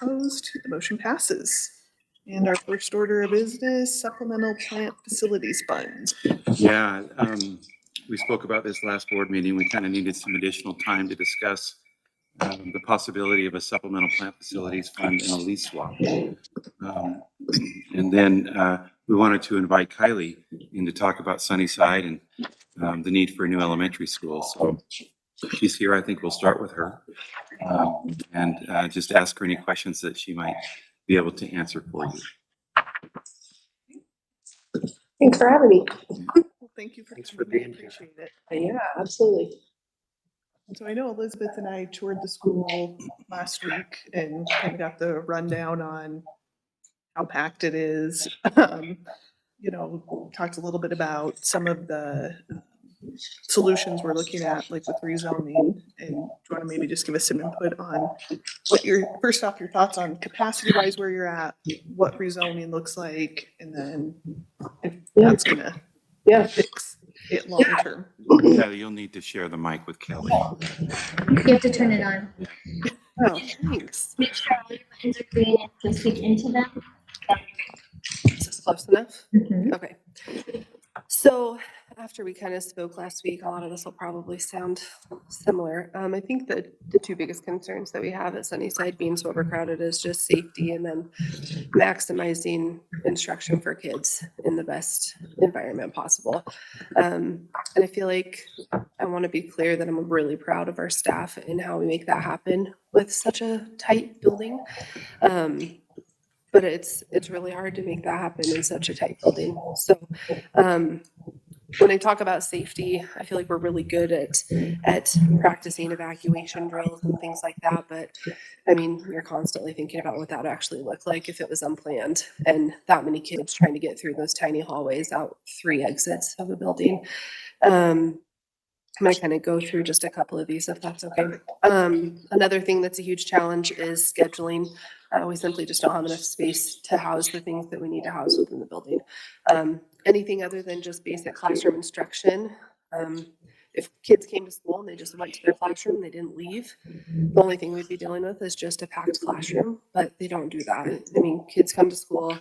Opposed? The motion passes. And our first order of business, supplemental plant facilities fund. Yeah, we spoke about this last board meeting. We kind of needed some additional time to discuss the possibility of a supplemental plant facilities fund and a lease swap. And then we wanted to invite Kylie in to talk about Sunnyside and the need for a new elementary school. So she's here. I think we'll start with her and just ask her any questions that she might be able to answer for you. Thanks for having me. Well, thank you for Thanks coming. for being I here. appreciate it. Yeah, absolutely. So I know Elizabeth and I toured the school last week and kind of got the rundown on how packed it is. Talked a little bit about some of the solutions we're looking at, like with rezoning. And do you want to maybe just give us some input on what first off, your thoughts on capacity wise, where you're at, what rezoning looks like, and then if that's gonna fix it long term. Kylie, you'll need to share the mic with Kelly. You have to turn it on. Oh, thanks. Make sure all your buttons are green and to speak into them. Is this close enough? Mhm. Okay. So after we kind of spoke last week, a lot of this will probably sound similar. I think that the two biggest concerns that we have at Sunnyside being so overcrowded is just safety and then maximizing instruction for kids in the best environment possible. And I feel like I want to be clear that I'm really proud of our staff and how we make that happen with such a tight building. But it's really hard to make that happen in such a tight building. So when I talk about safety, I feel like we're really good at practicing evacuation drills and things like that. But I mean, you're constantly thinking about what that would actually look like if it was unplanned and that many kids trying to get through those tiny hallways out 3 exits of a building. I'm gonna kind of go through just a couple of these if that's okay. Another thing that's a huge challenge is scheduling. We simply just don't have enough space to house the things that we need to house within the building. Anything other than just basic classroom instruction. If kids came to school and they just went to their classroom and they didn't leave, the only thing we'd be dealing with is just a packed classroom, but they don't do that. I mean, kids come to school,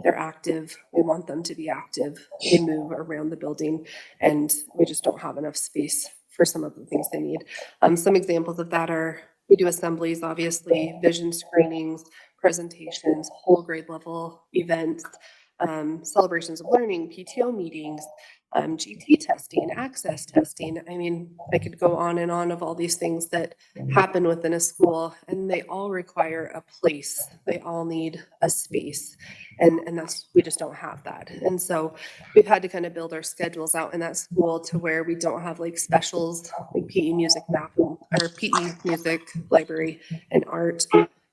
they're active. We want them to be active. They move around the building and we just don't have enough space for some of the things they need. Some examples of that are, we do assemblies, obviously, vision screenings, presentations, whole grade level events, celebrations of learning, PTO meetings, GT testing, access testing. I mean, I could go on and on of all these things that happen within a school, and they all require a place. They all need a space, and that's, we just don't have that. And so we've had to kind of build our schedules out in that school to where we don't have like specials like PE music, math, or PE music, library, and art.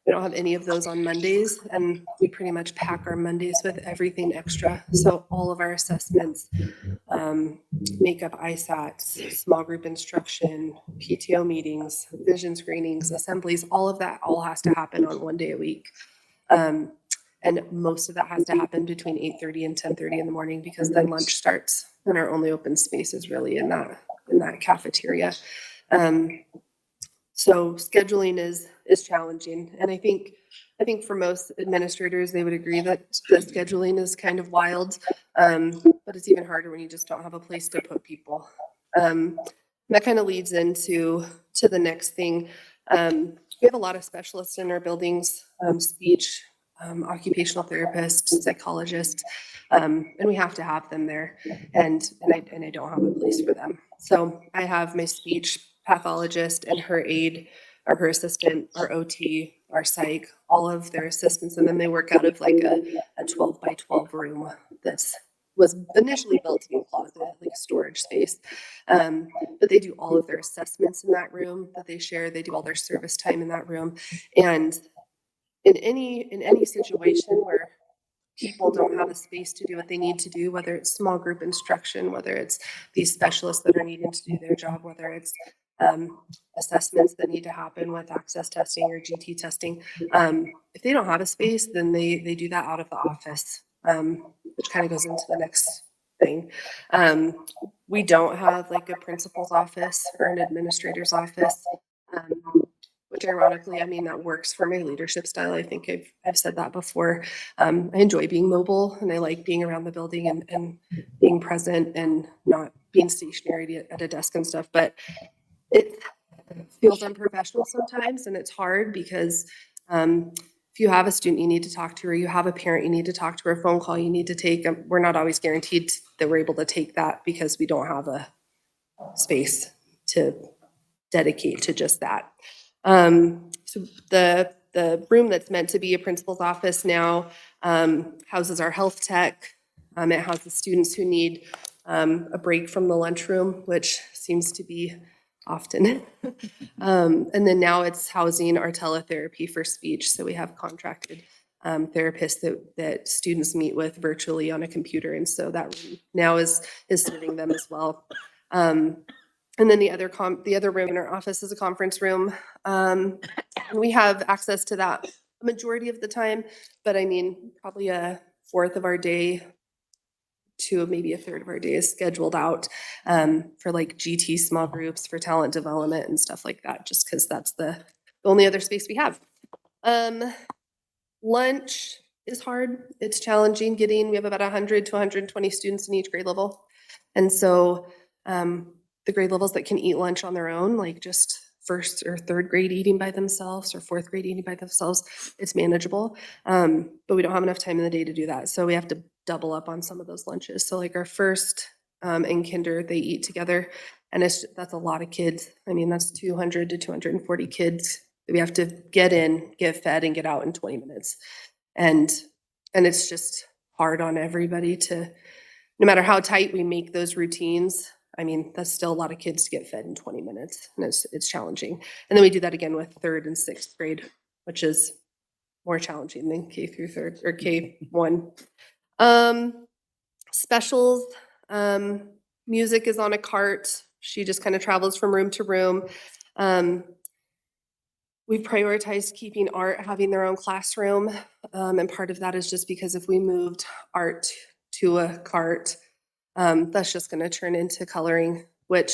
We don't have any of those on Mondays, and we pretty much pack our Mondays with everything extra. So all of our assessments, makeup ISATs, small group instruction, PTO meetings, vision screenings, assemblies, all of that all has to happen on 1 day a week. And most of that has to happen between 8:30 and 10:30 in the morning because then lunch starts and our only open space is really in that cafeteria. So scheduling is challenging. And I think for most administrators, they would agree that the scheduling is kind of wild. But it's even harder when you just don't have a place to put people. That kind of leads into the next thing. We have a lot of specialists in our buildings, speech, occupational therapists, psychologists, and we have to have them there. And I don't have a place for them. So I have my speech pathologist and her aide, or her assistant, our OT, our psych, all of their assistants, and then they work out of like a 12 by 12 room was initially built to be a closet, like a storage space. But they do all of their assessments in that room that they share. They do all their service time in that room. And in any situation where people don't have a space to do what they need to do, whether it's small group instruction, whether it's these specialists that are needing to do their job, whether it's assessments that need to happen with access testing or GT testing. If they don't have a space, then they do that out of the office, which kind of goes into the next thing. We don't have like a principal's office or an administrator's office, which ironically, I mean, that works for my leadership style. I think I've said that before. I enjoy being mobile and I like being around the building and being present and not being stationary at a desk and stuff. But it feels unprofessional sometimes, and it's hard because if you have a student you need to talk to, or you have a parent you need to talk to, or a phone call you need to take, we're not always guaranteed that we're able to take that because we don't have a space to dedicate to just that. So the room that's meant to be a principal's office now houses our health tech. It houses students who need a break from the lunchroom, which seems to be often. And then now it's housing our teletherapy for speech. So we have contracted therapists that students meet with virtually on a computer. And so that room now is serving them as well. And then the other room in our office is a conference room. And we have access to that a majority of the time, but I mean, probably a fourth of our day to maybe a third of our day is scheduled out for like GT small groups, for talent development and stuff like that, just because that's the only other space we have. Lunch is hard. It's challenging we have about 100 to 120 students in each grade level. And so the grade levels that can eat lunch on their own, like just first or third grade eating by themselves or fourth grade eating by themselves, it's manageable. But we don't have enough time in the day to do that. So we have to double up on some of those lunches. So like our first and kinder, they eat together, and that's a lot of kids. I mean, that's 200 to 240 kids that we have to get in, get fed, and get out in 20 minutes. And it's just hard on everybody to, no matter how tight we make those routines, I mean, that's still a lot of kids to get fed in 20 minutes, and it's challenging. And then we do that again with third and sixth grade, which is more challenging than K through third or K1. Specials, music is on a cart. She just kind of travels from room to room. We've prioritized keeping art having their own classroom. And part of that is just because if we moved art to a cart, that's just going to turn into coloring, which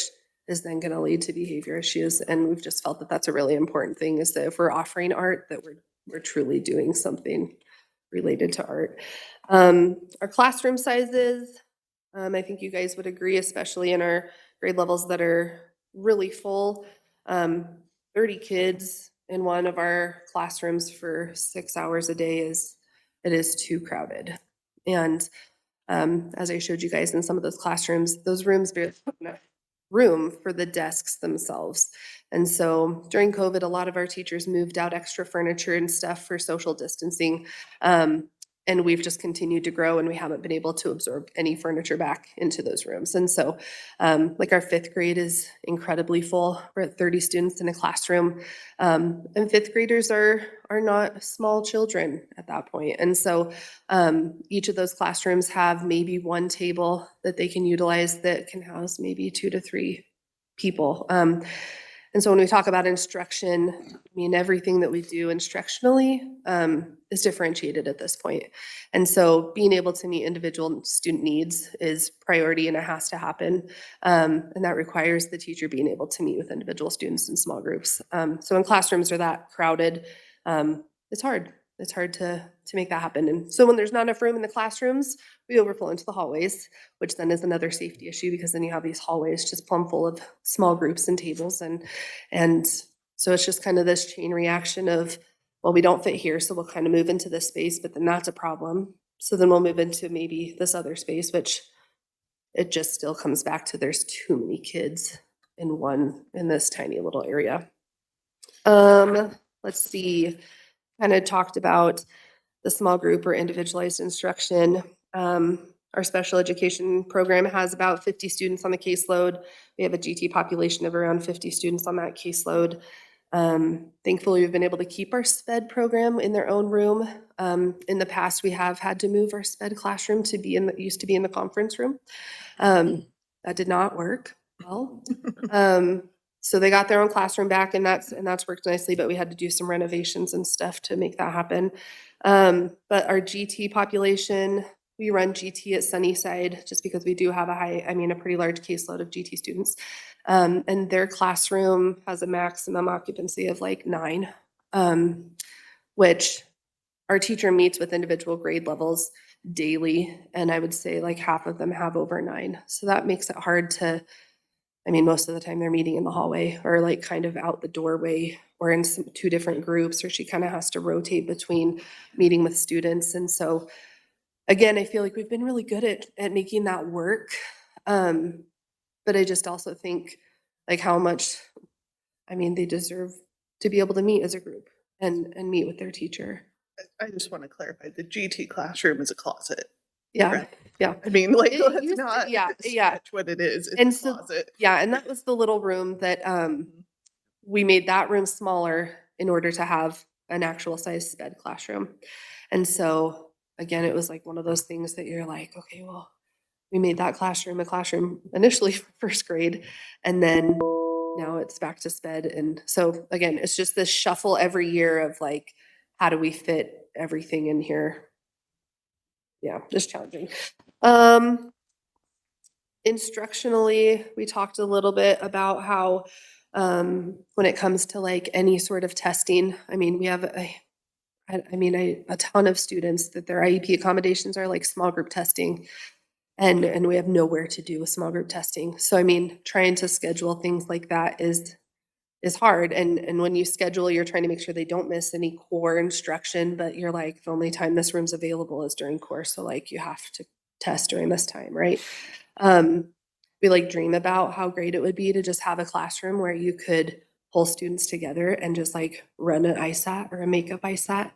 is then going to lead to behavior issues. And we've just felt that that's a really important thing, is that if we're offering art, that we're truly doing something related to art. Our classroom sizes, I think you guys would agree, especially in our grade levels that are really full. 30 kids in one of our classrooms for 6 hours a day it is too crowded. And as I showed you guys in some of those classrooms, those rooms barely have enough room for the desks themselves. And so during COVID, a lot of our teachers moved out extra furniture and stuff for social distancing. And we've just continued to grow, and we haven't been able to absorb any furniture back into those rooms. And so like our fifth grade is incredibly full. We're at 30 students in a classroom. And fifth graders are not small children at that point. And so each of those classrooms have maybe one table that they can utilize that can house maybe 2 to 3 people. And so when we talk about instruction, I mean, everything that we do instructionally is differentiated at this point. And so being able to meet individual student needs is priority, and it has to happen. And that requires the teacher being able to meet with individual students in small groups. So when classrooms are that crowded, it's hard. It's hard to make that happen. And so when there's not enough room in the classrooms, we overflow into the hallways, which then is another safety issue, because then you have these hallways just plumb full of small groups and tables. And so it's just kind of this chain reaction of, well, we don't fit here, so we'll kind of move into this space, but then that's a problem. So then we'll move into maybe this other space, which it just still comes back to there's too many kids in this tiny little area. Let's see. Kind of talked about the small group or individualized instruction. Our special education program has about 50 students on the caseload. We have a GT population of around 50 students on that caseload. Thankfully, we've been able to keep our SPED program in their own room. In the past, we have had to move our SPED classroom to used to be in the conference room. That did not work well. So they got their own classroom back, and that's worked nicely, but we had to do some renovations and stuff to make that happen. But our GT population, we run GT at Sunnyside just because we do have a pretty large caseload of GT students. And their classroom has a maximum occupancy of like 9, which our teacher meets with individual grade levels daily. And I would say like half of them have over 9. So that makes it hard to, most of the time they're meeting in the hallway or like kind of out the doorway or in 2 different groups, or she kind of has to rotate between meeting with students. And so again, I feel like we've been really good at making that work. But I just also think like how much, they deserve to be able to meet as a group and meet with their teacher. I just want to clarify, the GT classroom is a closet. Yeah, Correct. yeah. I mean, like, It let's used to- not yeah, yeah. stretch what it is. And It's a so- closet. Yeah, and that was the little room that we made that room smaller in order to have an actual size sped classroom. And so again, it was like one of those things that you're like, okay, well, we made that classroom a classroom initially for first grade, and then now it's back to sped. And so again, it's just this shuffle every year of like, how do we fit everything in here? Yeah, just challenging. Instructionally, we talked a little bit about how when it comes to like any sort of testing, we have a ton of students that their IEP accommodations are like small group testing, and we have nowhere to do with small group testing. So trying to schedule things like that is hard. And when you schedule, you're trying to make sure they don't miss any core instruction, but you're like, the only time this room's available is during course. So like you have to test during this time, right? We like dream about how great it would be to just have a classroom where you could pull students together and just like run an ISAT or a makeup ISAT.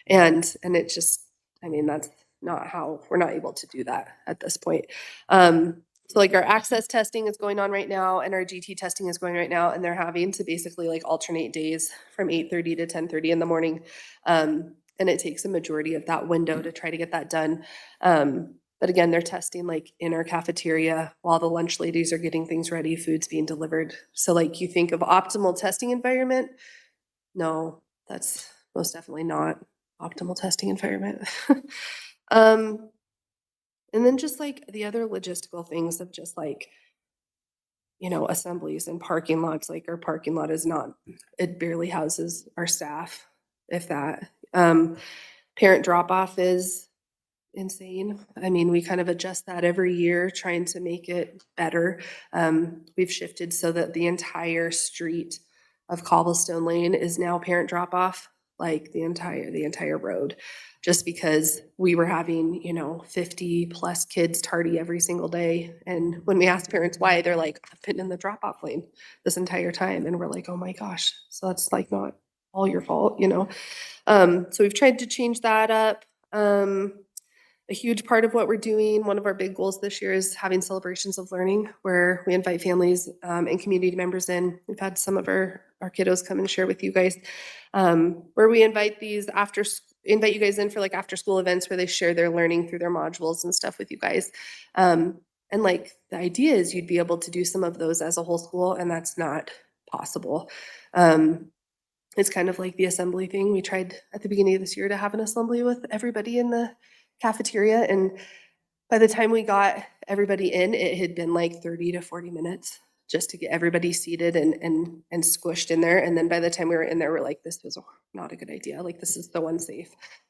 And it just, that's not how, we're not able to do that at this point. So like our access testing is going on right now and our GT testing is going right now, and they're having to basically like alternate days from 8:30 to 10:30 in the morning. And it takes a majority of that window to try to get that done. But again, they're testing like in our cafeteria while the lunch ladies are getting things ready, food's being delivered. So like you think of optimal testing environment, no, that's most definitely not optimal testing environment. And then just like the other logistical things of just like, assemblies and parking lots, like our parking lot is not, it barely houses our staff, if that. Parent drop off is insane. We kind of adjust that every year, trying to make it better. We've shifted so that the entire street of Cobblestone Lane is now parent drop off, like the entire road, just because we were having 50 plus kids tardy every single day. And when we ask parents why, they're like, I've been in the drop off lane this entire time, and we're like, oh my gosh, so that's like not all your fault. So we've tried to change that up. A huge part of what we're doing, one of our big goals this year, is having celebrations of learning where we invite families and community members in. We've had some of our kiddos come and share with you guys, where we invite you guys in for like after school events where they share their learning through their modules and stuff with you guys. And like the idea is you'd be able to do some of those as a whole school, and that's not possible. It's kind of like the assembly thing. We tried at the beginning of this year to have an assembly with everybody in the cafeteria, and by the time we got everybody in, it had been like 30 to 40 minutes just to get everybody seated and squished in there. And then by the time we were in there, we're like, this was not a good idea. Like, this is the one safe.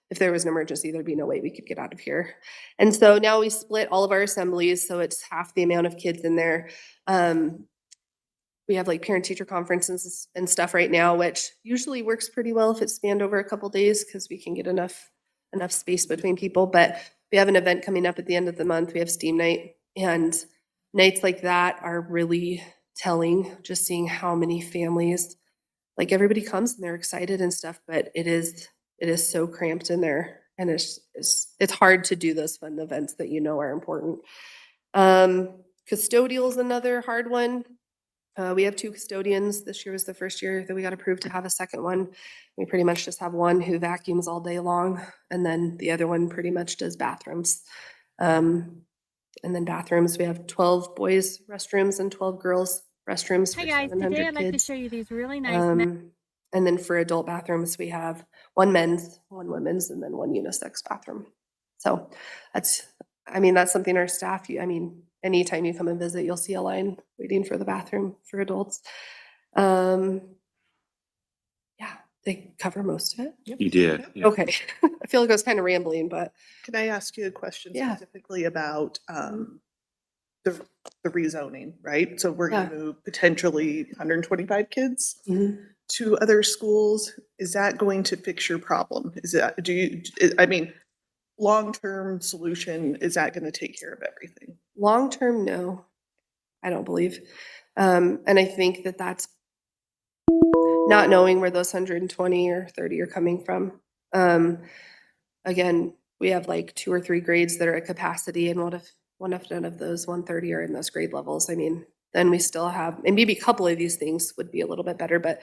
If there was an emergency, there'd be no way we could get out of here. And so now we split all of our assemblies, so it's half the amount of kids in there. We have like parent teacher conferences and stuff right now, which usually works pretty well if it's spanned over a couple days because we can get enough space between people. But we have an event coming up at the end of the month. We have STEAM night, and nights like that are really telling, just seeing how many families, like everybody comes and they're excited and stuff, but it is so cramped in there, and it's hard to do those fun events that are important. Custodial is another hard one. We have 2 custodians. This year was the first year that we got approved to have a second one. We pretty much just have one who vacuums all day long, and then the other one pretty much does bathrooms. And then bathrooms, we have 12 boys restrooms and 12 girls restrooms for Hi guys, 700 today I'd like to kids. show you these really nice And then for adult bathrooms, we have 1 men's, 1 women's, and then 1 unisex bathroom. So that's I mean, that's something our staff, I mean, anytime you come and visit, you'll see a line waiting for the bathroom for adults. Yeah, they cover most of it. You did. yeah. Okay. I feel like I was kind of rambling, but Can I ask you a question Yeah. specifically about the rezoning, right? So we're gonna Yeah. move potentially 125 kids Mhm. to other schools. Is that going to fix your problem? Is that, I mean, long-term solution, is that gonna take care of everything? Long-term, no, I don't believe. And I think that that's not knowing where those 120 or 30 are coming from. Again, we have like 2 or 3 grades that are at capacity, and what if none of those 130 are in those grade levels? I mean, then we still have, and maybe a couple of these things would be a little bit better, but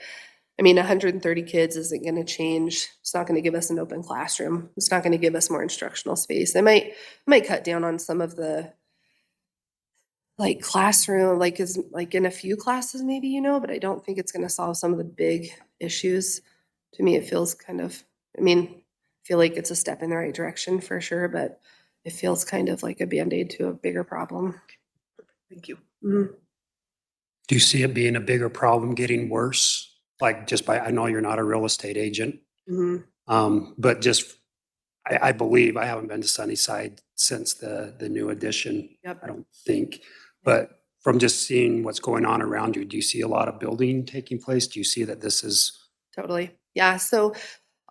I mean, 130 kids isn't gonna change. It's not gonna give us an open classroom. It's not gonna give us more instructional space. They might cut down on some of the like classroom, like is like in a few classes maybe, but I don't think it's gonna solve some of the big issues. To me, it feels kind of, I mean, I feel like it's a step in the right direction for sure, but it feels kind of like a Band-Aid to a bigger problem. Thank you. Mhm. Do you see it being a bigger problem getting worse? Like just by, I know you're not a real estate agent, Mhm. but just, I believe, I haven't been to Sunnyside since the new addition. Yep. I don't think, but from just seeing what's going on around you, do you see a lot of building taking place? Do you see that this is, Totally. Yeah. So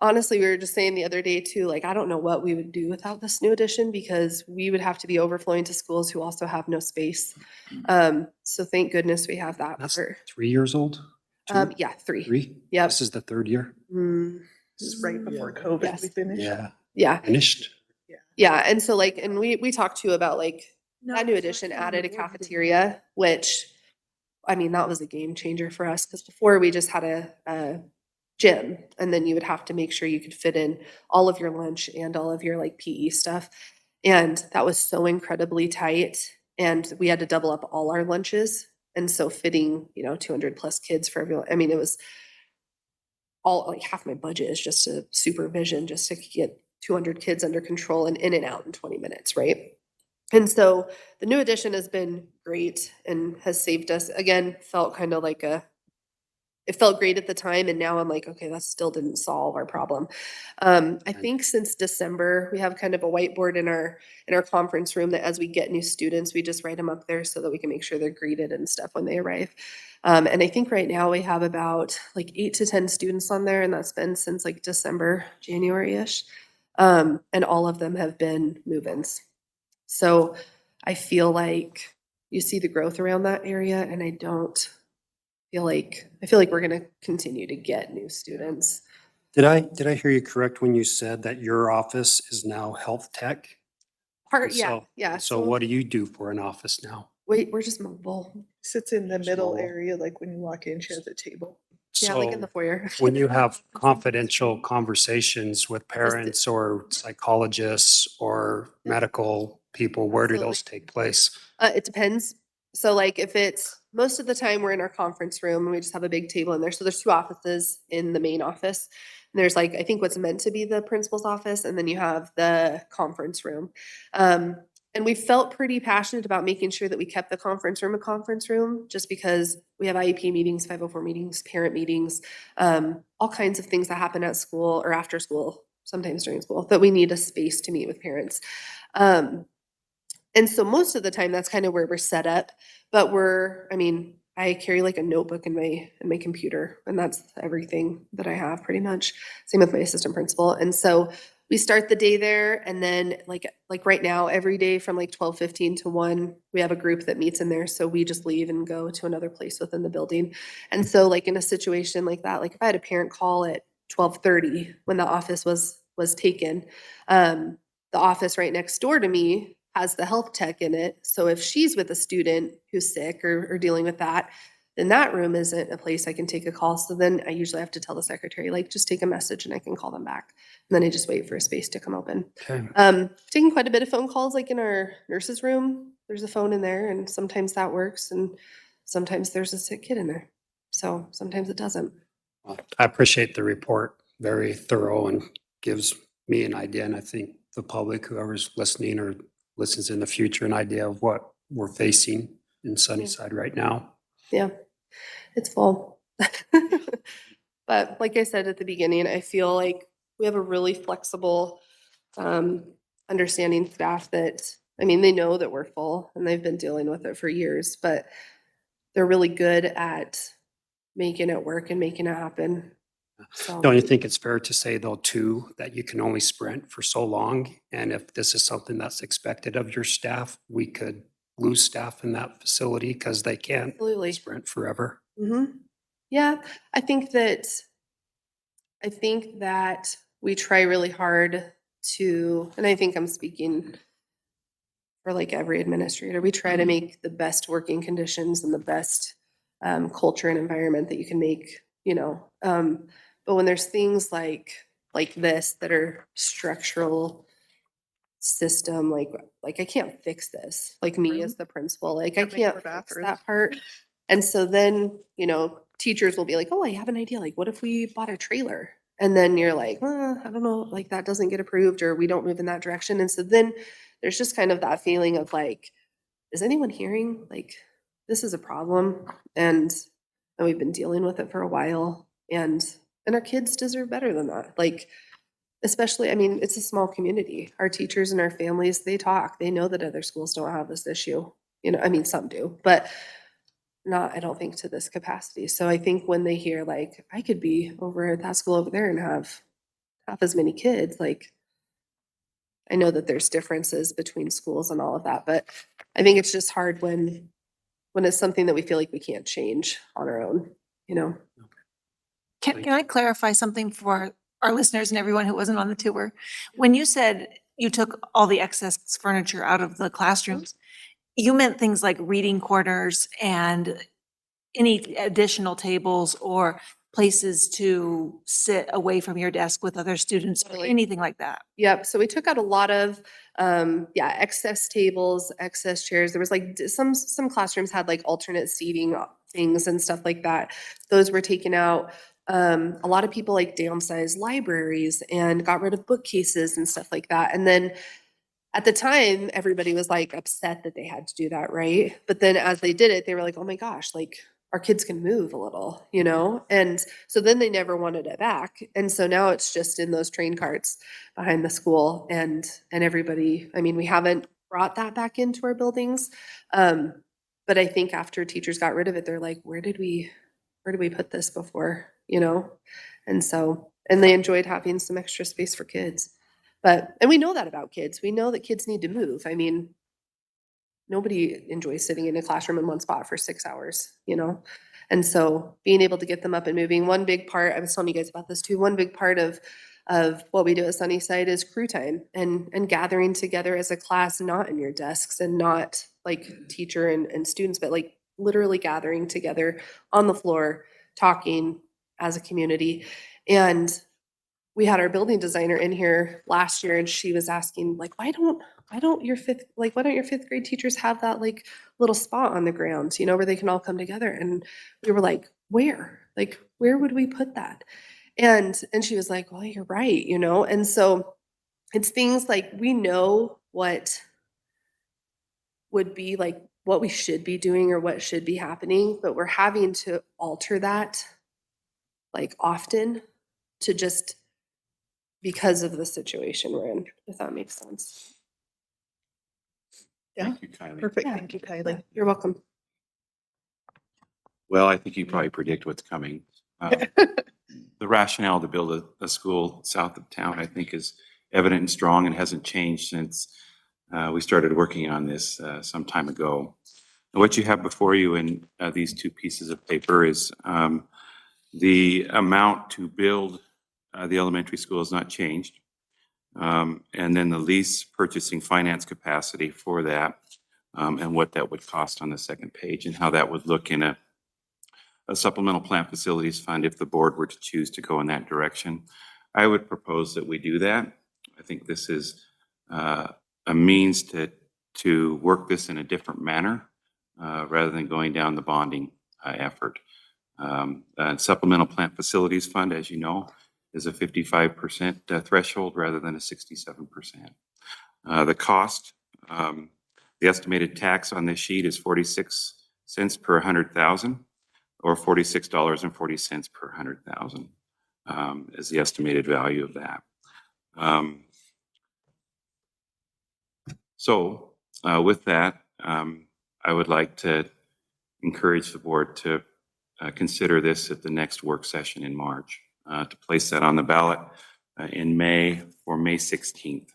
honestly, we were just saying the other day too, like, I don't know what we would do without this new addition because we would have to be overflowing to schools who also have no space. So thank goodness we have that that's part. 3 years old? Two? Yeah, 3. 3? Yep. This is the third year? Mm, This is right before COVID, Yes. we finished. Yeah, yeah. finished. Yeah. And so like, and we talked to you about like that new addition added a cafeteria, which I mean, that was a game changer for us because before we just had a gym and then you would have to make sure you could fit in all of your lunch and all of your like PE stuff. And that was so incredibly tight. And we had to double up all our lunches. And so fitting, 200 plus kids for everyone. I mean, it was all like half my budget is just a supervision just to get 200 kids under control and in and out in 20 minutes, right? And so the new addition has been great and has saved us. Again, felt kind of like it felt great at the time. And now I'm like, okay, that still didn't solve our problem. I think since December, we have kind of a whiteboard in our conference room that as we get new students, we just write them up there so that we can make sure they're greeted and stuff when they arrive. And I think right now we have about like 8 to 10 students on there, and that's been since like December, January-ish. And all of them have been move-ins. So I feel like you see the growth around that area, and I feel like we're gonna continue to get new students. Did I hear you correct when you said that your office is now health tech? Yeah. So what do you do for an office now? We're just mobile. Sits in the middle Small. area, like when you walk in, she has a table. Yeah, like in the So foyer. when you have confidential conversations with parents or psychologists or medical people, where do those take place? It depends. So like if it's most of the time we're in our conference room and we just have a big table in there. So there's 2 offices in the main office. And there's like, I think what's meant to be the principal's office, and then you have the conference room. And we felt pretty passionate about making sure that we kept the conference room a conference room just because we have IEP meetings, 504 meetings, parent meetings, all kinds of things that happen at school or after school, sometimes during school, that we need a space to meet with parents. And so most of the time that's kind of where we're set up, but I carry like a notebook in my computer, and that's everything that I have pretty much. Same with my assistant principal. And so we start the day there, and then like right now, every day from like 12:15 to 1, we have a group that meets in there. So we just leave and go to another place within the building. And so like in a situation like that, like if I had a parent call at 12:30 when the office was taken, the office right next door to me has the health tech in it. So if she's with a student who's sick or dealing with that, then that room isn't a place I can take a call. So then I usually have to tell the secretary, like, just take a message and I can call them back. And then I just wait for a space to come open. Okay. Taking quite a bit of phone calls, like in our nurse's room, there's a phone in there, and sometimes that works. And sometimes there's a sick kid in there. So sometimes it doesn't. Well, I appreciate the report. Very thorough and gives me an idea. And I think the public, whoever's listening or listens in the future an idea of what we're facing in Sunnyside right now. Yeah, it's full. But like I said at the beginning, I feel like we have a really flexible, understanding staff that, I mean, they know that we're full and they've been dealing with it for years, but they're really good at making it work and making it happen. So, Don't you think it's fair to say though, too, that you can only sprint for so long? And if this is something that's expected of your staff, we could lose staff in that facility because they can't absolutely. sprint forever. Yeah, I think that we try really hard to, and I think I'm speaking for like every administrator, we try to make the best working conditions and the best culture and environment that you can make, you know. But when there's things like this that are structural system, like I can't fix this, like me as the principal, like I Can't make can't more fix bathrooms. that part. And so then, you know, teachers will be like, oh, I have an idea. Like, what if we bought a trailer? And then you're like, I don't know, like that doesn't get approved or we don't move in that direction. And so then there's just kind of that feeling of like, is anyone hearing? Like, this is a problem and we've been dealing with it for a while and our kids deserve better than that. Like, especially, I mean, it's a small community. Our teachers and our families, they talk, they know that other schools don't have this issue. You know, I mean, some do, but not, I don't think to this capacity. So I think when they hear like, I could be over at that school over there and have half as many kids, like, I know that there's differences between schools and all of that, but I think it's just hard when it's something that we feel like we can't change on our own, you know? Can I clarify something for our listeners and everyone who wasn't on the tour? When you said you took all the excess furniture out of the classrooms, you meant things like reading corners and any additional tables or places to sit away from your desk with other students or Totally. anything like that? Yep. So we took out a lot of, excess tables, excess chairs. There was like some classrooms had like alternate seating things and stuff like that. Those were taken out. A lot of people like downsized libraries and got rid of bookcases and stuff like that. And then at the time, everybody was like upset that they had to do that, right? But then as they did it, they were like, oh my gosh, like our kids can move a little, you know? And so then they never wanted it back. And so now it's just in those train carts behind the school and everybody, I mean, we haven't brought that back into our buildings. But I think after teachers got rid of it, they're like, where did we put this before, you know? And so, and they enjoyed having some extra space for kids. And we know that about kids. We know that kids need to move. I mean, nobody enjoys sitting in a classroom in one spot for 6 hours, you know? And so being able to get them up and moving, one big part, I was telling you guys about this too, one big part of what we do at Sunnyside is crew time and gathering together as a class, not in your desks and not like teacher and students, but like literally gathering together on the floor, talking as a community. And we had our building designer in here last year and she was asking like, why don't your fifth grade teachers have that like little spot on the ground, you know, where they can all come together? And we were like, where would we put that? And she was like, well, you're right, you know? And so it's things like we know what would be like what we should be doing or what should be happening, but we're having to alter that like often to just because of the situation we're in, if that makes sense. Yeah, Thank you, Kylie. perfect. Yeah. Thank you, Kylie. You're welcome. Well, I think you probably predict what's coming. The rationale to build a school south of town, I think, is evident and strong and hasn't changed since we started working on this some time ago. And what you have before you in these two pieces of paper is the amount to build the elementary school has not changed. And then the lease purchasing finance capacity for that and what that would cost on the second page and how that would look in a supplemental plant facilities fund if the board were to choose to go in that direction. I would propose that we do that. I think this is a means to work this in a different manner rather than going down the bonding effort. Supplemental plant facilities fund, as you know, is a 55% threshold rather than a 67%. The cost The estimated tax on this sheet is 46 cents per 100,000 or $46.40 per 100,000 is the estimated value of that. So with that, I would like to encourage the board to consider this at the next work session in March, to place that on the ballot in May or May 16th.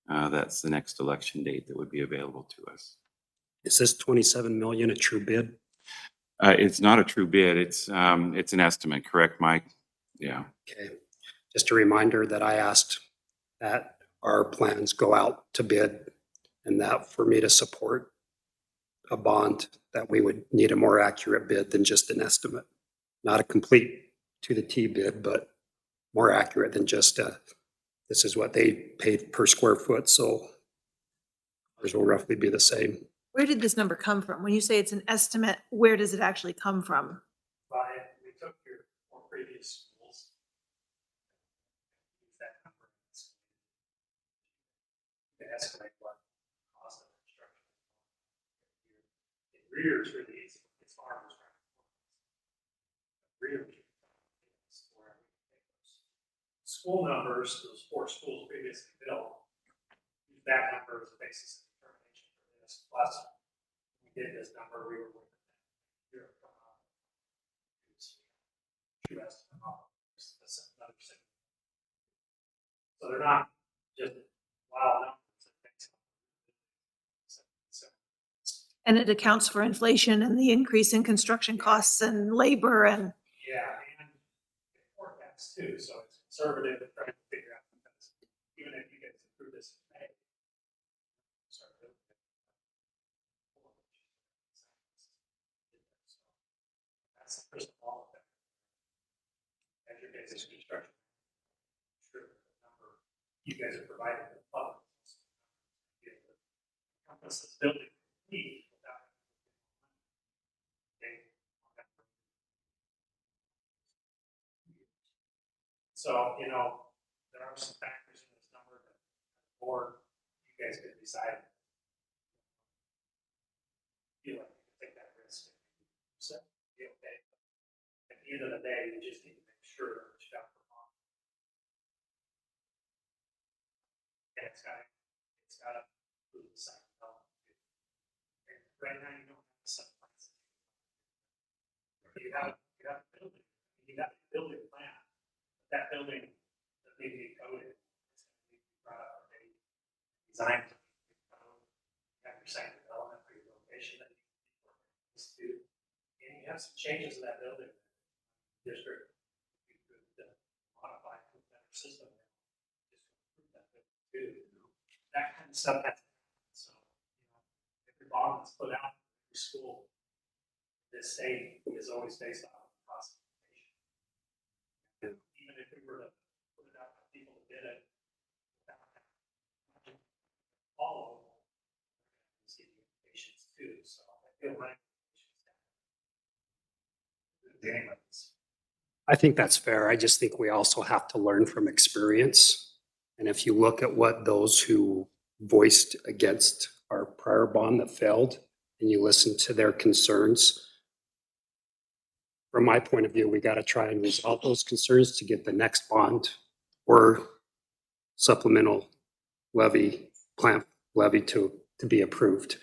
That's the next election date that would be available to us. Is this 27 million a true bid? It's not a true bid. It's an estimate, correct, Mike? Yeah. Okay. Just a reminder that I asked that our plans go out to bid, and that for me to support a bond, that we would need a more accurate bid than just an estimate. Not a complete to the T bid, but more accurate than just this is what they paid per square foot, so ours will roughly be the same. Where did this number come from? When you say it's an estimate, where does it actually come from? We took your four previous schools. Use that number. To estimate what cost of construction. In rears, really, it's farmers. Rears. School numbers, those four schools previously built, use that number as a basis of determination for this. Plus, we did this number, we were looking at here from true estimate of another city. So they're not just wild numbers. And it accounts for inflation and the increase in construction costs and labor and. Yeah, and forecasts too, so it's conservative and trying to figure out, because even if you get through this in May. That's the first of all of that. As your basic construction. Sure, the number you guys are providing the public. Encompass this building need without. So, there are some factors in this number that, or you guys could decide. Feel like you can take that risk. So, be okay. At the end of the day, you just need to make sure that it's got the bond. And it's got to include the site development. And right now, you don't have the site plans. You have a building. You have a building plan. That building that may be coded, it's going to be brought up, maybe designed to be coded. You have your site development for your location that you do. And you have some changes in that building. District, you could modify a better system. Just improve that building too. That kind of stuff. So, if your bond is put out in your school, this state is always based on cost. Even if we were to put it out for people to bid it, all of them see the implications too. So I feel like I think that's fair. I just think we also have to learn from experience. And if you look at what those who voiced against our prior bond that failed, and you listen to their concerns, from my point of view, we got to try and resolve those concerns to get the next bond or supplemental plant levy to be approved.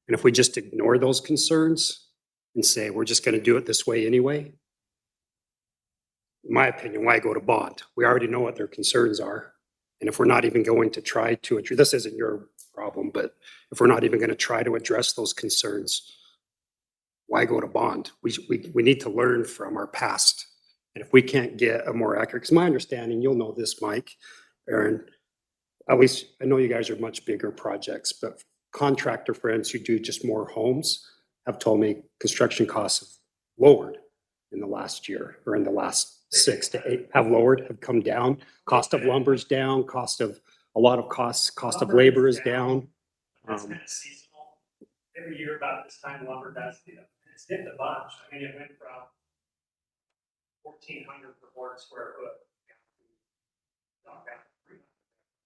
And if we just ignore those concerns and say, we're just going to do it this way anyway, in my opinion, why go to bond? We already know what their concerns are. And if we're not even going to try to address, this isn't your problem, but if we're not even going to try to address those concerns, why go to bond? We need to learn from our past. And if we can't get a more accurate, because my understanding, you'll know this, Mike, Aaron, at least I know you guys are much bigger projects, but contractor friends who do just more homes have told me construction costs have lowered in the last year, or in the last 6 to 8 have come down. Cost of lumber's down, cost of labor is down. That's kind of seasonal. Every year about this time, lumber does, it's dipped a bunch. I mean, it went from 1,400 per board square foot down to 300 for a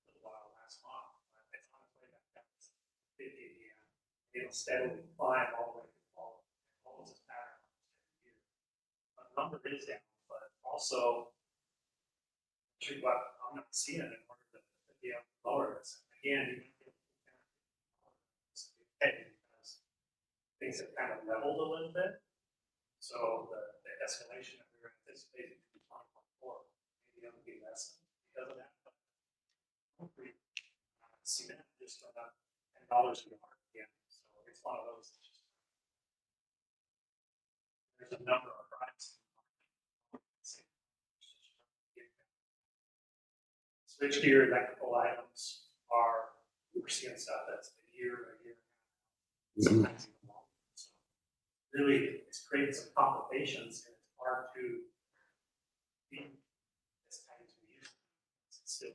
little while last month. It's on its way back down. it'll steadily climb all the way to fall. Almost a pattern. The number is down, but also, I'm not seeing it in order to be able to lower this. Again, because things have kind of leveled a little bit. So the escalation that we were anticipating in 2024, maybe it'll be less because of that. Cement just went up $10 a yard again, so it's one of those. There's a number of products. Switchgear, electrical items are, we're seeing stuff that's a year, sometimes even longer. So really, it's created some complications, and it's hard to be as tight as we used to.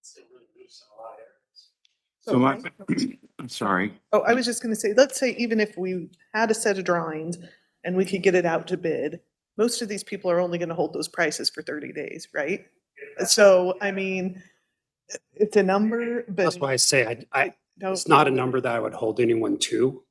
It's still really loose in a lot of areas. So I'm sorry. Oh, I was just gonna say, let's say even if we had a set of drawings and we could get it out to bid, most of these people are only gonna hold those prices for 30 days, right? So, I mean, it's a number, but. That's why I say don't- it's not a number that I would hold anyone to,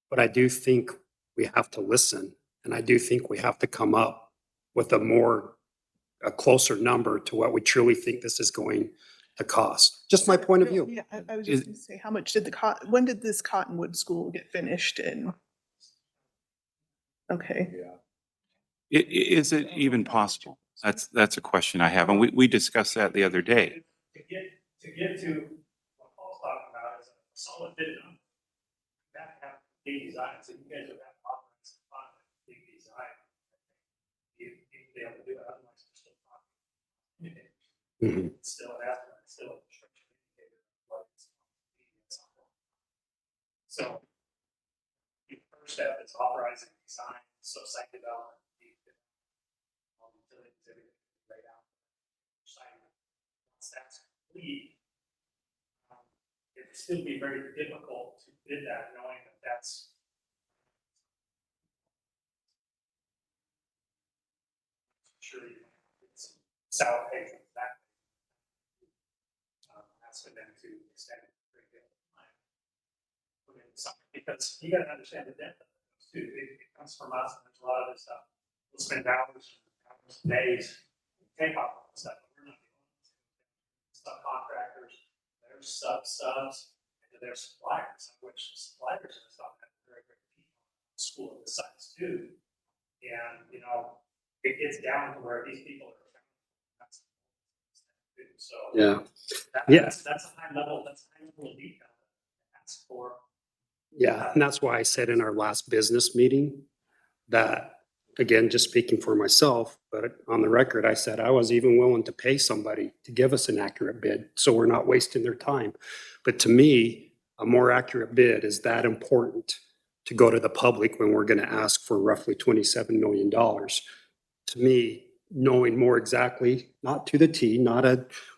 but I do think we have to listen. And I do think we have to come up with a closer number to what we truly think this is going to cost. Just my point of view. Yeah, I was just gonna say, how much did when did this Cottonwood school get finished in? Okay. Is it even possible? That's a question I have. And we discussed that the other day. To get to what Paul's talking about is a solid bid number. That have big design, so you guys would have confidence in finding a big design. You'd be able to do it, otherwise you're still talking. Mhm. It's still an estimate, it's still a construction indicator. But it's so the first step is authorizing design, so site development. Right out. Once that's complete, it would still be very difficult to bid that, knowing that that's. Sure, it's sour page that. That's for them to extend it. Because you gotta understand the depth of it too. It comes from us, and there's a lot of this stuff. We'll spend hours, days, take off all the stuff, but we're not doing it. Subcontractors, there's subs, and there's suppliers, which suppliers are stuff that very people school of the sites too. And, it gets down to where these people are. So. Yeah. That's a high level of detail. That's for. Yeah, and that's why I said in our last business meeting that, again, just speaking for myself, but on the record, I said I was even willing to pay somebody to give us an accurate bid, so we're not wasting their time. But to me, a more accurate bid is that important to go to the public when we're gonna ask for roughly $27 million. To me, knowing more exactly, not to the T,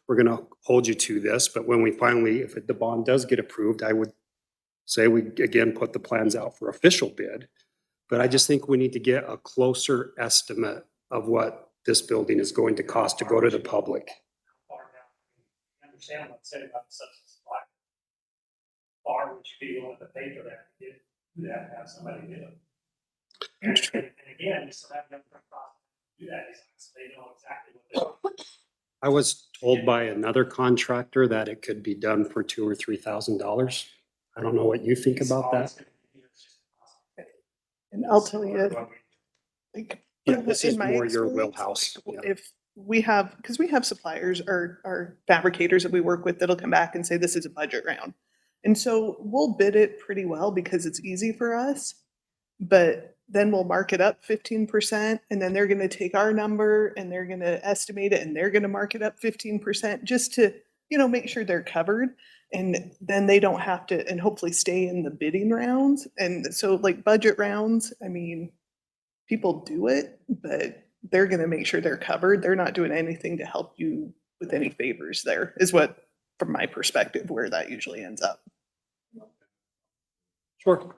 we're gonna hold you to this, but when we finally, if the bond does get approved, I would say we again put the plans out for official bid. But I just think we need to get a closer estimate of what this building is going to cost to go to the public. Far down. You understand what I'm saying about the substance supply. Far would you be willing to pay for that, to do that, have somebody do it? And again, you still have them do that, so they know exactly what they're. I was told by another contractor that it could be done for $2,000 or $3,000. I don't know what you think about that. And I'll tell you, like. Yeah, this is in my more your experience, wheelhouse, like, yeah. If we have, because we have suppliers or fabricators that we work with that'll come back and say, this is a budget round. And so we'll bid it pretty well because it's easy for us. But then we'll mark it up 15%, and then they're gonna take our number and they're gonna estimate it and they're gonna mark it up 15% just to, make sure they're covered. And then they don't have to, and hopefully stay in the bidding rounds. And so like budget rounds, I mean, people do it, but they're gonna make sure they're covered. They're not doing anything to help you with any favors there, is what, from my perspective, where that usually ends up. Sure.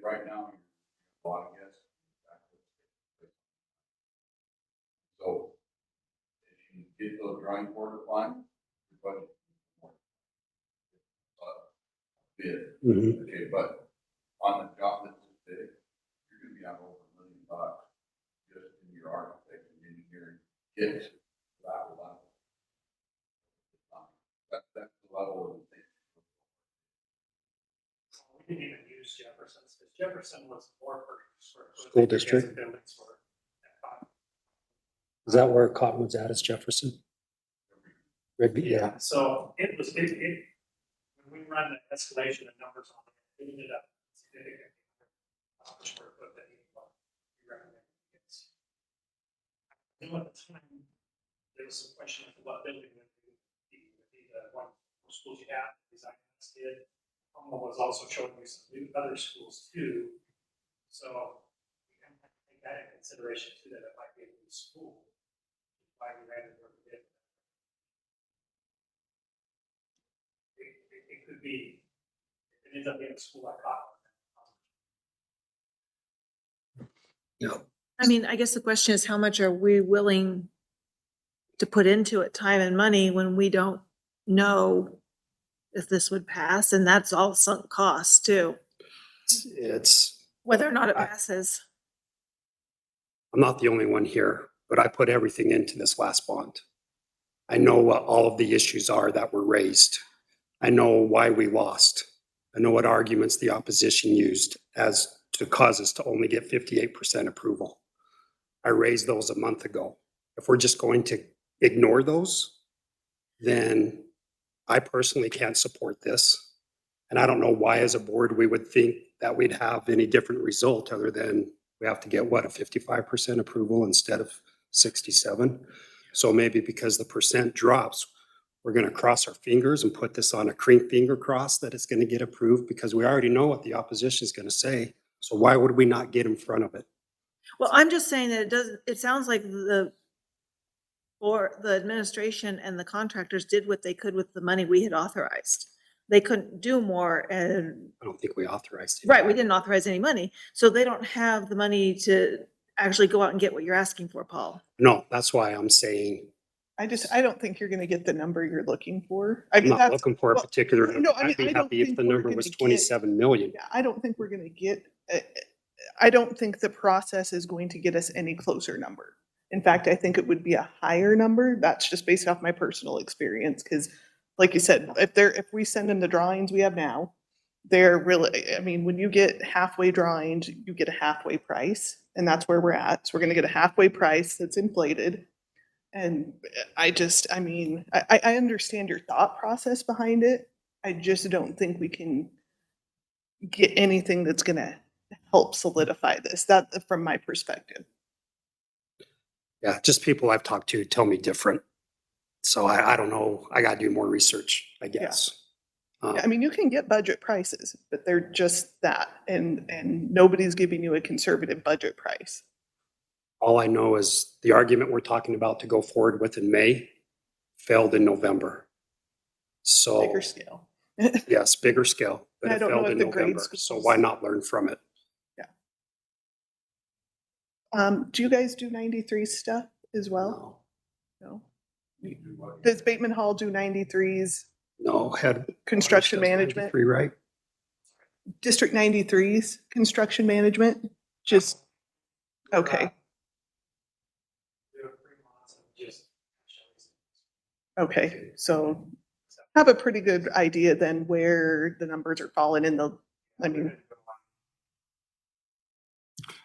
right now, a lot of guests. So if you get those drawing board fine, your budget. Bid, Mhm. okay, but on the job that's big, you're gonna be out over $1 million just in your architect and engineering kits, that level. That's the level of the thing. We didn't even use Jefferson's, because Jefferson was more per square foot. School because district. the buildings were at five. Is that where Cottonwood's at, is Jefferson? Rigby, yeah. So it was, when we run the escalation of numbers on it, it ended up significantly per square foot than what we recommend. And at the time, there was some question of what building would be the one schools you have, design did. Was also showing you some new other schools too. So we kind of have to take that in consideration too, that it might be a new school. Why we ran it where we did. It could be, if it ends up being a school like Cottonwood. I mean, I guess the question is, how much are we willing to put into it, time and money, when we don't know if this would pass? And that's all sunk costs too, It's, whether or not it passes. I'm not the only one here, but I put everything into this last bond. I know what all of the issues are that were raised. I know why we lost. I know what arguments the opposition used as to cause us to only get 58% approval. I raised those a month ago. If we're just going to ignore those, then I personally can't support this. And I don't know why as a board we would think that we'd have any different result other than we have to get what, a 55% approval instead of 67. So maybe because the percent drops, we're going to cross our fingers and put this on a cream finger cross that it's going to get approved, because we already know what the opposition is going to say. So why would we not get in front of it? Well, I'm just saying that it sounds like or the administration and the contractors did what they could with the money we had authorized. They couldn't do more, and I don't think we authorized it. right, we didn't authorize any money, so they don't have the money to actually go out and get what you're asking for, Paul. No, that's why I'm saying I don't think you're gonna get the number you're looking for. I I'm mean, not that's, looking for a well, particular no, number. I mean, I'd be I don't happy if think the we're number gonna was get- 27 million. yeah, I don't think we're gonna get, I don't think the process is going to get us any closer number. In fact, I think it would be a higher number. That's just based off my personal experience, because like you said, if we send them the drawings we have now, they're really, I mean, when you get halfway drawings, you get a halfway price, and that's where we're at. So we're gonna get a halfway price that's inflated. And I mean, I understand your thought process behind it. I just don't think we can get anything that's gonna help solidify this. That, from my perspective. Yeah, just people I've talked to tell me different. So I don't know. I got to do more research, I guess. I mean, you can get budget prices, but they're just that, and nobody's giving you a conservative budget price. All I know is the argument we're talking about to go forward with in May failed in November. So Bigger scale. yes, bigger scale, but I it don't know failed if in the grade November. So schools- why not learn from it? Do you guys do 93 stuff as well? No. Does Bateman Hall do 93s? No, head. Construction management? Free, right? District 93's construction management? Just, okay, We have 3 months of just. okay. So have a pretty good idea then where the numbers are falling in the, I mean,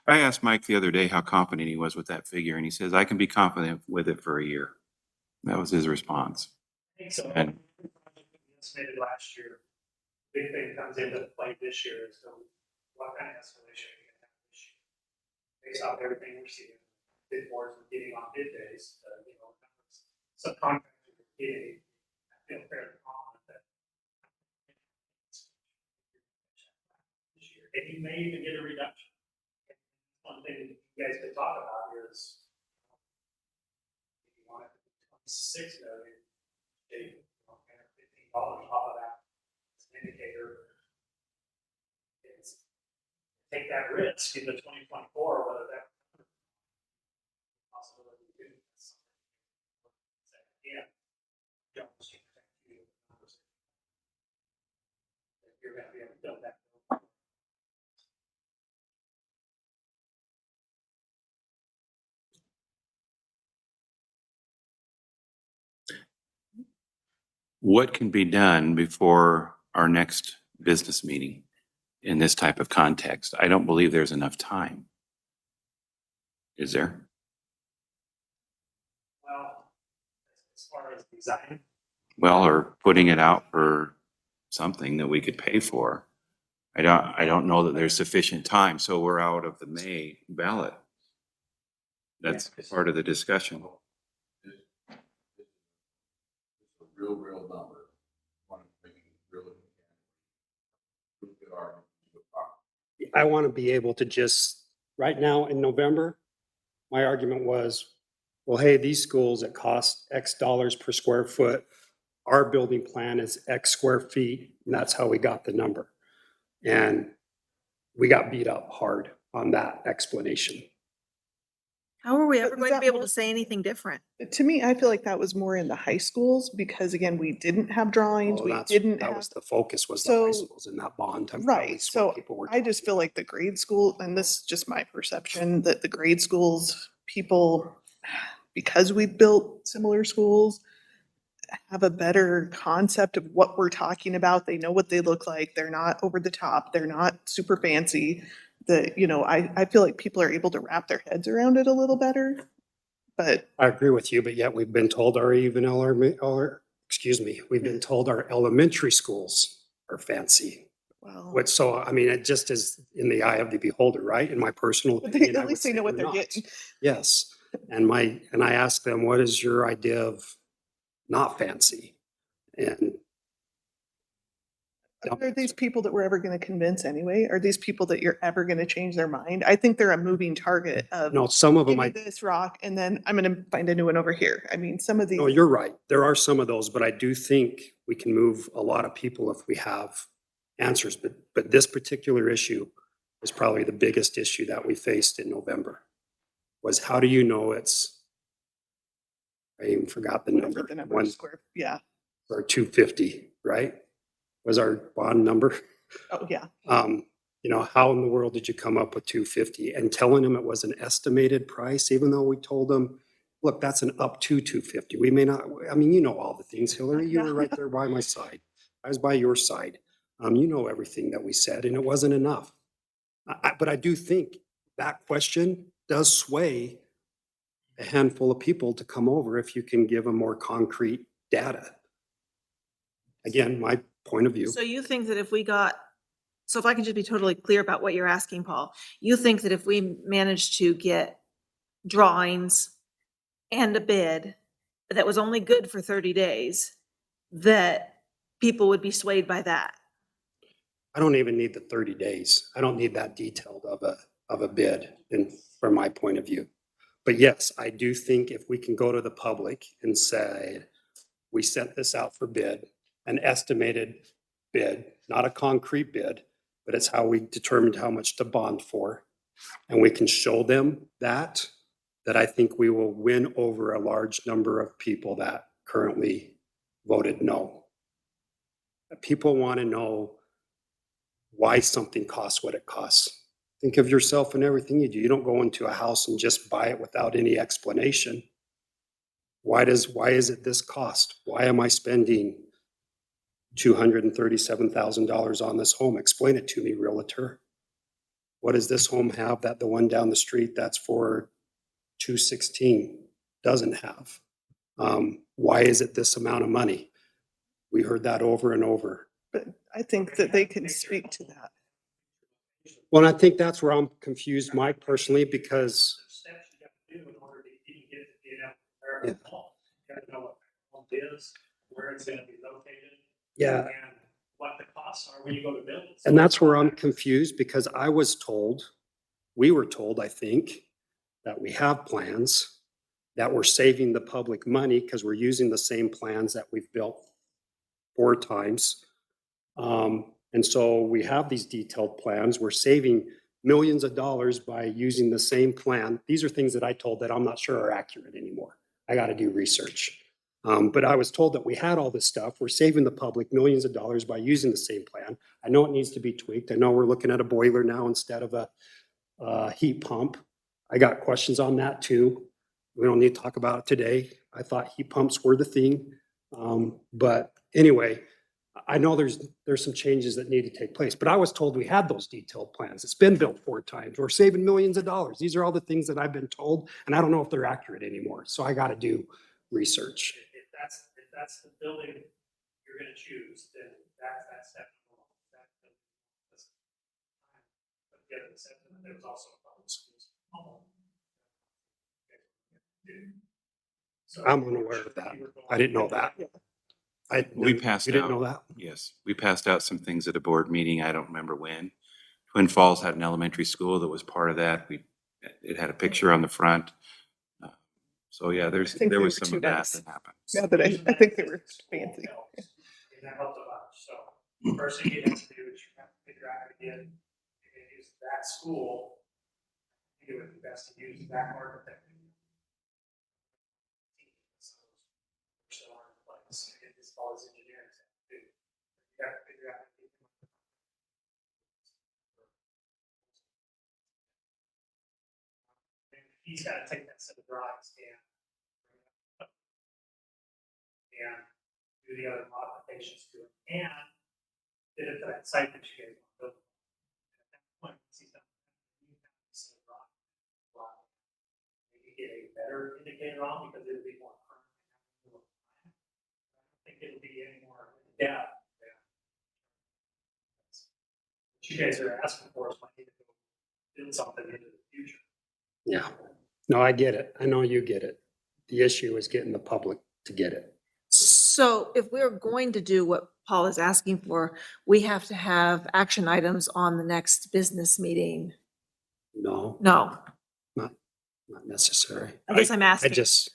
I asked Mike the other day how confident he was with that figure, and he says, I can be confident with it for a year. That was his response. I think so. And- Estimated last year. Big thing comes into play this year is what kind of escalation are we gonna have this year? Based off everything we're seeing, bid wars we're getting on bid days, subcontractors we're getting, I feel fairly confident that. This year, and you may even get a reduction. One thing that you guys could talk about is. If you want it to be 26 million, they, $15 off of that. It's an indicator. It's take that risk into 2024, whether that possibility to do this. Yeah. Don't protect you. You're gonna be able to build that. What can be done before our next business meeting in this type of context? I don't believe there's enough time. Is there? Well, as far as design, Well, or putting it out for something that we could pay for. I don't know that there's sufficient time, so we're out of the May ballot. That's part of the discussion. It's a real number. Want to make it really. Good argument. I want to be able to just, right now in November, my argument was, well, hey, these schools that cost X dollars per square foot, our building plan is X square feet, and that's how we got the number. And we got beat up hard on that explanation. How are we But ever was going to that be able more- to say anything different? To me, I feel like that was more in the high schools because again, we didn't have drawings, Oh, we that's- didn't That have. was the focus, was the high So- schools in that bond. That Right, was what so people were I just feel like the grade school, and this is just my perception, that the grade schools, people, because we built similar schools, have a better concept of what we're talking about. They know what they look like. They're not over the top. They're not super fancy. I feel like people are able to wrap their heads around it a little better. But I agree with you, but yet we've been told we've been told our elementary schools are fancy. well, I mean, it just is in the eye of the beholder, right? In my personal but opinion, they, I at would least they say know what they're they're not. getting. Yes, and I asked them, what is your idea of not fancy? And Are these people that we're ever going to convince anyway? Are these people that you're ever going to change their mind? I think they're a moving target of, no, some of give them, me this rock and then I'm going to find a new one over here. I mean, some of these. no, you're right. There are some of those, but I do think we can move a lot of people if we have answers. But this particular issue is probably the biggest issue that we faced in November. Was how do you know it's, I even forgot the Whatever number. the number One of square, yeah. or 250, right? Was our bond number? Oh, yeah. How in the world did you come up with 250 and telling them it was an estimated price, even though we told them, look, that's an up to 250. We may not, I mean, you know all the things, Hillary, you were right there by my side. I was by your side. You know everything that we said, and it wasn't enough. But I do think that question does sway a handful of people to come over if you can give them more concrete data. Again, my point of view. So you think that if I can just be totally clear about what you're asking, Paul, you think that if we managed to get drawings and a bid that was only good for 30 days, that people would be swayed by that? I don't even need the 30 days. I don't need that detailed of a bid from my point of view. But yes, I do think if we can go to the public and say, we sent this out for bid, an estimated bid, not a concrete bid, but it's how we determined how much to bond for. And we can show them that I think we will win over a large number of people that currently voted no. People want to know why something costs what it costs. Think of yourself and everything you do. You don't go into a house and just buy it without any explanation. Why is it this cost? Why am I spending $237,000 on this home? Explain it to me, realtor. What does this home have that the one down the street that's for $216 doesn't have? Why is it this amount of money? We heard that over and over. But I think that they can speak to that. Well, and I think that's where I'm confused, Mike, personally, because Steps you have to do in order to even get to be able to prepare a home. You gotta know what the home is, where it's gonna be located. yeah, And what the costs are when you go to build it. and that's where I'm confused because we were told, I think, that we have plans, that we're saving the public money because we're using the same plans that we've built 4 times. And so we have these detailed plans. We're saving millions of dollars by using the same plan. These are things that I told that I'm not sure are accurate anymore. I got to do research. But I was told that we had all this stuff. We're saving the public millions of dollars by using the same plan. I know it needs to be tweaked. I know we're looking at a boiler now instead of a heat pump. I got questions on that too. We don't need to talk about it today. I thought heat pumps were the thing. But anyway, I know there's some changes that need to take place, but I was told we had those detailed plans. It's been built 4 times. We're saving millions of dollars. These are all the things that I've been told, and I don't know if they're accurate anymore. So I got to do research. If that's the building you're gonna choose, then that's step one. But the other step, there was also public schools. So I'm unaware of that. I didn't know that. We passed You didn't out- know that? Yes, we passed out some things at a board meeting. I don't remember when. Twin Falls had an elementary school that was part of that. It had a picture on the front. So yeah, think there they was were some too of that nice. that happened. Now that I think they were fancy. And that helped a bunch, so first thing you have to do is you have to figure out, again, you're gonna use that school. I think it would be best to use that architect. So on place, and this all is engineering. You have to figure out. He's gotta take that set of drawings and do the other modifications to it, and did it to that site that you guys want to build. At that point, once he's done, you have to set a drawing. Maybe get a better indicator on, because it'll be more current. I don't think it'll be any more in depth. What you guys are asking for is might need to go build something into the future. Yeah. No, I get it. I know you get it. The issue is getting the public to get it. So if we're going to do what Paul is asking for, we have to have action items on the next business meeting. No, No, not necessary. I guess I'm I asking. just,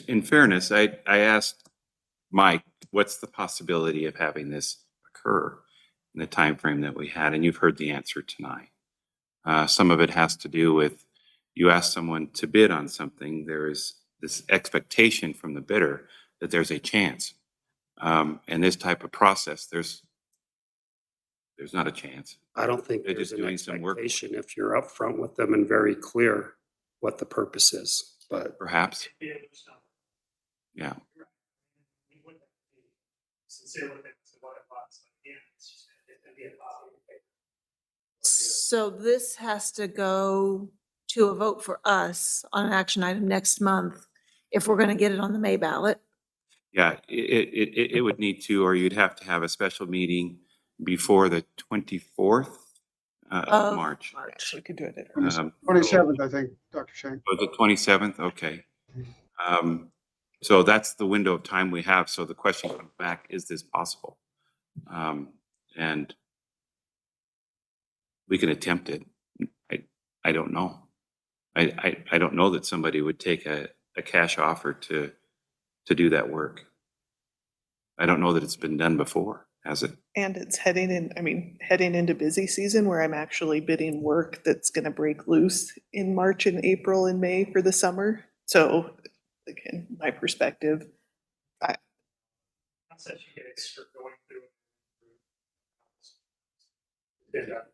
In fairness, I asked Mike, what's the possibility of having this occur in the time frame that we had? And you've heard the answer tonight. Some of it has to do with, you ask someone to bid on something, there is this expectation from the bidder that there's a chance. And this type of process, there's not a chance. I don't think They're there's just an doing some work. expectation if you're upfront with them and very clear what the purpose is, but Perhaps, Be able to know. yeah. We wouldn't be sincere with it to what it was, but again, it's just, it's gonna be a copy of the paper. So this has to go to a vote for us on an action item next month if we're going to get it on the May ballot. Yeah, it would need to, or you'd have to have a special meeting before the 24th of Of March. March, we could do it at. Um, 27th, I think, Dr. Shank. Or the 27th, okay. So that's the window of time we have. So the question comes back, is this possible? And we can attempt it. I don't know. I don't know that somebody would take a cash offer to do that work. I don't know that it's been done before, has it? And it's heading into busy season where I'm actually bidding work that's gonna break loose in March and April and May for the summer. So again, my perspective, Process you guys are going through. Did that.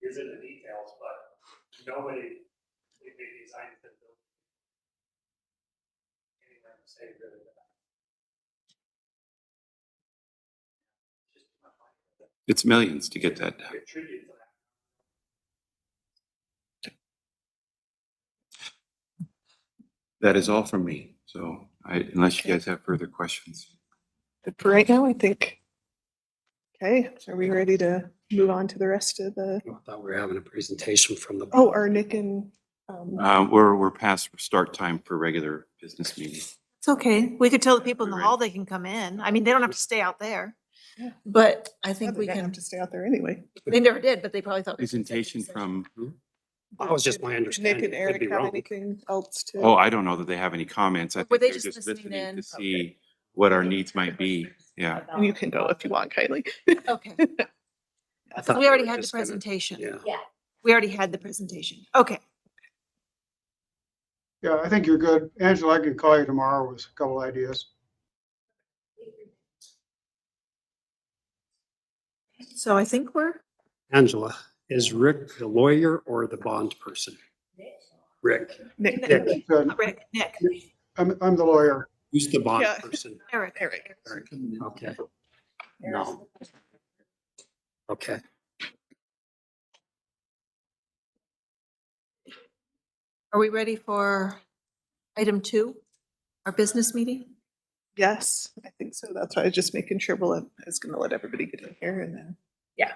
Is in the details, but nobody, they designed the building. Anywhere to say really that. Just my mind. It's millions to get that done. Get tribute to that. That is all from me. So unless you guys have further questions. but for right now, I think. Okay, are we ready to move on to the rest of the, I thought we were having a presentation from the. oh, our Nick and, We're past start time for regular business meeting. It's okay. We could tell the people in the Right. hall they can come in. I mean, they don't have to stay out there. Yeah. But I they think we don't have can, to stay out there anyway. they never did, but they probably thought. Presentation from, That was just my Nick understanding. and Could Eric be have wrong. anything else to? oh, I don't know that they have any comments. I Were think they they're just just listening listening in? to see what our needs might be. Yeah. And you can go if you want, Kylie. Okay. I thought We they already were had the just gonna- presentation. Yeah. We already had the presentation. Okay. Yeah, I think you're good. Angela, I can call you tomorrow with a couple ideas. So I think we're, Angela, is Rick the lawyer or the bond person? Rick. Nick. Nick, Good. Rick, Nick, I'm the lawyer. who's the bond Yeah. person? Eric. Eric. Eric. Okay. No. Okay. Are we ready for item 2, our business meeting? Yes, I think so. That's why I was just making sure I was gonna let everybody get in here and then. Yeah.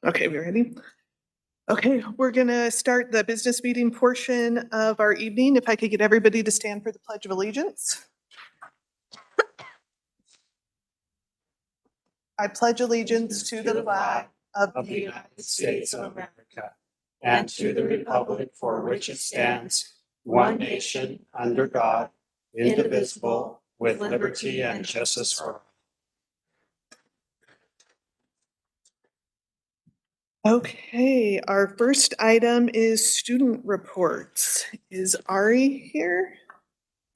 Okay, we ready? Okay, we're gonna start the business meeting portion of our evening. If I could get everybody to stand for the Pledge of Allegiance. I pledge allegiance to the flag of Of the the United States of America and to the republic for which it stands, one nation, under God, indivisible, with liberty and justice for all. Okay, our first item is student reports. Is Ari here?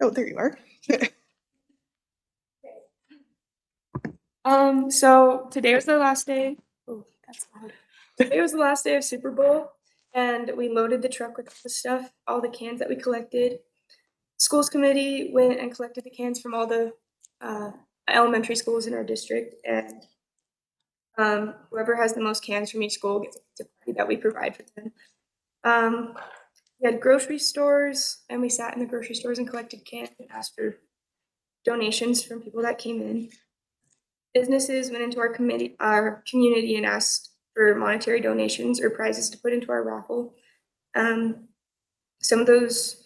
Oh, there you are. So today was the last day. Oh, that's loud. Today was the last day of Super Bowl, and we loaded the truck with all the stuff, all the cans that we collected. Schools committee went and collected the cans from all the elementary schools in our district, and whoever has the most cans from each school gets a party that we provide for them. We had grocery stores, and we sat in the grocery stores and collected cans and asked for donations from people that came in. Businesses went into our community and asked for monetary donations or prizes to put into our raffle. Some of those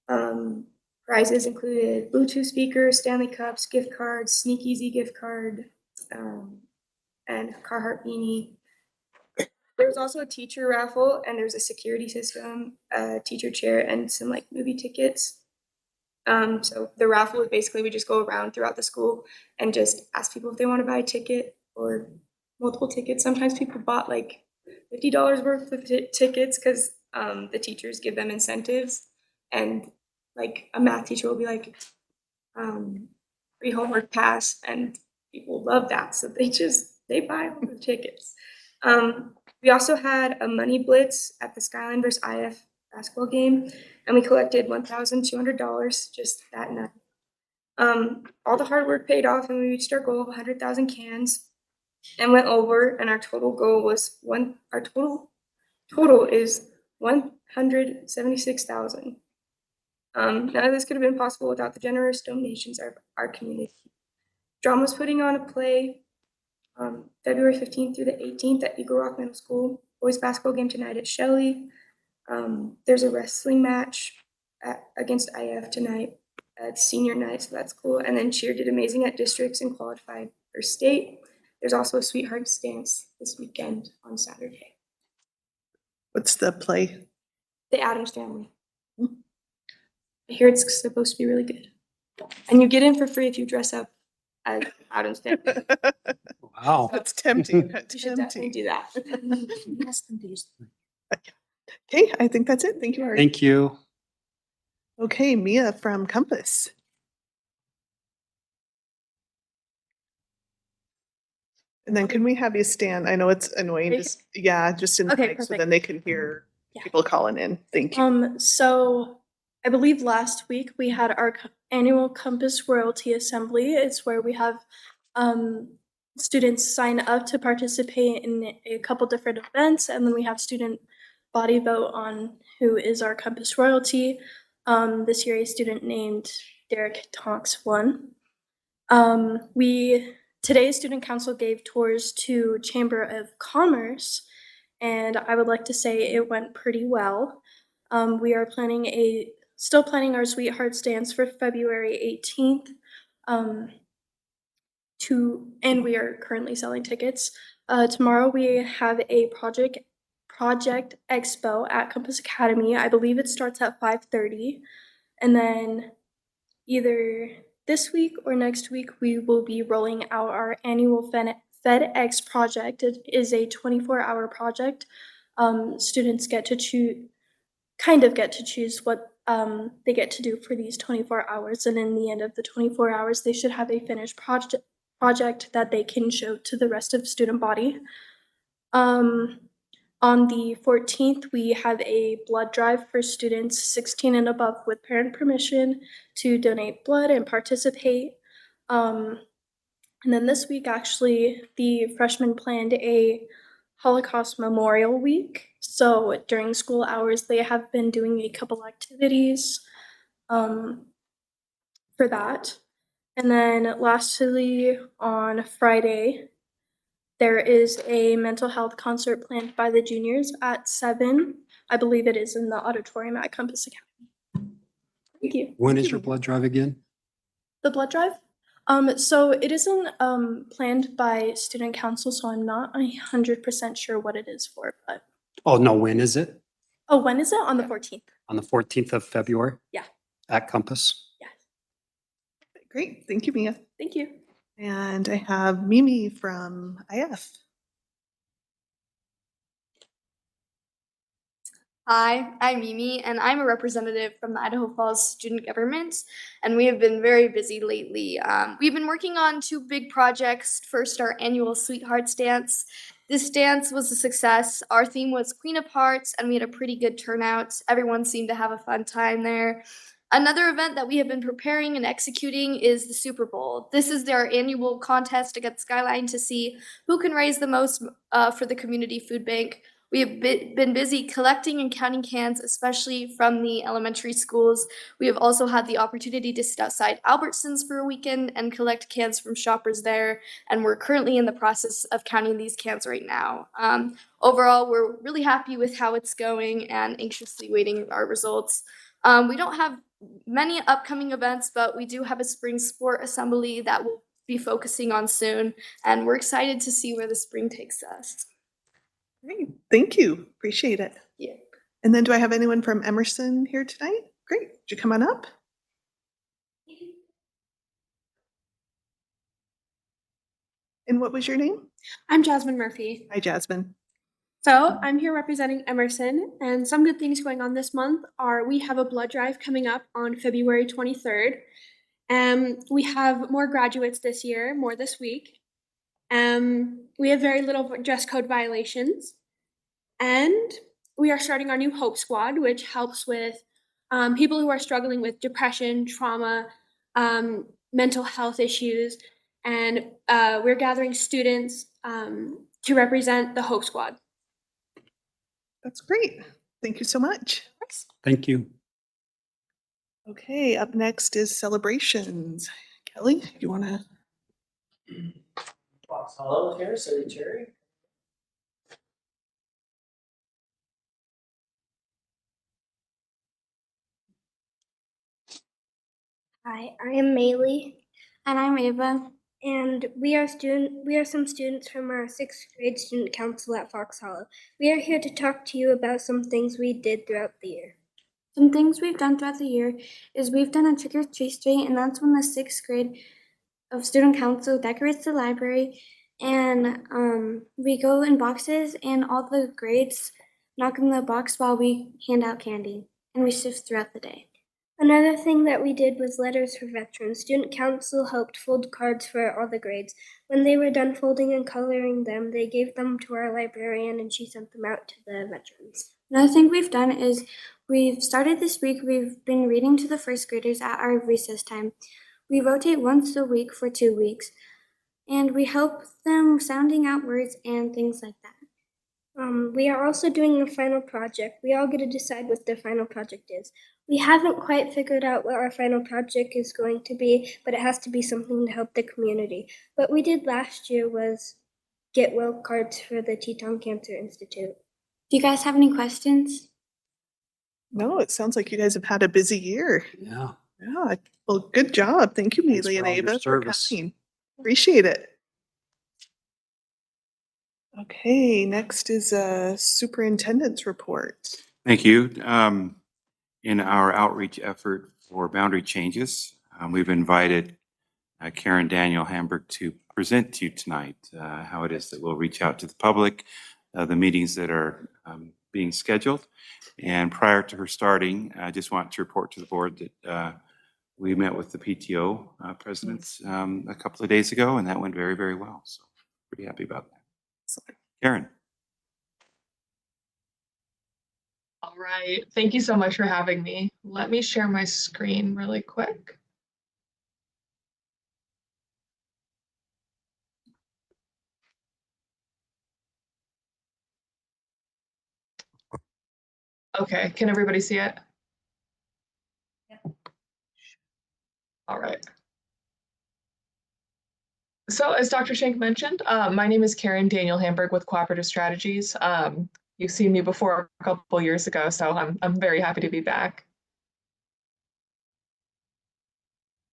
prizes included Bluetooth speakers, Stanley Cups, gift cards, Sneak Easy gift card, and a Carhartt beanie. There was also a teacher raffle, and there's a security system, a teacher chair, and some like movie tickets. So the raffle is basically we just go around throughout the school and just ask people if they want to buy a ticket or multiple tickets. Sometimes people bought like $50 worth of tickets because the teachers give them incentives, and like a math teacher will be like free homework pass, and people love that, so they buy all the tickets. We also had a money blitz at the Skyline vs. IF basketball game, and we collected $1,200 just that night. All the hard work paid off, and we reached our goal of 100,000 cans and went over, and our total goal was total is 176,000. None of this could have been possible without the generous donations of our community. Drama's putting on a play February 15th through the 18th at Eagle Rock Middle School. Boys basketball game tonight at Shelley. There's a wrestling match against IF tonight at senior night, so that's cool. And then cheer did amazing at districts and qualified for state. There's also a Sweethearts dance this weekend on Saturday. What's the play? The Addams Family. I hear it's supposed to be really good. And you get in for free if you dress up as Addams Family. Wow. That's tempting. You should definitely do that. Okay, I think that's it. Thank you, Ari. Thank you. Okay, Mia from Compass. And then can we have you stand? I know it's annoying, Right just, yeah, just in the Okay, mic so perfect. then they can hear Yeah. people calling in. Thank you. So I believe last week we had our annual Compass Royalty Assembly. It's where we have students sign up to participate in a couple different events, and then we have student body vote on who is our Compass Royalty. This year, a student named Derek Tonks won. Today's student council gave tours to Chamber of Commerce, and I would like to say it went pretty well. We are still planning our Sweethearts dance for February 18th. And we are currently selling tickets. Tomorrow we have a project expo at Compass Academy. I believe it starts at 5:30. And then either this week or next week, we will be rolling out our annual FedEx project. It is a 24-hour project. Students get to choose what they get to do for these 24 hours. And in the end of the 24 hours, they should have a finished project that they can show to the rest of the student body. On the 14th, we have a blood drive for students 16 and above with parent permission to donate blood and participate. And then this week, actually, the freshmen planned a Holocaust Memorial Week. So during school hours, they have been doing a couple activities for that. And then lastly, on Friday, there is a mental health concert planned by the juniors at 7. I believe it is in the auditorium at Compass Academy. Thank you. When is your blood drive again? The blood drive? So it isn't planned by student council, so I'm not 100% sure what it is for, but Oh, no, when is it? oh, when is it? On the 14th. On the 14th of February? Yeah. At Compass? Yes. Great, thank you, Mia. Thank you. And I have Mimi from IF. Hi, I'm Mimi, and I'm a representative from the Idaho Falls Student Government, and we have been very busy lately. We've been working on 2 big projects. First, our annual Sweethearts Dance. This dance was a success. Our theme was Queen of Hearts, and we had a pretty good turnout. Everyone seemed to have a fun time there. Another event that we have been preparing and executing is the Super Bowl. This is our annual contest against Skyline to see who can raise the most for the community food bank. We have been busy collecting and counting cans, especially from the elementary schools. We have also had the opportunity to sit outside Albertsons for a weekend and collect cans from shoppers there, and we're currently in the process of counting these cans right now. Overall, we're really happy with how it's going and anxiously waiting our results. We don't have many upcoming events, but we do have a spring sport assembly that we'll be focusing on soon, and we're excited to see where the spring takes us. Great, thank you, appreciate it. Yeah. And then do I have anyone from Emerson here tonight? Great, would you come on up? And what was your name? I'm Jasmine Murphy. Hi, Jasmine. So I'm here representing Emerson, and some good things going on this month are we have a blood drive coming up on February 23rd. We have more graduates this year, more this week. We have very little dress code violations, and we are starting our new Hope Squad, which helps with people who are struggling with depression, trauma, mental health issues, and we're gathering students to represent the Hope Squad. That's great. Thank you so much. Thank you. Okay, up next is celebrations. Kelly, you want to? Fox Hollow here, City Cherry. Hi, I am Maylee. And I'm Ava. And we are some students from our 6th grade student council at Fox Hollow. We are here to talk to you about some things we did throughout the year. Some things we've done throughout the year is we've done a trick or treat day, and that's when the 6th grade of student council decorates the library, and we go in boxes, and all the grades knock in the box while we hand out candy, and we shift throughout the day. Another thing that we did was letters for veterans. Student council helped fold cards for all the grades. When they were done folding and coloring them, they gave them to our librarian and she sent them out to the veterans. Another thing we've done is we've started this week, we've been reading to the 1st graders at our recess time. We rotate once a week for 2 weeks, and we help them sounding out words and things like that. We are also doing a final project. We all get to decide what the final project is. We haven't quite figured out what our final project is going to be, but it has to be something to help the community. What we did last year was get well cards for the Teton Cancer Institute. Do you guys have any questions? No, it sounds like you guys have had a busy year. Yeah. Yeah, well, good job. Thank you, Thanks Maylee for and all your Ava, for service. coming. Appreciate it. Okay, next is a superintendent's report. Thank you. In our outreach effort for boundary changes, We've invited Karen Daniel Hamburg to present to you tonight how it is that we'll reach out to the public, the meetings that are being scheduled. And prior to her starting, I just want to report to the board that we met with the PTO presidents a couple of days ago, and that went very, very well. So pretty happy about that. Karen. All right, thank you so much for having me. Let me share my screen really quick. Okay, can everybody see it? All right. So as Dr. Shank mentioned, my name is Karen Daniel Hamburg with Cooperative Strategies. You've seen me before a couple years ago, so I'm very happy to be back.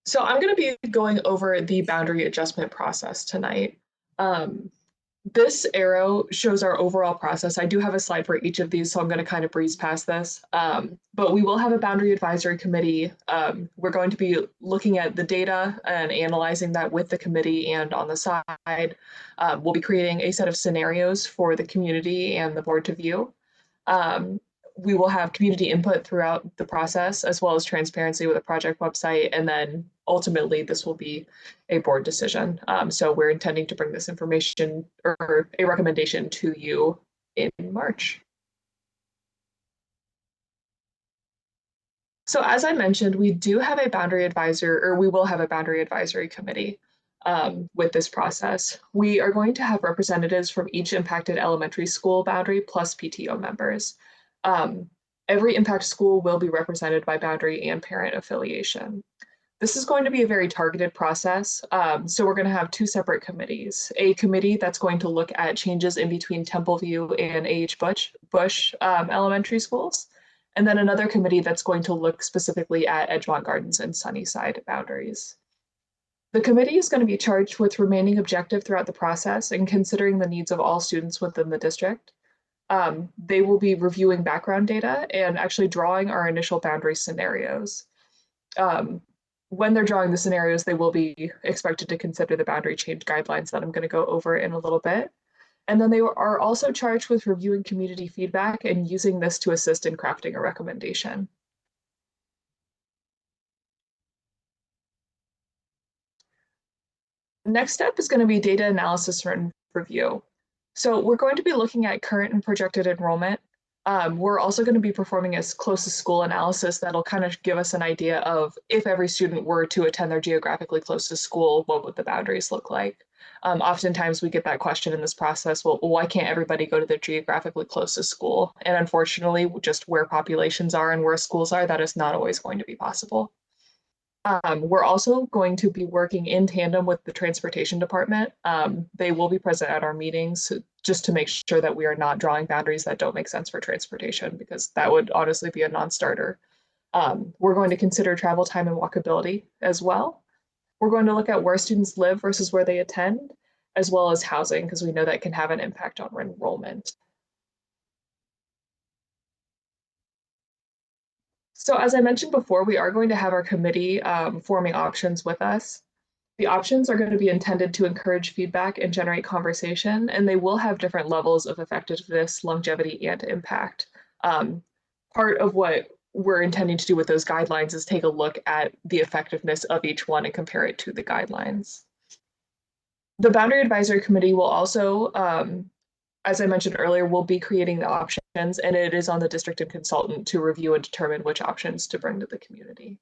So I'm going to be going over the boundary adjustment process tonight. This arrow shows our overall process. I do have a slide for each of these, so I'm going to kind of breeze past this. But we will have a boundary advisory committee. We're going to be looking at the data and analyzing that with the committee, and on the side, we'll be creating a set of scenarios for the community and the board to view. We will have community input throughout the process, as well as transparency with a project website, and then ultimately this will be a board decision. So we're intending to bring this information or a recommendation to you in March. So as I mentioned, we do have a boundary advisor, or we will have a boundary advisory committee with this process. We are going to have representatives from each impacted elementary school boundary plus PTO members. Every impact school will be represented by boundary and parent affiliation. This is going to be a very targeted process. So we're going to have two separate committees. A committee that's going to look at changes in between Templeview and A.H. Bush elementary schools. And then another committee that's going to look specifically at Edgemont Gardens and Sunnyside boundaries. The committee is going to be charged with remaining objective throughout the process and considering the needs of all students within the district. They will be reviewing background data and actually drawing our initial boundary scenarios. When they're drawing the scenarios, they will be expected to consider the boundary change guidelines that I'm going to go over in a little bit. And then they are also charged with reviewing community feedback and using this to assist in crafting a recommendation. Next step is going to be data analysis and review. So we're going to be looking at current and projected enrollment. We're also going to be performing a close to school analysis that'll kind of give us an idea of if every student were to attend their geographically close to school, what would the boundaries look like? Oftentimes we get that question in this process, well, why can't everybody go to their geographically closest school? And unfortunately, just where populations are and where schools are, that is not always going to be possible. We're also going to be working in tandem with the transportation department. They will be present at our meetings just to make sure that we are not drawing boundaries that don't make sense for transportation, because that would honestly be a non-starter. We're going to consider travel time and walkability as well. We're going to look at where students live versus where they attend, as well as housing, because we know that can have an impact on enrollment. So as I mentioned before, we are going to have our committee forming options with us. The options are going to be intended to encourage feedback and generate conversation, and they will have different levels of effectiveness, longevity, and impact. Part of what we're intending to do with those guidelines is take a look at the effectiveness of each one and compare it to the guidelines. The Boundary Advisory Committee will also, as I mentioned earlier, we'll be creating the options, and it is on the district and consultant to review and determine which options to bring to the community.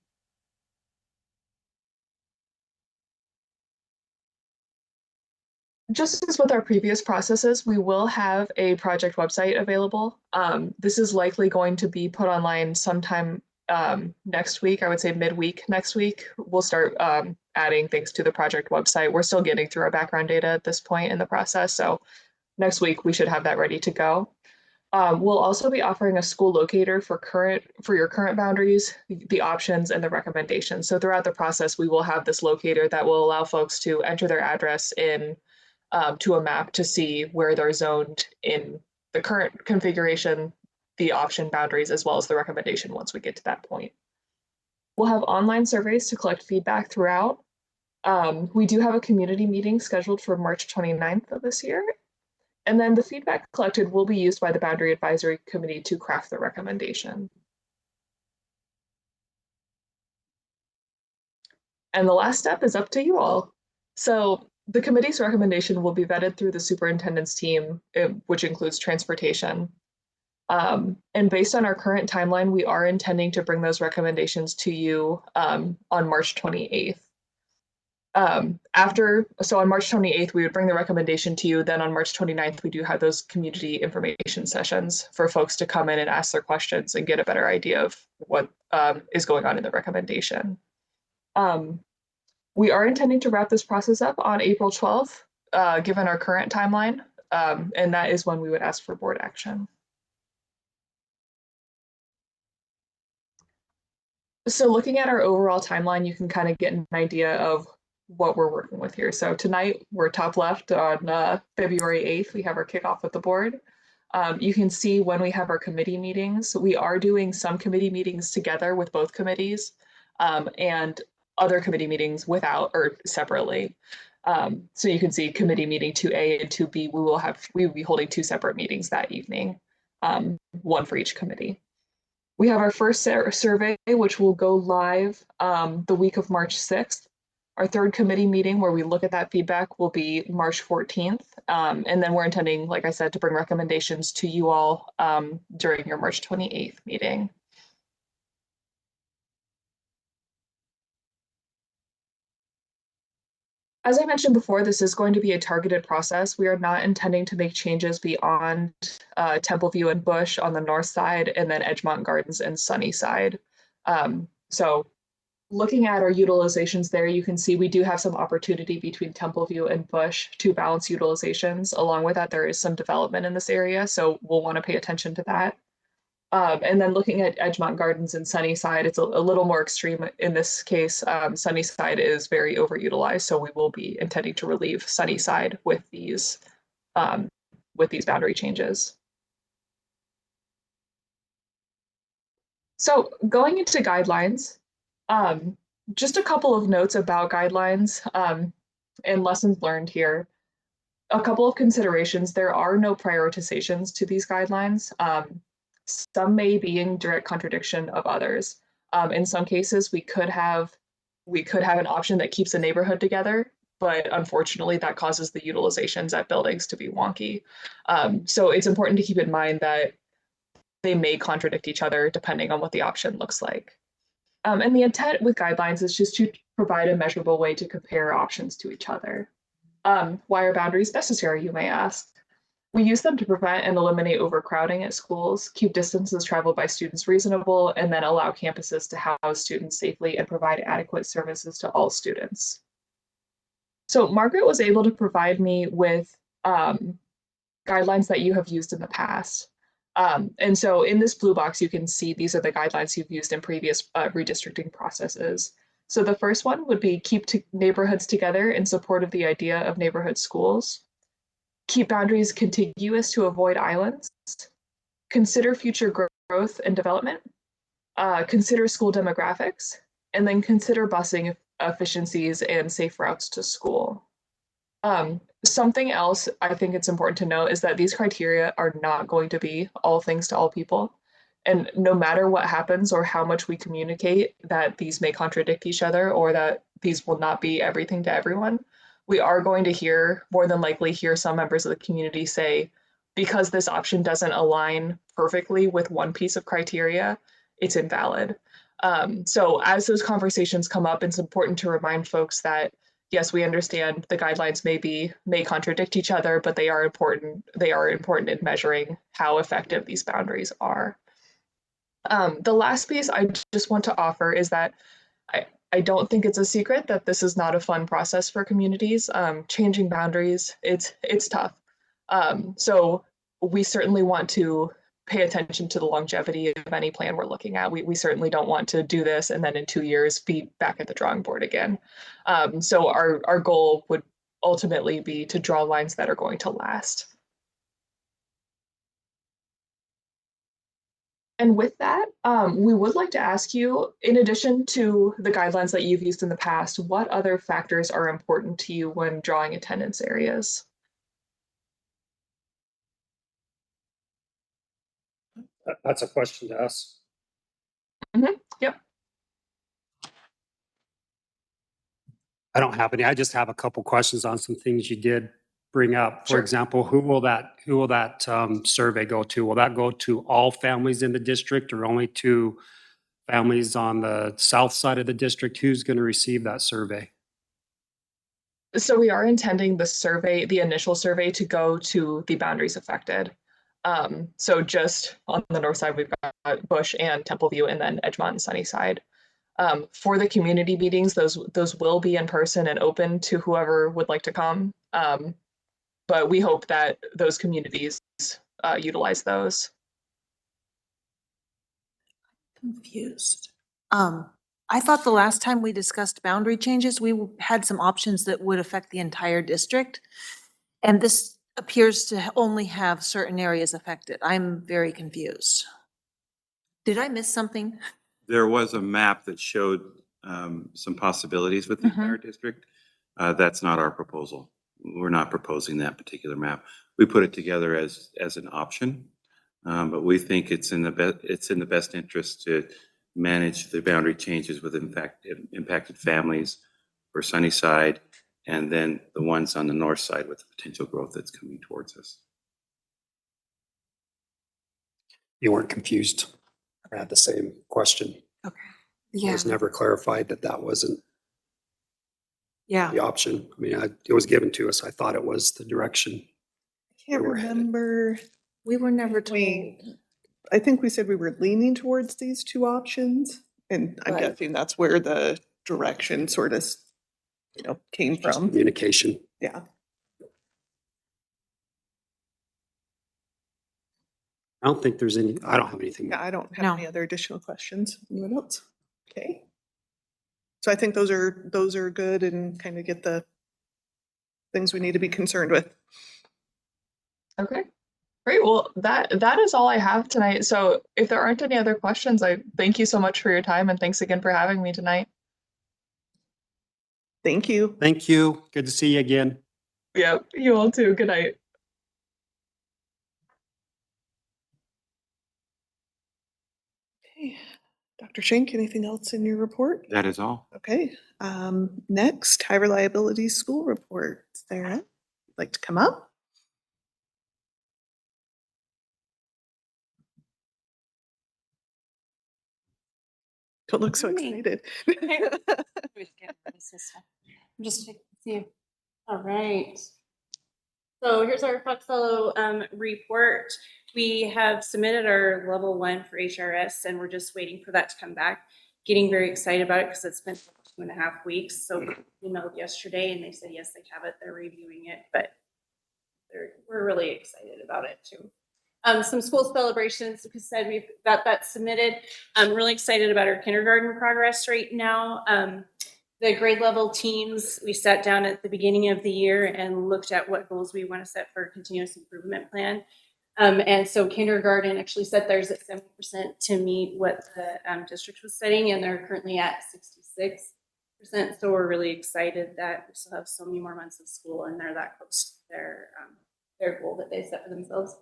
Just as with our previous processes, we will have a project website available. This is likely going to be put online sometime next week. I would say midweek next week. We'll start adding things to the project website. We're still getting through our background data at this point in the process, so next week we should have that ready to go. We'll also be offering a school locator for your current boundaries, the options, and the recommendations. So throughout the process, we will have this locator that will allow folks to enter their address in to a map to see where they're zoned in the current configuration, the option boundaries, as well as the recommendation once we get to that point. We'll have online surveys to collect feedback throughout. We do have a community meeting scheduled for March 29th of this year. And then the feedback collected will be used by the Boundary Advisory Committee to craft the recommendation. And the last step is up to you all. So the committee's recommendation will be vetted through the superintendent's team, which includes transportation. And based on our current timeline, we are intending to bring those recommendations to you on March 28th. On March 28th, we would bring the recommendation to you. Then on March 29th, we do have those community information sessions for folks to come in and ask their questions and get a better idea of what is going on in the recommendation. We are intending to wrap this process up on April 12th, given our current timeline, and that is when we would ask for board action. So looking at our overall timeline, you can kind of get an idea of what we're working with here. So tonight, we're top left on February 8th, we have our kickoff with the board. You can see when we have our committee meetings. We are doing some committee meetings together with both committees and other committee meetings without or separately. So you can see committee meeting 2A and 2B, we will be holding 2 separate meetings that evening, one for each committee. We have our first survey, which will go live the week of March 6th. Our third committee meeting where we look at that feedback will be March 14th. And then we're intending, like I said, to bring recommendations to you all during your March 28th meeting. As I mentioned before, this is going to be a targeted process. We are not intending to make changes beyond Templeview and Bush on the north side, and then Edgemont Gardens and Sunnyside. So looking at our utilizations there, you can see we do have some opportunity between Templeview and Bush to balance utilizations. Along with that, there is some development in this area, so we'll want to pay attention to that. And then looking at Edgemont Gardens and Sunnyside, it's a little more extreme in this case. Sunnyside is very overutilized, so we will be intending to relieve Sunnyside with these boundary changes. So going into guidelines, just a couple of notes about guidelines and lessons learned here. A couple of considerations: there are no prioritizations to these guidelines. Some may be in direct contradiction of others. In some cases, we could have an option that keeps a neighborhood together, but unfortunately that causes the utilizations at buildings to be wonky. So it's important to keep in mind that they may contradict each other depending on what the option looks like. And the intent with guidelines is just to provide a measurable way to compare options to each other. Why are boundaries necessary, you may ask? We use them to prevent and eliminate overcrowding at schools, keep distances traveled by students reasonable, and then allow campuses to house students safely and provide adequate services to all students. So Margaret was able to provide me with guidelines that you have used in the past. And so in this blue box, you can see these are the guidelines you've used in previous redistricting processes. So the first one would be keep neighborhoods together in support of the idea of neighborhood schools. Keep boundaries contiguous to avoid islands. Consider future growth and development. Consider school demographics. And then consider busing efficiencies and safe routes to school. Something else I think it's important to note is that these criteria are not going to be all things to all people. And no matter what happens or how much we communicate that these may contradict each other or that these will not be everything to everyone, we are going to more than likely hear some members of the community say, because this option doesn't align perfectly with one piece of criteria, it's invalid. So as those conversations come up, it's important to remind folks that, yes, we understand the guidelines may contradict each other, but they are important in measuring how effective these boundaries are. The last piece I just want to offer is that I don't think it's a secret that this is not a fun process for communities. Changing boundaries, it's tough. So we certainly want to pay attention to the longevity of any plan we're looking at. We certainly don't want to do this and then in 2 years be back at the drawing board again. So our goal would ultimately be to draw lines that are going to last. And with that, we would like to ask you, in addition to the guidelines that you've used in the past, what other factors are important to you when drawing attendance areas? That's a question to us. Yep. I don't have any. I just have a couple questions on some things you did bring up. For Sure. example, who will that survey go to? Will that go to all families in the district or only to families on the south side of the district? Who's going to receive that survey? So we are intending the survey, the initial survey, to go to the boundaries affected. So just on the north side, we've got Bush and Templeview, and then Edgemont and Sunnyside. For the community meetings, those will be in person and open to whoever would like to come. But we hope that those communities utilize those. Confused. I thought the last time we discussed boundary changes, we had some options that would affect the entire district. And this appears to only have certain areas affected. I'm very confused. Did I miss something? There was a map that showed some possibilities with the entire district. That's not our proposal. We're not proposing that particular map. We put it together as an option, but we think it's in the best interest to manage the boundary changes with impacted families for Sunnyside, and then the ones on the north side with the potential growth that's coming towards us. You weren't confused. I had the same question. Okay. It Yeah. was never clarified that that wasn't Yeah. the option. I mean, it was given to us. I thought it was the direction. I can't We're headed. remember. We were never We, told. I think we said we were leaning towards these two options, and I'm Right. guessing that's where the direction sort of, came Just from. communication. Yeah. I don't think there's any, I don't have anything. Yeah, I don't have No. any other additional questions. Anyone else? Okay. So I think those are good and kind of get the things we need to be concerned with. Okay. Great. Well, that is all I have tonight. So if there aren't any other questions, I thank you so much for your time, and thanks again for having me tonight. Thank you. Thank you. Good to see you again. Yep. You all too. Good night. Okay. Dr. Schenk, anything else in your report? That is all. Okay. Next, high reliability school report. Sarah, like to come up? Don't look so excited. Just to see. All right. So here's our Fox Fellow report. We have submitted our level 1 for HRS, and we're just waiting for that to come back. Getting very excited about it because it's been 2.5 weeks. So we emailed yesterday and they said, yes, they have it. They're reviewing it, but we're really excited about it too. Some school celebrations, like I said, we've got that submitted. I'm really excited about our kindergarten progress right now. The grade level teams, we sat down at the beginning of the year and looked at what goals we want to set for a continuous improvement plan. And so kindergarten actually set theirs at 70% to meet what the district was setting, and they're currently at 66%. So we're really excited that we still have so many more months of school and they're that close to their goal that they set for themselves.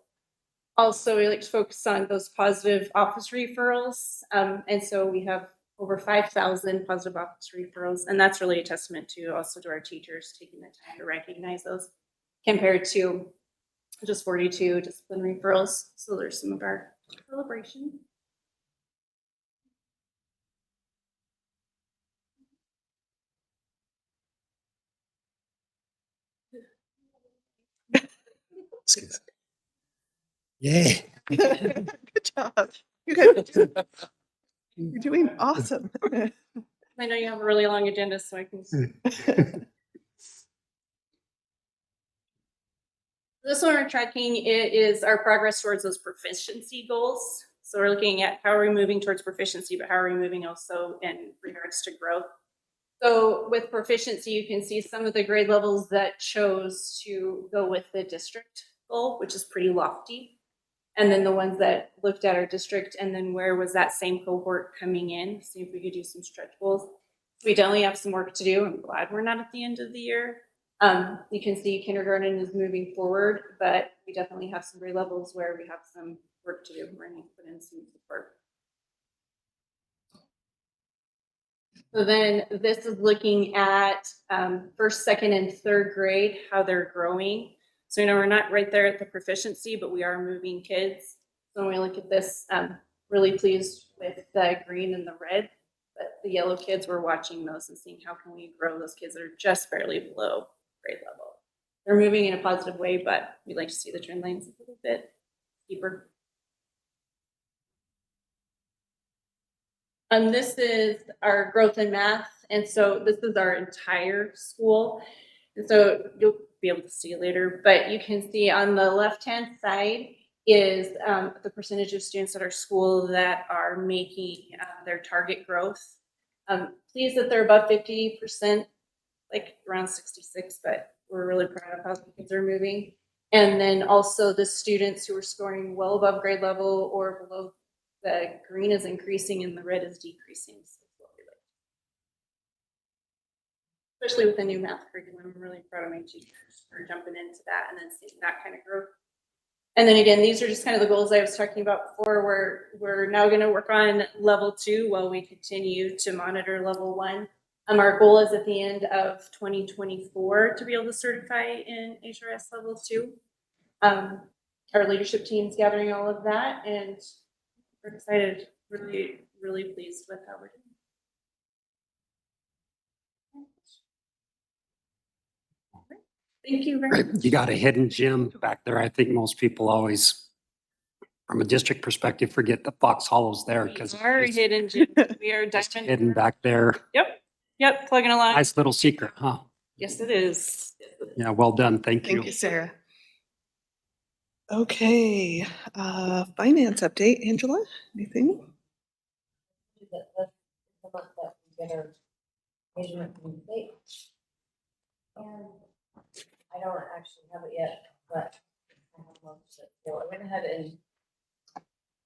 Also, we like to focus on those positive office referrals. And so we have over 5,000 positive office referrals. And that's really a testament to also to our teachers taking the time to recognize those compared to just 42 discipline referrals. So there's some of our celebration. Yay. Good job. You guys, you're doing awesome. I know you have a really long agenda, so I can. This one we're tracking is our progress towards those proficiency goals. So we're looking at how are we moving towards proficiency, but how are we moving also in regards to growth. So with proficiency, you can see some of the grade levels that chose to go with the district goal, which is pretty lofty. And then the ones that looked at our district, and then where was that same cohort coming in, see if we could do some stretch goals. We definitely have some work to do. I'm glad we're not at the end of the year. You can see kindergarten is moving forward, but we definitely have some grade levels where we have some work to do. We're going to put in some support. So then this is looking at first, second, and third grade, how they're growing. So, we're not right there at the proficiency, but we are moving kids. So when we look at this, really pleased with the green and the red, but the yellow kids, we're watching those and seeing how can we grow those kids that are just barely below grade level. They're moving in a positive way, but we'd like to see the trend lines a little bit deeper. This is our growth in math. And so this is our entire school. And so you'll be able to see later, but you can see on the left-hand side is the percentage of students at our school that are making their target growth. Pleased that they're above 50%, like around 66, but we're really proud of how the kids are moving. And then also the students who are scoring well above grade level or below, the green is increasing and the red is decreasing. So especially with the new math curriculum, I'm really proud of my teachers for jumping into that and then seeing that kind of growth. And then again, these are just kind of the goals I was talking about before, where we're now going to work on level 2 while we continue to monitor level 1. Our goal is at the end of 2024 to be able to certify in HRS level 2. Our leadership team's gathering all of that, and we're excited, really, really pleased with how we're doing. Thank you very much. You got a hidden gem back there. I think most people always, from a district perspective, forget that Fox Hollow's there because We are hidden gem. We are diving hidden back there. Yep, plugging along. Nice little secret, huh? Yes, it is. Yeah, well done. Thank you. Thank you, Sarah. Okay, finance update, Angela, anything? And I don't actually have it yet, but I have most of it. So I went ahead and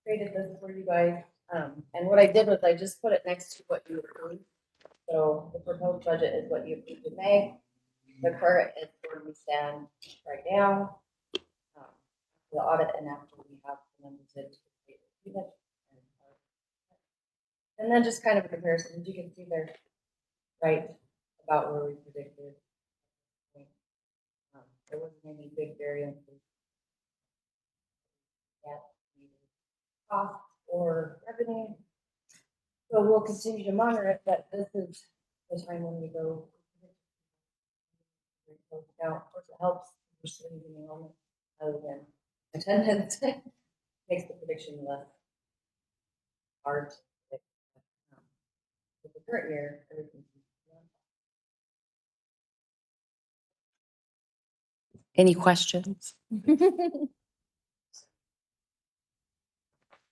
created this for you guys. And what I did was I just put it next to what you approved. So the proposed budget is what you approved in May. The current is where we stand right now. The audit and after we have the numbers in. And then just kind of a comparison, as you can see they're right about where we predicted. There wasn't any big variances. Cost or revenue. So we'll continue to monitor it, but this is the time when we go. Now, of course, it helps for students in enrollment other than attendance. Makes the prediction less hard to predict. With the current year, everything's. Any questions?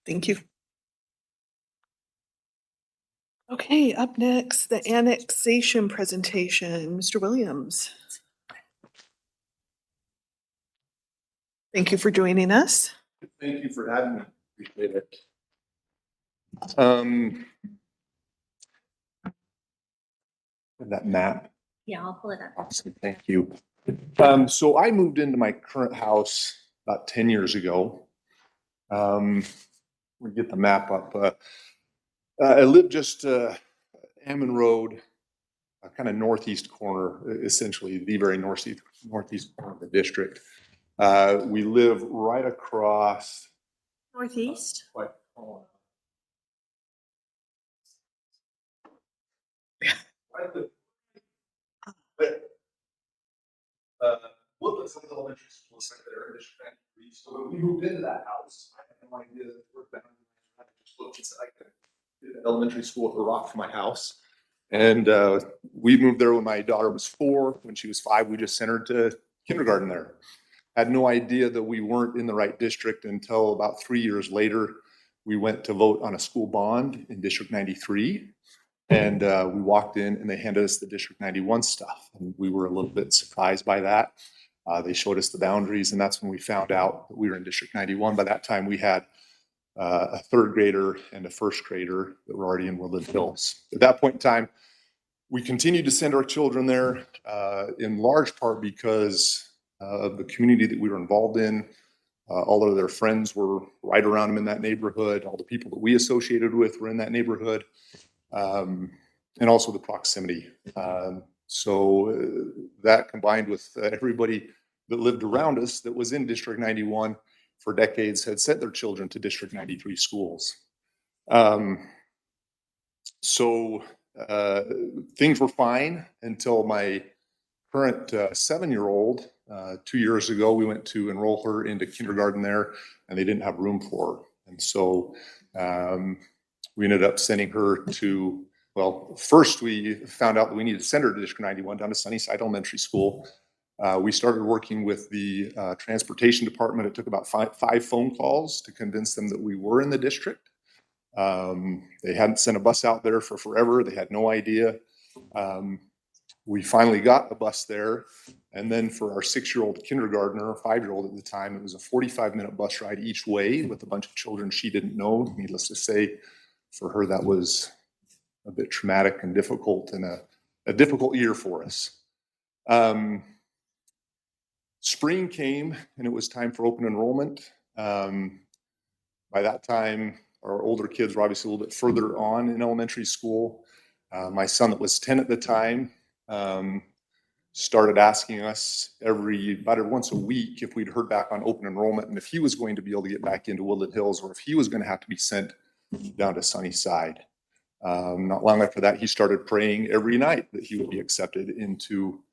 Thank you. Okay, up next, the annexation presentation, Mr. Williams. Thank you for joining us. Thank you for having me. Appreciate it. That map. Yeah, I'll pull it up. Awesome, thank you. So I moved into my current house about 10 years ago. We get the map up. I live just Ammon Road, kind of northeast corner, essentially the very northeast corner of the district. We live right across. Northeast? What Woodlands Elementary School is right there in District 93. So when we moved into that house, I had no idea that we're bound. I just looked and said I could get an elementary school at the rock from my house. And we moved there when my daughter was 4. When she was 5, we just sent her to kindergarten there. Had no idea that we weren't in the right district until about 3 years later. We went to vote on a school bond in District 93. And we walked in and they handed us the District 91 stuff. And we were a little bit surprised by that. They showed us the boundaries, and that's when we found out that we were in District 91. By that time, we had a third grader and a first grader that were already in Woodland Hills. At that point in time, we continued to send our children there in large part because of the community that we were involved in. All of their friends were right around them in that neighborhood. All the people that we associated with were in that neighborhood, and also the proximity. So that combined with everybody that lived around us that was in District 91 for decades had sent their children to District 93 schools. So things were fine until my current 7-year-old, 2 years ago, we went to enroll her into kindergarten there, and they didn't have room for her. And so we ended up sending her to, well, first we found out that we needed to send her to District 91 down to Sunnyside Elementary School. We started working with the transportation department. It took about five phone calls to convince them that we were in the district. They hadn't sent a bus out there for forever. They had no idea. We finally got a bus there. And then for our 6-year-old kindergartner, or 5-year-old at the time, it was a 45-minute bus ride each way with a bunch of children she didn't know. Needless to say, for her, that was a bit traumatic and difficult, and a difficult year for us. Spring came and it was time for open enrollment. By that time, our older kids were obviously a little bit further on in elementary school. My son that was 10 at the time started asking us about once a week if we'd heard back on open enrollment and if he was going to be able to get back into Woodland Hills or if he was going to have to be sent down to Sunnyside. Not long after that, he started praying every night that he would be accepted into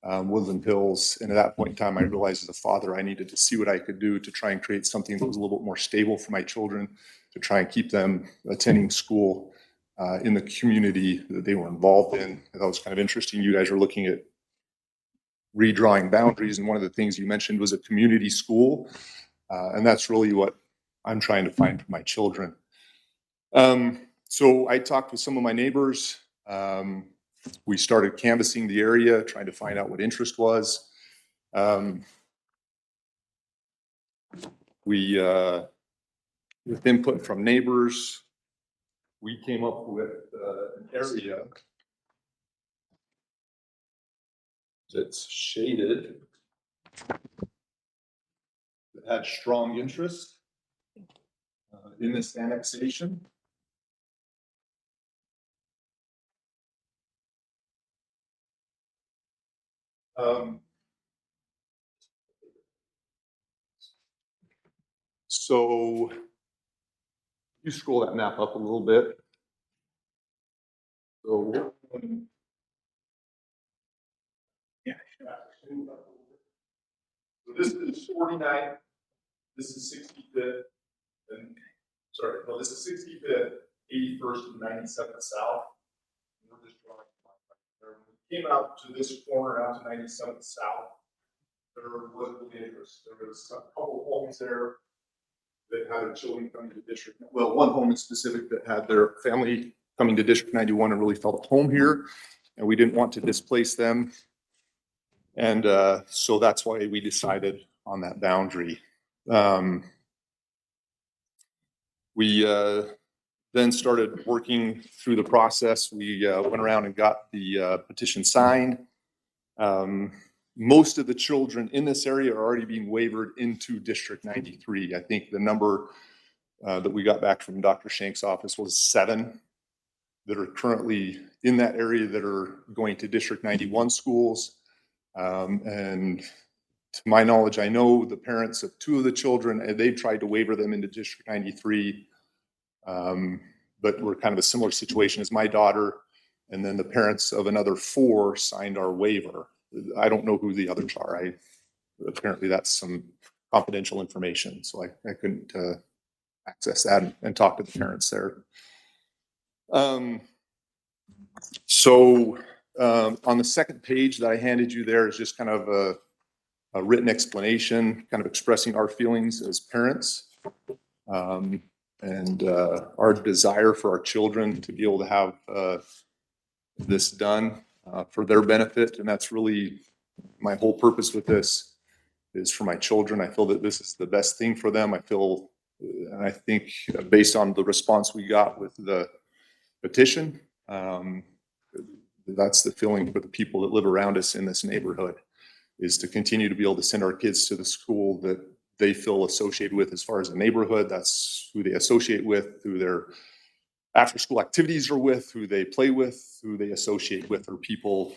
Woodland Hills. And at that point in time, I realized as a father, I needed to see what I could do to try and create something that was a little bit more stable for my children, to try and keep them attending school in the community that they were involved in. That was kind of interesting. You guys were looking at redrawing boundaries, and one of the things you mentioned was a community school. And that's really what I'm trying to find for my children. So I talked with some of my neighbors. We started canvassing the area, trying to find out what interest was. With input from neighbors, we came up with an area that's shaded, that had strong interest in this annexation. So you scroll that map up a little bit. So so this is 49th, this is 65th, and sorry, no, this is 65th, 81st, and 97th South. And we're just drawing when we came out to this corner, out to 97th South, there was interest. There was a couple homes there that had their children coming to district. Well, one home in specific that had their family coming to District 91 and really felt at home here, and we didn't want to displace them. And so that's why we decided on that boundary. We then started working through the process. We went around and got the petition signed. Most of the children in this area are already being wavered into District 93. I think the number that we got back from Dr. Shank's office was 7 that are currently in that area that are going to District 91 schools. And to my knowledge, I know the parents of 2 of the children, and they tried to waiver them into District 93. But we're kind of a similar situation as my daughter. And then the parents of another 4 signed our waiver. I don't know who the others are. Apparently that's some confidential information. So I couldn't access that and talk to the parents there. So on the second page that I handed you there is just kind of a written explanation, kind of expressing our feelings as parents, and our desire for our children to be able to have this done for their benefit. And that's really my whole purpose with this. is for my children. I feel that this is the best thing for them. I feel, and I think based on the response we got with the petition, that's the feeling for the people that live around us in this neighborhood, is to continue to be able to send our kids to the school that they feel associated with as far as a neighborhood. That's who they associate with, who their after school activities are with, who they play with, who they associate with, or people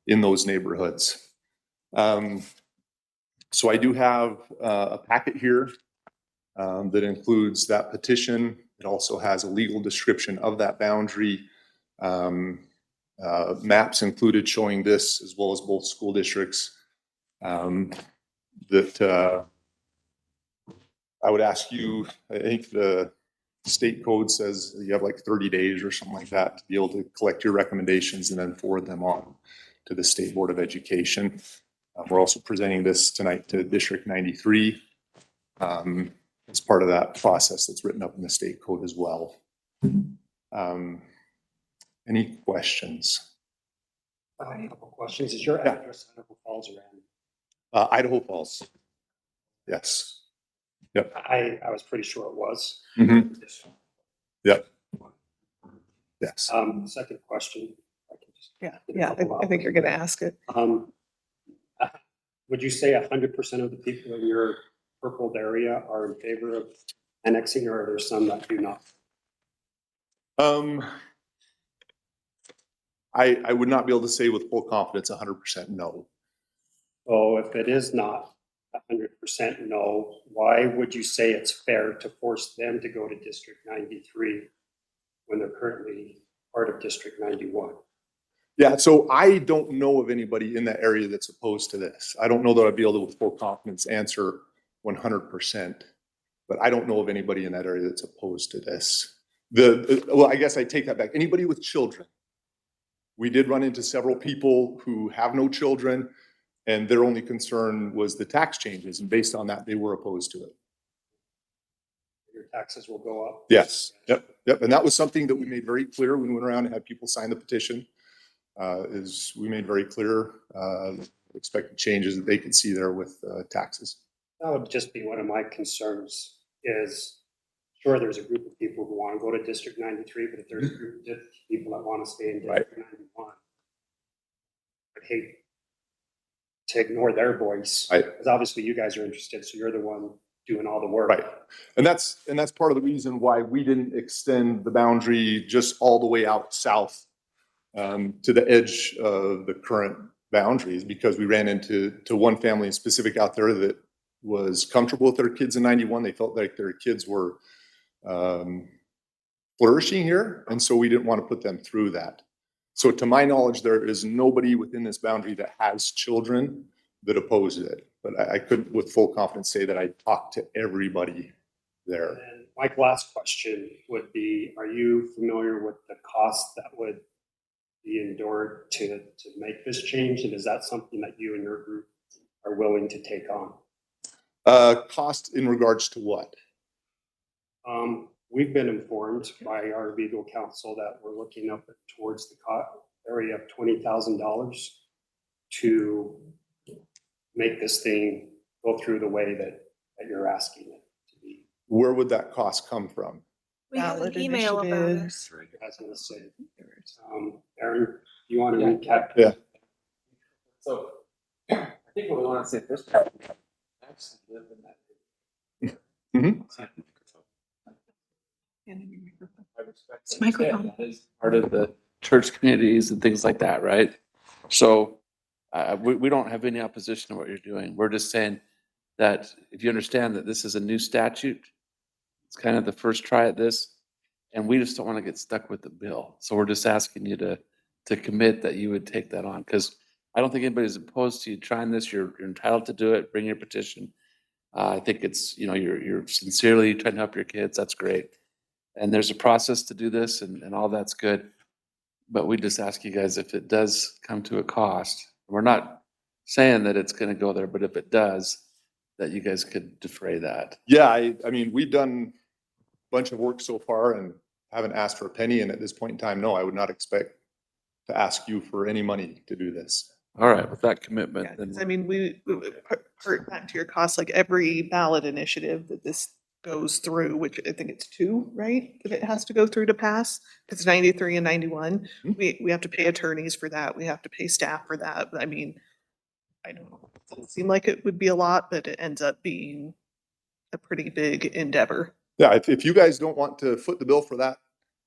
in those neighborhoods. So I do have a packet here that includes that petition. It also has a legal description of that boundary. Maps included showing this, as well as both school districts. That I would ask you, I think the state code says you have like 30 days or something like that to be able to collect your recommendations and then forward them on to the State Board of Education. We're also presenting this tonight to District 93 as part of that process that's written up in the state code as well. Any questions? I have a couple questions. Is your address Idaho Falls or Ann? Idaho Falls. Yes. Yep. I was pretty sure it was. Mm-hmm. Yep. Yes. Second question. Yeah, I think you're gonna ask it. Would you say 100% of the people in your purpled area are in favor of annexing, or are there some that do not? I would not be able to say with full confidence 100% no. So if it is not 100% no, why would you say it's fair to force them to go to District 93 when they're currently part of District 91? Yeah, so I don't know of anybody in that area that's opposed to this. I don't know that I'd be able to with full confidence answer 100%, but I don't know of anybody in that area that's opposed to this. Well, I guess I take that back. Anybody with children. We did run into several people who have no children, and their only concern was the tax changes, and based on that, they were opposed to it. Your taxes will go up? Yes, yep. And that was something that we made very clear when we went around and had people sign the petition, is we made very clear expected changes that they could see there with taxes. That would just be one of my concerns is, sure, there's a group of people who want to go to District 93, but if there's a group of people that want to stay in District 91, I'd hate to ignore their voice. Because obviously you guys are interested, so you're the one doing all the work. Right. And that's part of the reason why we didn't extend the boundary just all the way out south to the edge of the current boundaries, because we ran into one family in specific out there that was comfortable with their kids in 91. They felt like their kids were flourishing here, and so we didn't want to put them through that. So to my knowledge, there is nobody within this boundary that has children that oppose it, but I couldn't with full confidence say that I talked to everybody there. And my last question would be, are you familiar with the cost that would be endured to make this change? And is that something that you and your group are willing to take on? Cost in regards to what? We've been informed by our legal counsel that we're looking up towards the area of $20,000 to make this thing go through the way that you're asking it to be. Where would that cost come from? We got an Ballot email about it. initiatives. I was going to say, Aaron, you want to recap? Yeah. So I think what we want to say first, actually live in that. Mm-hmm. I respect Microphone. that is part of the church communities and things like that, right? So we don't have any opposition to what you're doing. We're just saying that if you understand that this is a new statute, it's kind of the first try at this, and we just don't want to get stuck with the bill. So we're just asking you to commit that you would take that on, because I don't think anybody's opposed to you trying this. You're entitled to do it. Bring your petition. I think it's, you're sincerely trying to help your kids. That's great. And there's a process to do this, and all that's good. But we just ask you guys, if it does come to a cost, we're not saying that it's going to go there, but if it does, that you guys could defray that. Yeah, I mean, we've done a bunch of work so far and haven't asked for a penny. And at this point in time, no, I would not expect to ask you for any money to do this. All right, with that commitment, Yeah, then 'cause I mean, part back to your costs, like every ballot initiative that this goes through, which I think it's 2, right? That it has to go through to pass, it's 93 and 91. We have to pay attorneys for that. We have to pay staff for that. I mean, I don't know. It doesn't seem like it would be a lot, but it ends up being a pretty big endeavor. Yeah, if you guys don't want to foot the bill for that,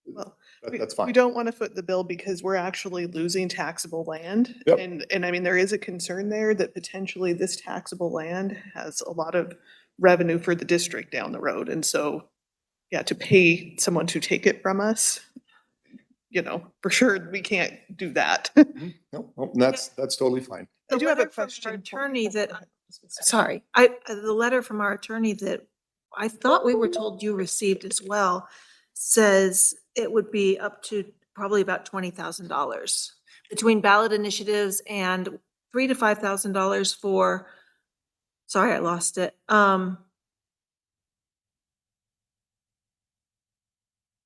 Well, that's We fine. don't want to foot the bill because we're actually losing taxable land. Yep. And I mean, there is a concern there that potentially this taxable land has a lot of revenue for the district down the road. And so, yeah, to pay someone to take it from us, for sure, we can't do that. No, that's totally fine. I do have a letter from our question. Attorney that, sorry, the letter from our attorney that I thought we were told you received as well says it would be up to probably about $20,000 between ballot initiatives and $3,000 to $5,000 for, sorry, I lost it. I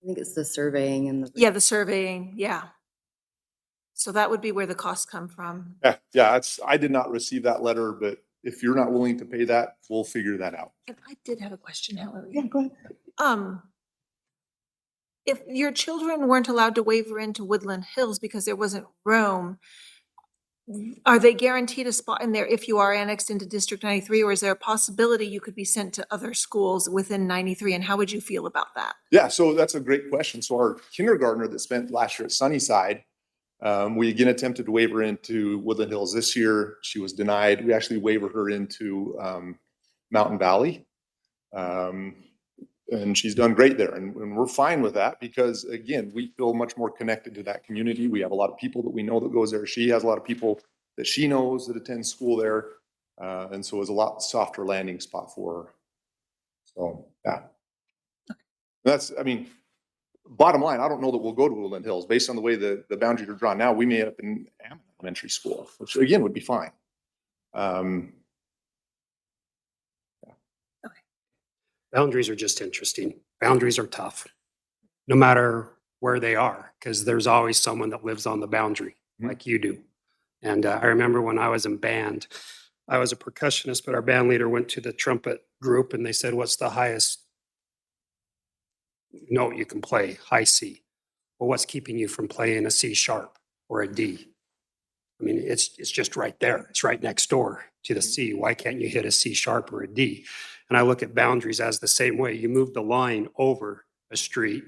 think it's the surveying and the. Yeah, the surveying, yeah. So that would be where the costs come from. Yeah, I did not receive that letter, but if you're not willing to pay that, we'll figure that out. And I did have a question, however. Yeah, go ahead. If your children weren't allowed to waiver into Woodland Hills because there wasn't room, are they guaranteed a spot in there if you are annexed into District 93, or is there a possibility you could be sent to other schools within 93? And how would you feel about that? Yeah, so that's a great question. So our kindergartner that spent last year at Sunnyside, we again attempted to waiver into Woodland Hills this year. She was denied. We actually waived her into Mountain Valley. And she's done great there. And we're fine with that because, again, we feel much more connected to that community. We have a lot of people that we know that goes there. She has a lot of people that she knows that attend school there. And so it's a lot softer landing spot for her. So, yeah. That's, I mean, bottom line, I don't know that we'll go to Woodland Hills. Based on the way the boundaries are drawn now, we may end up in Ammon Elementary School, which again would be fine. Boundaries are just interesting. Boundaries are tough, no matter where they are, because there's always someone that lives on the boundary like you do. And I remember when I was in band, I was a percussionist, but our band leader went to the trumpet group and they said, "What's the highest note you can play?" High C. Well, what's keeping you from playing a C sharp or a D? I mean, it's just right there. It's right next door to the C. Why can't you hit a C sharp or a D? And I look at boundaries as the same way. You move the line over a street.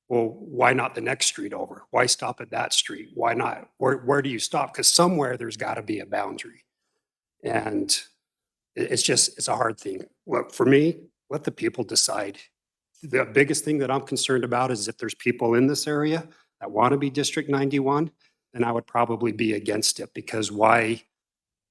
Well, why not the next street over? Why stop at that street? Why not? Where do you stop? Because somewhere there's got to be a boundary. And it's a hard thing. Look, for me, let the people decide. The biggest thing that I'm concerned about is if there's people in this area that want to be District 91, then I would probably be against it, because why?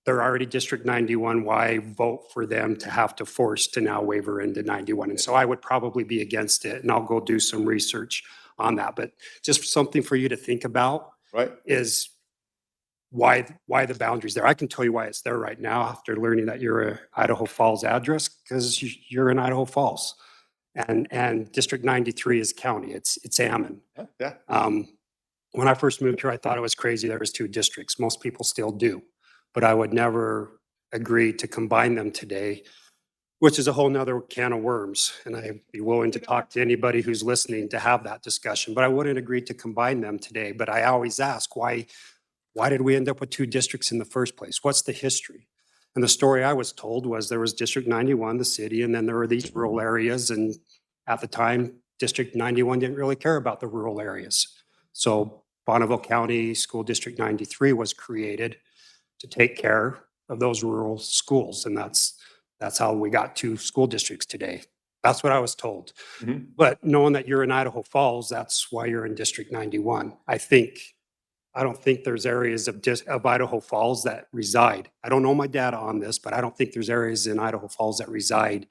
They're already District 91, why vote for them to have to force to now waiver into 91? And so I would probably be against it, and I'll go do some research on that. But just something for you to think about, right, is why the boundaries there. I can tell you why it's there right now after learning that you're a Idaho Falls address, because you're in Idaho Falls. And District 93 is county, it's Ammon. Yeah. When I first moved here, I thought it was crazy there was 2 districts. Most people still do. But I would never agree to combine them today, which is a whole nother can of worms. And I'd be willing to talk to anybody who's listening to have that discussion, but I wouldn't agree to combine them today. But I always ask, why did we end up with 2 districts in the first place? What's the history? And the story I was told was there was District 91, the city, and then there were these rural areas. And at the time, District 91 didn't really care about the rural areas. So Bonneville County School District 93 was created to take care of those rural schools. And that's how we got 2 school districts today. That's what I was told. But knowing that you're in Idaho Falls, that's why you're in District 91. I don't think there's areas of Idaho Falls that reside. I don't know my data on this, but I don't think there's areas in Idaho Falls that reside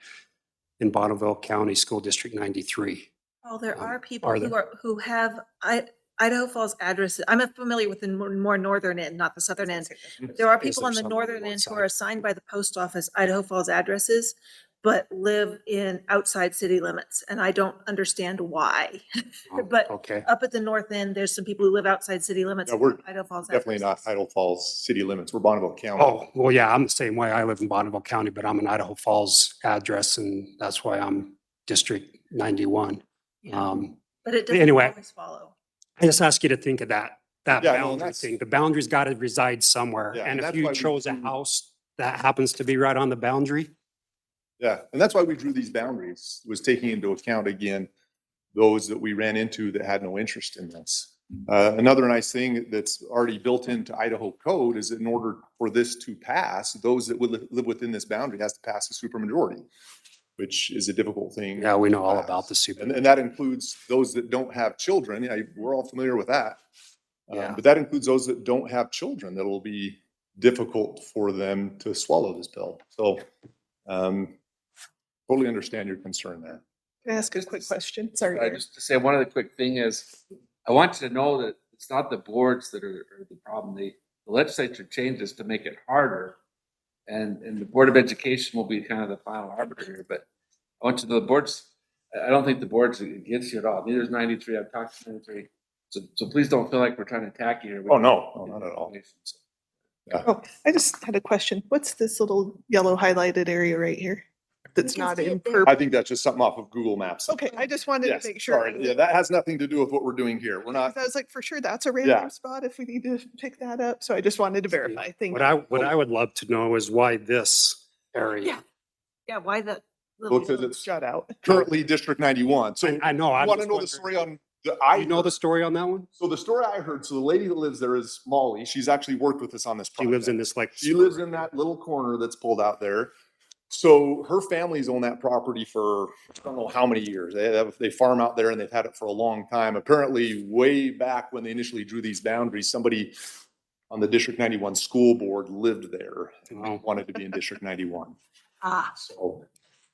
in Bonneville County School District 93. Well, there are people Are there? who have Idaho Falls addresses. I'm familiar with the more northern end, not the southern end. There are Is people there on the some northern one end who side? are assigned by the post office Idaho Falls addresses, but live in outside city limits, and I don't understand why. Oh, But okay. up at the north end, there's some people who live outside city limits. Yeah, we're Idaho Falls. definitely not Idaho Falls city limits. We're Bonneville County. Oh, well, yeah, I'm the same way. I live in Bonneville County, but I'm an Idaho Falls address, and that's why I'm District 91. But it doesn't Anyway. always follow. I just ask you to think of that Yeah, no, and boundary that's- thing. The boundary's got to reside somewhere. Yeah, And and if that's you why we chose a do- house that happens to be right on the boundary, Yeah, and that's why we drew these boundaries, was taking into account again, those that we ran into that had no interest in this. Another nice thing that's already built into Idaho code is that in order for this to pass, those that would live within this boundary has to pass a supermajority, which is a difficult thing. yeah, we know to all pass. about the super. And that includes those that don't have children. Yeah, we're all familiar with that. Yeah. But that includes those that don't have children. That'll be difficult for them to swallow this pill. So, totally understand your concern there. Can I ask a quick question? Sorry. Aaron. Just to say, one other quick thing is, I want you to know that it's not the boards that are the problem. The legislature changes to make it harder. And the Board of Education will be kind of the final arbiter here, but I want you to know the boards, I don't think the board's against you at all. Neither is 93. I've talked to 93. So please don't feel like we're trying to attack you here. Oh, no, not at all. Oh, I just had a question. What's this little yellow highlighted area right here? That's You can not see in it there. purple. I think that's just something off of Google Maps. Okay, I just wanted Yes, to make sure. sorry. Yeah, that has nothing to do with what we're doing here. We're not, I was like, for sure, that's a Yeah. random spot if we need to pick that up. So I just wanted to verify. Thank What you. I would love to know is why this area. Yeah. Yeah, why the well, little, because it's Shut out. currently District 91. So I know. you I'm want to just know the wondering. story on the, You know the story on that one? So the story I heard, so the lady that lives there is Molly. She's actually worked with us on this She project. lives in this like. She lives in that little corner that's pulled out there. So her family's owned that property for, I don't know how many years. They farm out there and they've had it for a long time. Apparently, way back when they initially drew these boundaries, somebody on the District 91 school board lived there and wanted to be in District 91. So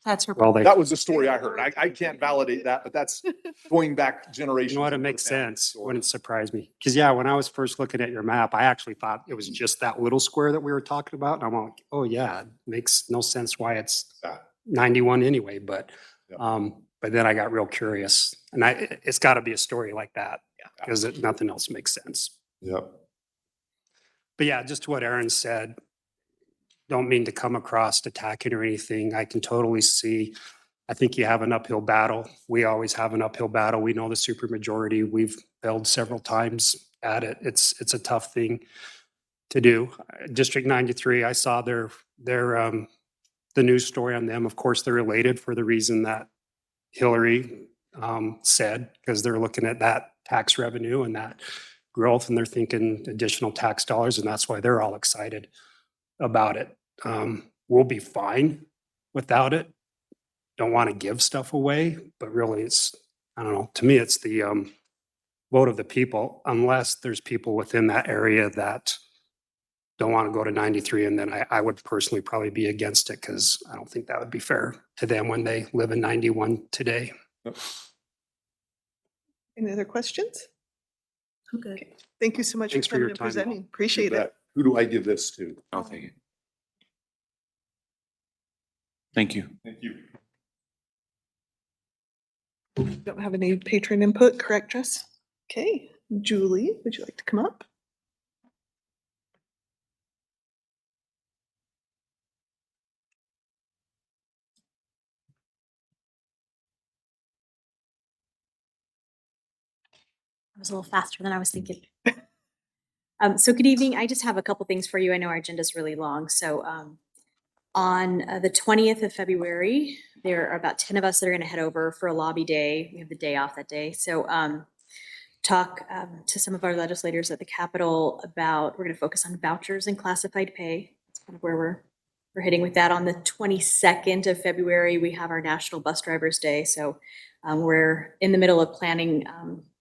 that's her. Well, they. that was the story I heard. I can't validate that, but that's going back generations. You know what? It into makes the family. sense. So- Wouldn't surprise me. Because yeah, when I was first looking at your map, I actually thought it was just that little square that we were talking about. And I'm like, oh yeah, it makes no sense why it's Yeah. 91 anyway. But Yeah. but then I got real curious, and it's got to be a story like that because nothing else makes sense. Yep. But yeah, just what Aaron said. Don't mean to come across attacking or anything. I can totally see. I think you have an uphill battle. We always have an uphill battle. We know the supermajority. We've failed several times at it. It's a tough thing to do. District 93, I saw their the news story on them. Of course, they're related for the reason that Hillary said, because they're looking at that tax revenue and that growth, and they're thinking additional tax dollars, and that's why they're all excited about it. We'll be fine without it. Don't want to give stuff away, but really it's, I don't know, to me, it's the vote of the people, unless there's people within that area that don't want to go to 93. And then I would personally probably be against it because I don't think that would be fair to them when they live in 91 today. Any other questions? Okay. Okay. Thank you so much Thanks for for your coming and time, presenting. You Appreciate it. bet. Who do I give this to? I'll take it. Thank you. Thank you. Don't have any patron input, correct, Jess? Okay. Julie, would you like to come up? I was a little faster than I was thinking. So good evening. I just have a couple things for you. I know our agenda is really long. So on the 20th of February, there are about 10 of us that are going to head over for a lobby day. We have the day off that day. So talk to some of our legislators at the Capitol about, we're going to focus on vouchers and classified pay. That's kind of where we're hitting with that. On the 22nd of February, we have our National Bus Drivers Day. So we're in the middle of planning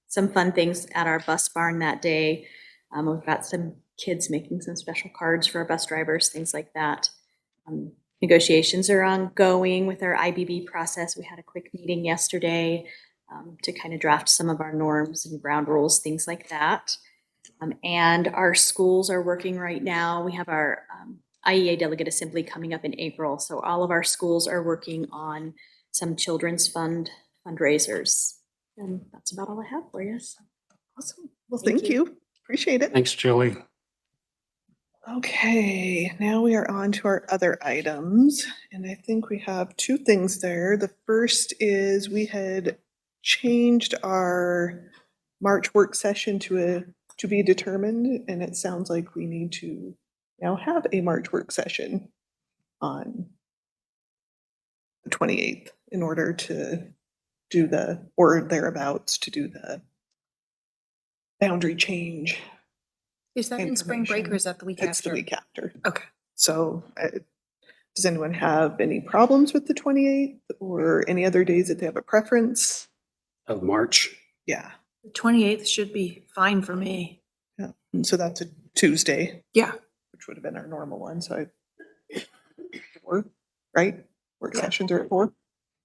some fun things at our bus barn that day. We've got some kids making some special cards for our bus drivers, things like that. Negotiations are ongoing with our IBB process. We had a quick meeting yesterday to kind of draft some of our norms and ground rules, things like that. And our schools are working right now. We have our IEA Delegate Assembly coming up in April. So all of our schools are working on some children's fund fundraisers. And that's about all I have for you. Awesome. Well, thank you. Appreciate it. Thanks, Julie. Okay, now we are on to our other items, and I think we have two things there. The first is we had changed our March work session to be determined, and it sounds like we need to now have a March work session on the 28th in order to do or thereabouts to do the boundary change. Is that in spring break or is that the week after? It's the week after. Okay. So does anyone have any problems with the 28th or any other days that they have a preference? Of March. Yeah. The 28th should be fine for me. Yeah. And so that's a Tuesday. Yeah. Which would have been our normal one. So 4, right? Work sessions are at 4.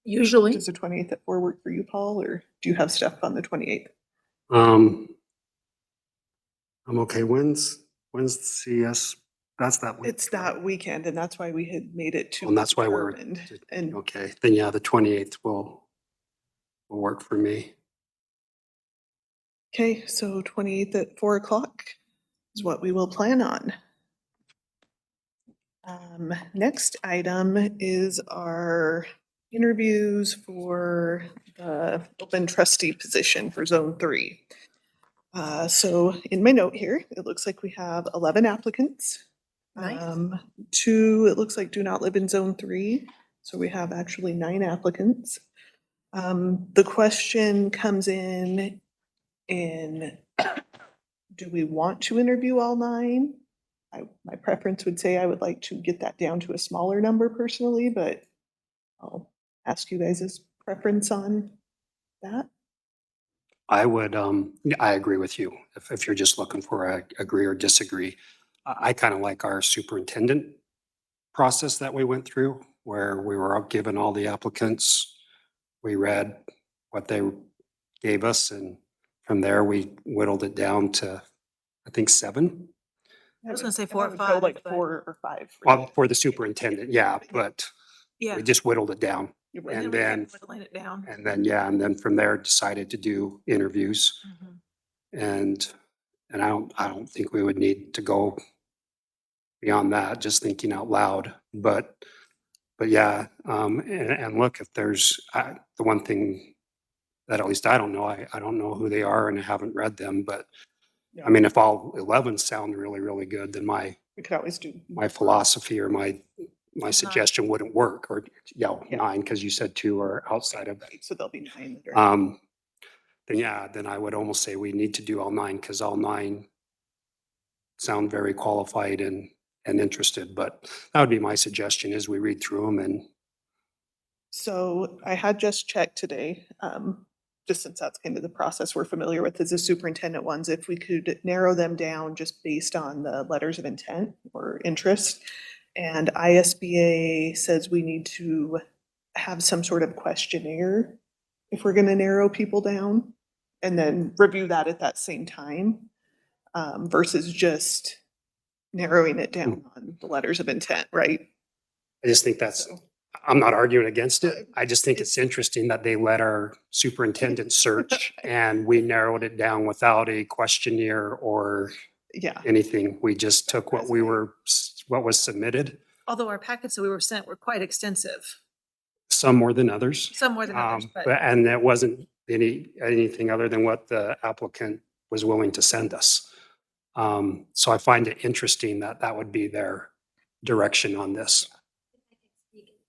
Usually. Does the 28th at 4 work for you, Paul, or do you have stuff on the 28th? I'm okay. When's the CS? That's that week. It's that weekend, and that's why we had made it to. And that's why we're, and okay, then yeah, the 28th will work for me. okay, so 28th at 4 o'clock is what we will plan on. Next item is our interviews for the open trustee position for Zone 3. So in my note here, it looks like we have 11 applicants. Nice. 2, it looks like do not live in Zone 3. So we have actually 9 applicants. The question comes in, do we want to interview all 9? My preference would say I would like to get that down to a smaller number personally, but I'll ask you guys' preference on that. I would, I agree with you. If you're just looking for a agree or disagree, I kind of like our superintendent process that we went through, where we were given all the applicants. We read what they gave us, and from there we whittled it down to, I think, 7. I was gonna say 4 or Go 5. like but- 4 or 5. Well, for the superintendent, yeah, but Yeah. we just whittled it down. And then, Whittling it down. and then from there decided to do interviews. And I don't think we would need to go beyond that, just thinking out loud. But yeah, and look, if there's the one thing that at least I don't know, I don't know who they are and I haven't read them, but I mean, if all 11 sound really, really good, then we could always do my philosophy or my suggestion wouldn't work, or 9, because you said 2 are outside of that. So there'll be 9 that are. Then I would almost say we need to do all 9, because all 9 sound very qualified and interested. But that would be my suggestion as we read through them. And So I had just checked today, just since that's kind of the process we're familiar with as the superintendent ones, if we could narrow them down just based on the letters of intent or interest. And ISBA says we need to have some sort of questionnaire if we're going to narrow people down, and then review that at that same time, versus just narrowing it down on the letters of intent, right? I just think I'm not arguing against it. I just think it's interesting that they let our superintendent search and we narrowed it down without a questionnaire or anything. We just took what was submitted, Although our packets that we were sent were quite extensive, some more than others. some more than others, but And it wasn't anything other than what the applicant was willing to send us. So I find it interesting that that would be their direction on this.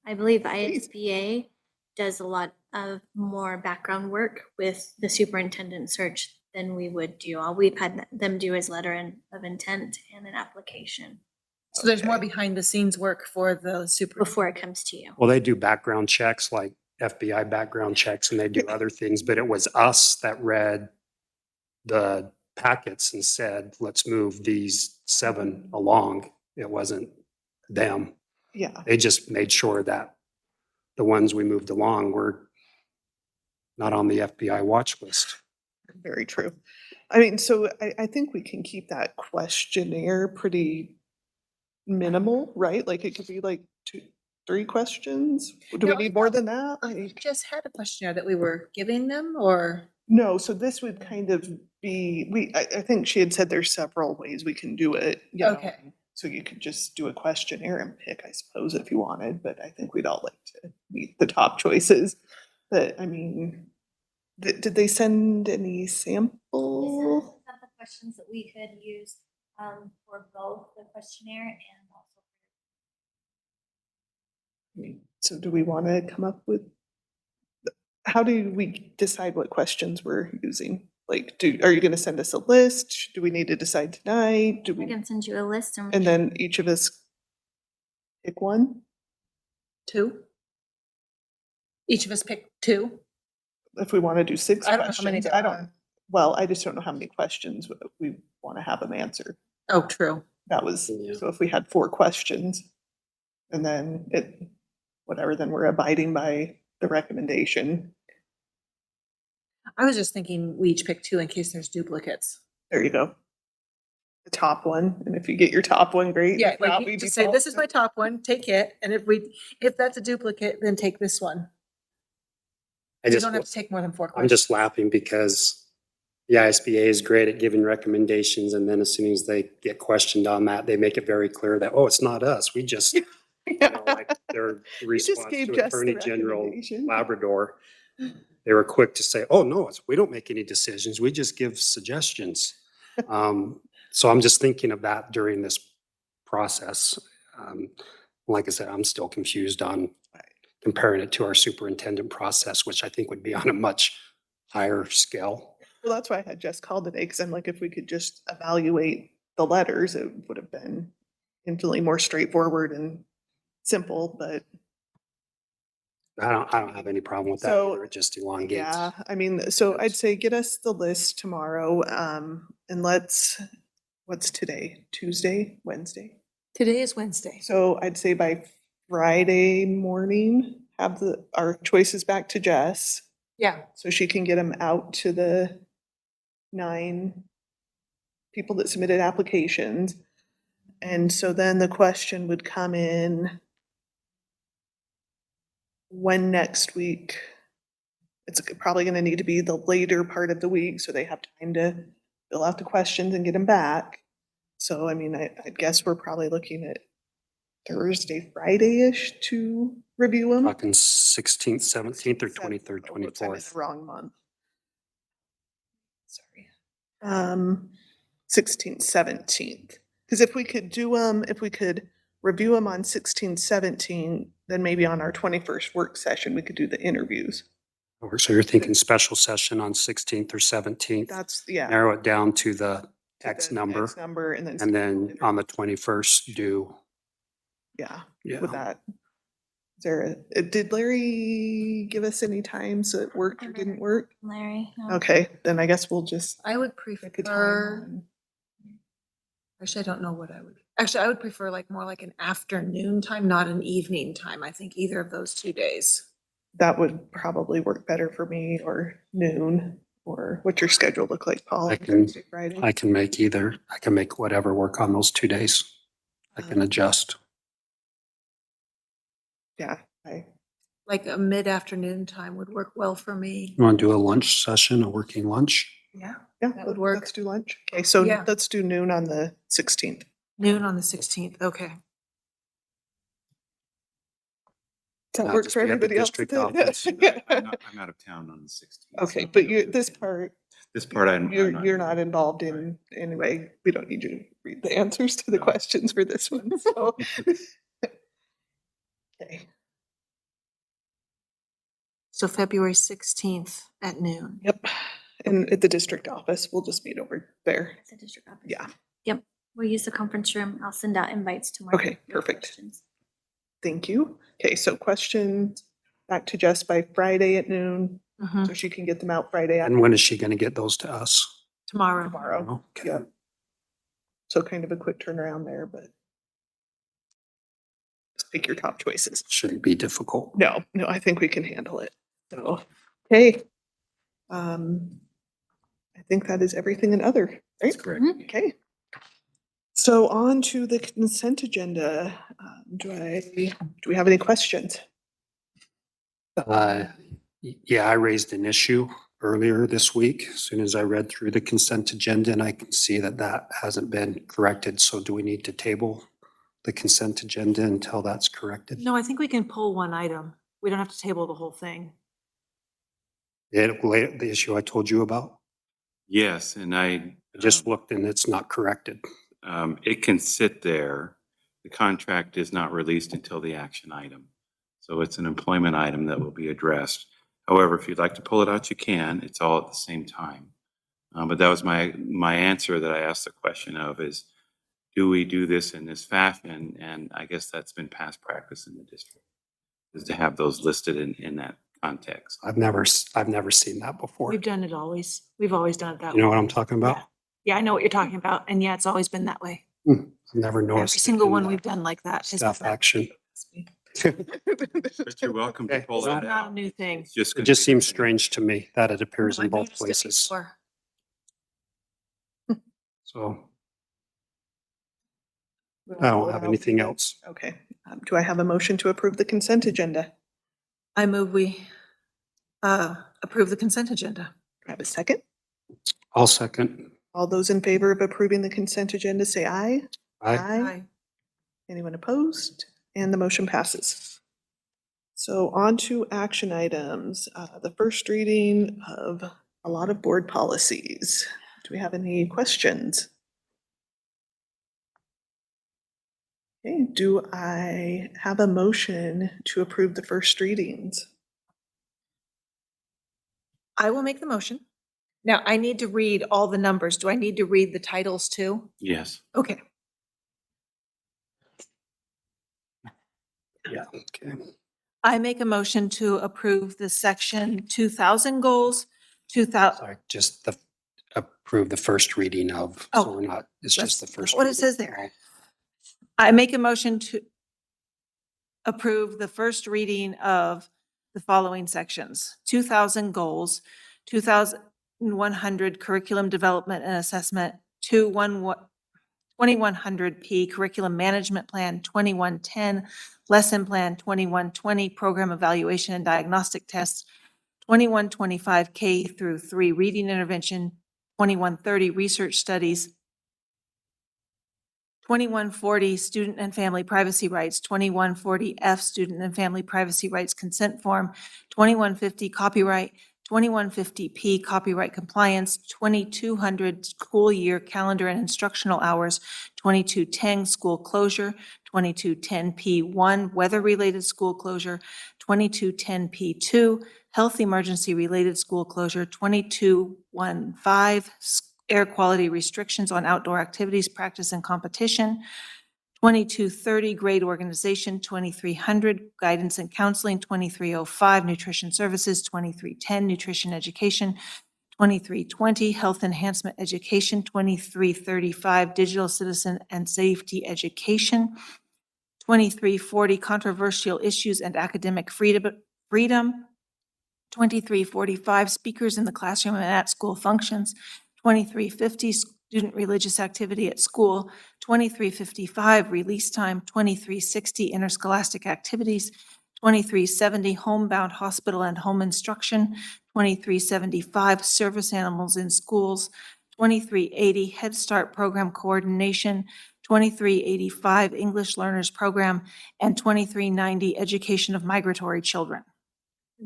I believe ISBA does a lot of more background work with the superintendent search than we would do. All we've had them do is letter of intent and an application so there's more behind the scenes work for the super. before it comes to you. Well, they do background checks, like FBI background checks, and they do other things, but it was us that read the packets and said, let's move these 7 along. It wasn't them. Yeah. They just made sure that the ones we moved along were not on the FBI watch list. Very true. I mean, so I think we can keep that questionnaire pretty minimal, right? Like it could be like 2, 3 questions. Do we No, I need more thought- than that? We Like, just had a questionnaire that we were giving them, or? no, so this would kind of be, I think she had said there's several ways we can do it, you know. Okay. So you could just do a questionnaire and pick, I suppose, if you wanted, but I think we'd all like to meet the top choices. But I mean, did they send any sample? Some of the questions that we could use for both the questionnaire and also. So do we want to come up with, how do we decide what questions we're using? Like, are you going to send us a list? Do we need to decide tonight? Do I we, can send you a list and. and then each of us pick one? 2? Each of us pick 2? If we want to do 6 I don't know how many questions, there I are. don't, well, I just don't know how many questions we want to have them answer. Oh, true. That was, Yeah. so if we had 4 questions and then whatever, then we're abiding by the recommendation. I was just thinking we each pick 2 in case there's duplicates. There you go. The top one, and if you get your top one, great. Yeah, If not, like we you just say, default this is to- my top one, take it, and if that's a duplicate, then take this one. I You just, don't have to take more than 4 I'm questions. just laughing because the ISBA is great at giving recommendations, and then as soon as they get questioned on that, they make it very clear that, oh, it's not us. We just, you know, like their response gave to Jess the Attorney General recommendation. Labrador, they were quick to say, oh, no, we don't make any decisions. We just give suggestions. So I'm just thinking of that during this process. Like I said, I'm still confused on comparing it to our superintendent process, which I think would be on a much higher scale. Well, that's why I had Jess call today, because I'm like, if we could just evaluate the letters, it would have been infinitely more straightforward and simple, but I don't have any problem with that. So, Either. It just elongates. yeah, I mean, so I'd say get us the list tomorrow, and what's today? Tuesday, Wednesday? Today is Wednesday. So I'd say by Friday morning, have our choices back to Jess, Yeah. so she can get them out to the 9 people that submitted applications. And so then the question would come in, when next week? It's probably gonna need to be the later part of the week, so they have time to fill out the questions and get them back. So, I mean, I guess we're probably looking at Thursday, Friday-ish to review them. Talking 16th, 17th, or 23rd, I'm in 24th. the wrong month. Sorry. 16th, 17th. Because if we could do them, if we could review them on 16th, 17th, then maybe on our 21st work session, we could do the interviews. So you're thinking special session on 16th or 17th? That's, yeah. Narrow it down to the to X the number. X number, and then. And then on the 21st, do, Yeah, yeah. with that. Is there did Larry give us any times that worked or didn't work? Larry. no. Okay, then I guess we'll just I would pick a prefer, time. actually, I don't know what I would, actually, I would prefer like more like an afternoon time, not an evening time. I think either of those 2 days. That would probably work better for me, or noon, or what's your schedule look like, Paul? I can, Thursday, Friday? I can make either. I can make whatever work on those 2 days. I can adjust. Yeah, Like a mid-afternoon time would work well for me. You want to do a lunch session, a working lunch? Yeah. yeah, That would work. let's do lunch. Okay, so Yeah. let's do noon on the 16th. Noon on the 16th, okay. Does that I'll work just for be at the everybody else? district office. I'm out of town on the 16th. Okay, but this part, This part, I'm not. you're not involved in anyway. We don't need you to read the answers to the questions for this one, so. Okay, So February 16th at noon. yep. And at the district office, we'll just meet over there. It's a district office. Yeah, Yep, we'll use the conference room. I'll send out invites tomorrow. okay, for perfect. questions. Thank you. Okay, so questions back to Jess by Friday at noon, Mhm. so she can get them out Friday And when is she going to get those to us? Tomorrow. tomorrow. Okay. Yeah. So kind of a quick turnaround there, but just pick your top choices. Shouldn't be difficult. No, I think we can handle it. So, okay. I think that is everything in other, right? That's correct. Okay. So So on to the consent agenda. Do we have any questions? Yeah, I raised an issue earlier this week, as soon as I read through the consent agenda, and I can see that that hasn't been corrected. So do we need to table the consent agenda until that's corrected? No, I think we can pull one item. We don't have to table the whole thing. The issue I told you about? Yes, and I just looked and it's not corrected. it can sit there. The contract is not released until the action item. So it's an employment item that will be addressed. However, if you'd like to pull it out, you can. It's all at the same time. But that was my answer that I asked the question of is, do we do this in this fashion? And I guess that's been past practice in the district, is to have those listed in that context. I've never seen that before. We've done it always. We've always done it that way. You know what I'm talking about? Yeah, I know what you're talking about. And yeah, it's always been that way. I've never Every noticed. it single in one the we've done like that. has Staff been- action. But you're welcome to pull It's that not a out. new thing. It's just It gonna just be- seems strange to me that it appears in I've both noticed it places. before. So I don't have anything else. Okay. Do I have a motion to approve the consent agenda? I move we approve the consent agenda. Do I have a second? I'll second. All those in favor of approving the consent agenda, say aye. Aye. Anyone opposed? And the motion passes. So on to action items. The first reading of a lot of board policies. Do we have any questions? Okay, do I have a motion to approve the first readings? I will make the motion. Now, I need to read all the numbers. Do I need to read the titles too? Yes. Okay. Yeah, okay. I make a motion to approve the section 2000 goals, 2000. Sorry, just approve the first reading of, so Oh, we're not, it's just the that's first. what it reading. says there. I make a motion to approve the first reading of the following sections: 2000 goals, 2100 curriculum development and assessment, 2100P curriculum management plan, 2110 lesson plan, 2120 program evaluation and diagnostic tests, 2125 K through 3 reading intervention, 2130 research studies, 2140 student and family privacy rights, 2140F student and family privacy rights consent form, 2150 copyright, 2150P copyright compliance, 2200 school year calendar and instructional hours, 2210 school closure, 2210P1 weather-related school closure, 2210P2 health emergency related school closure, 2215 air quality restrictions on outdoor activities, practice, and competition, 2230 grade organization, 2300 guidance and counseling, 2305 nutrition services, 2310 nutrition education, 2320 health enhancement education, 2335 digital citizen and safety education, 2340 controversial issues and academic freedom, 2345 speakers in the classroom and at school functions, 2350 student religious activity at school, 2355 release time, 2360 interscholastic activities, 2370 homebound hospital and home instruction, 2375 service animals in schools, 2380 Head Start program coordination, 2385 English Learners Program, and 2390 Education of Migratory Children.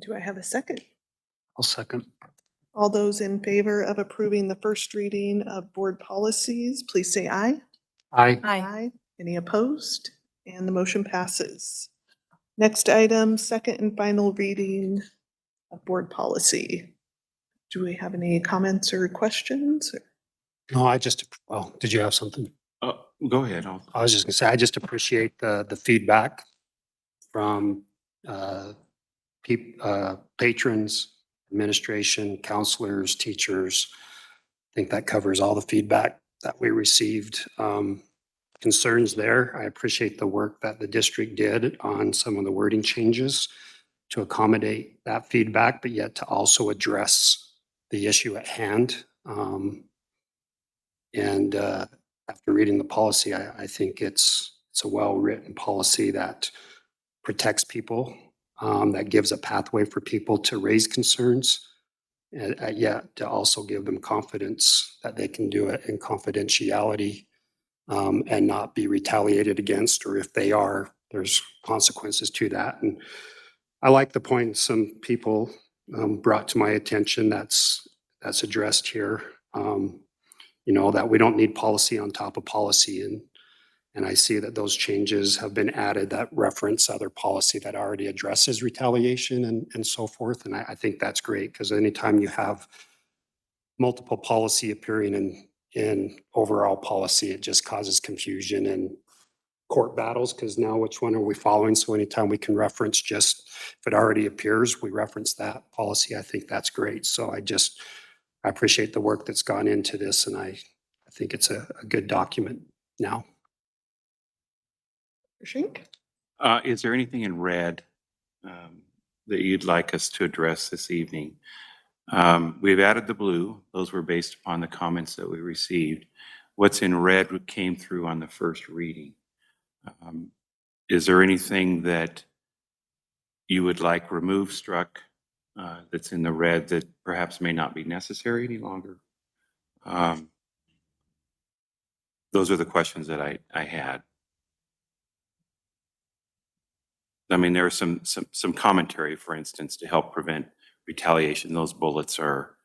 Do I have a second? I'll second. All those in favor of approving the first reading of board policies, please say aye. Aye. Aye. Any opposed? And the motion passes. Next item, second and final reading of board policy. Do we have any comments or questions? No, well, did you have something? Oh, go ahead. I was just gonna say, I just appreciate the feedback from patrons, administration, counselors, teachers. I think that covers all the feedback that we received. Concerns there. I appreciate the work that the district did on some of the wording changes to accommodate that feedback, but yet to also address the issue at hand. after reading the policy, I think it's a well-written policy that protects people, that gives a pathway for people to raise concerns, and yet to also give them confidence that they can do it in confidentiality, and not be retaliated against, or if they are, there's consequences to that. And I like the point some people brought to my attention that's addressed here. That we don't need policy on top of policy, and I see that those changes have been added that reference other policy that already addresses retaliation and so forth. And I think that's great, because anytime you have multiple policy appearing in overall policy, it just causes confusion and court battles, because now which one are we following? So anytime we can reference, just if it already appears, we reference that policy. I think that's great. So I appreciate the work that's gone into this, and I think it's a good document now. Shrink? Is there anything in red that you'd like us to address this evening? We've added the blue. Those were based upon the comments that we received. What's in red came through on the first reading. Is there anything that you would like removed, struck, that's in the red that perhaps may not be necessary any longer? Those are the questions that I had. I mean, there are some commentary, for instance, to help prevent retaliation. Those bullets are.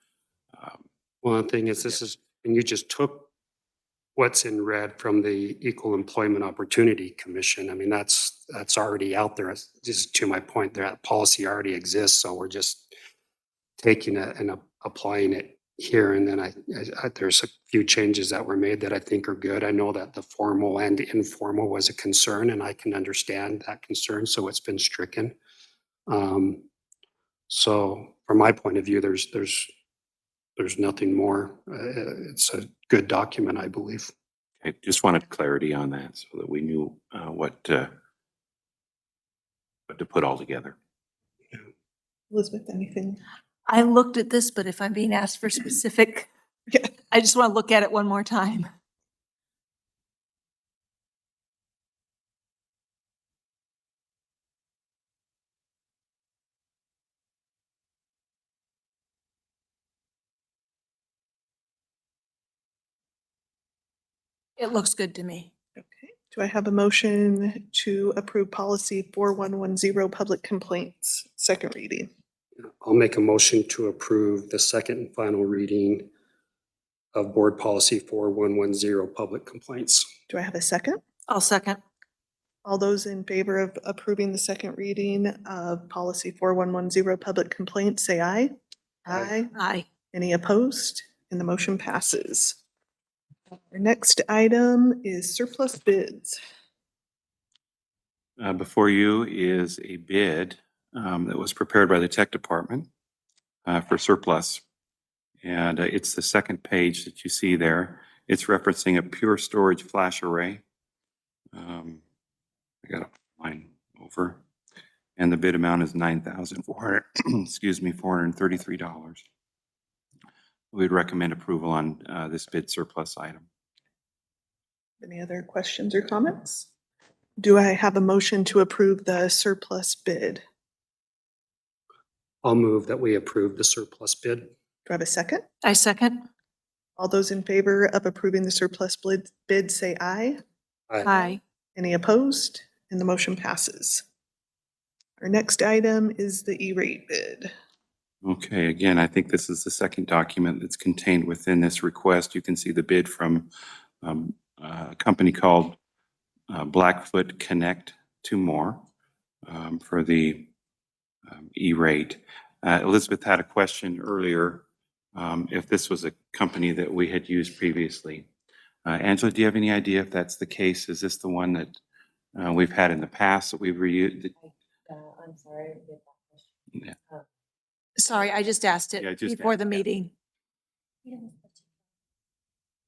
Well, the thing is, and you just took what's in red from the Equal Employment Opportunity Commission. I mean, that's already out there. Just to my point, that policy already exists, so we're just taking it and applying it here. And then there's a few changes that were made that I think are good. I know that the formal and informal was a concern, and I can understand that concern, so it's been stricken. So from my point of view, there's nothing more. It's a good document, I believe. I just wanted clarity on that so that we knew what to put all together. Elizabeth, anything? I looked at this, but if I'm being asked for specific, I just want to look at it one more time. It looks good to me. Okay. Do I have a motion to approve policy 4110, public complaints, second reading? I'll make a motion to approve the second and final reading of Board Policy 4110, public complaints. Do I have a second? I'll second. All those in favor of approving the second reading of policy 4110, public complaints, say aye. Aye. Aye. Any opposed? And the motion passes. Our next item is surplus bids. Before you is a bid that was prepared by the tech department for surplus. And it's the second page that you see there. It's referencing a pure storage flash array. I got mine over. And the bid amount is $9,400, excuse me, $433. We'd recommend approval on this bid surplus item. Any other questions or comments? Do I have a motion to approve the surplus bid? I'll move that we approve the surplus bid. Do I have a second? I second. All those in favor of approving the surplus bid say aye. Aye. Any opposed? And the motion passes. Our next item is the E-rate bid. Okay, again, I think this is the second document that's contained within this request. You can see the bid from a company called Blackfoot Connect to More for the E-rate. Elizabeth had a question earlier if this was a company that we had used previously. Angela, do you have any idea if that's the case? Is this the one that we've had in the past that we've reused? I'm sorry. I didn't get that question. Yeah. Sorry, I just asked Yeah, it just before asked, the yeah. meeting.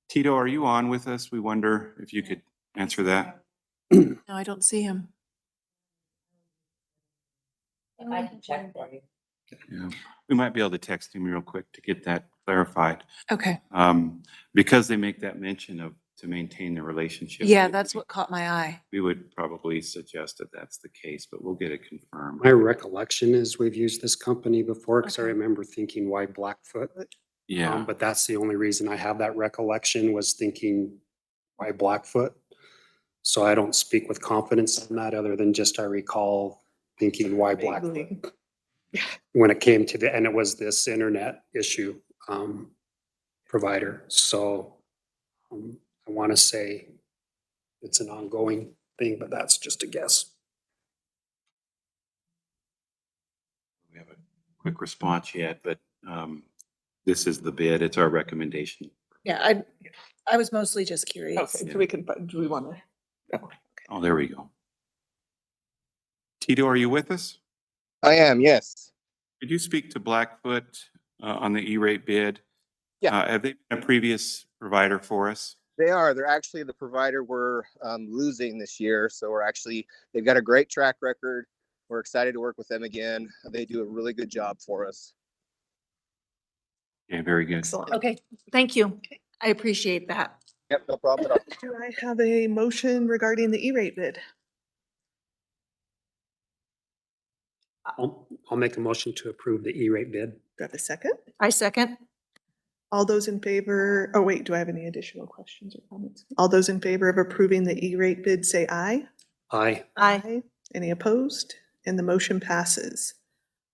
Tito, are you on with us? We wonder if you could answer that. No, I don't see him. I can check for you. Yeah, we might be able to text him real quick to get that clarified. Okay. Because they make that mention of to maintain the relationship. Yeah, that's what caught my eye. We would probably suggest that that's the case, but we'll get it confirmed. My recollection is we've used this company before, because I Okay. remember thinking, why Blackfoot? Yeah, But that's the only reason I have that recollection, was thinking, why Blackfoot? So I don't speak with confidence in that, other than just I recall thinking, why Blackfoot? Vaguely. When it came to the, and it was this internet issue, provider. So I want to say it's an ongoing thing, but that's just a guess. we have a quick response yet, but this is the bid. It's our recommendation. Yeah, I was mostly just curious. Okay, so we can, do we want to? Oh, there we go. Tito, are you with us? I am, yes. Could you speak to Blackfoot on the E-rate bid? Yeah. Have they been a previous provider for us? They are. They're actually the provider we're losing this year. So they've got a great track record. We're excited to work with them again. They do a really good job for us. Yeah, very good. Excellent. Okay, thank you. I appreciate that. Yep, no problem at all. Do I have a motion regarding the E-rate bid? I'll make a motion to approve the E-rate bid. Do I have a second? I second. All those in favor, oh wait, do I have any additional questions or comments? All those in favor of approving the E-rate bid, say aye. Aye. Aye. Any opposed? And the motion passes.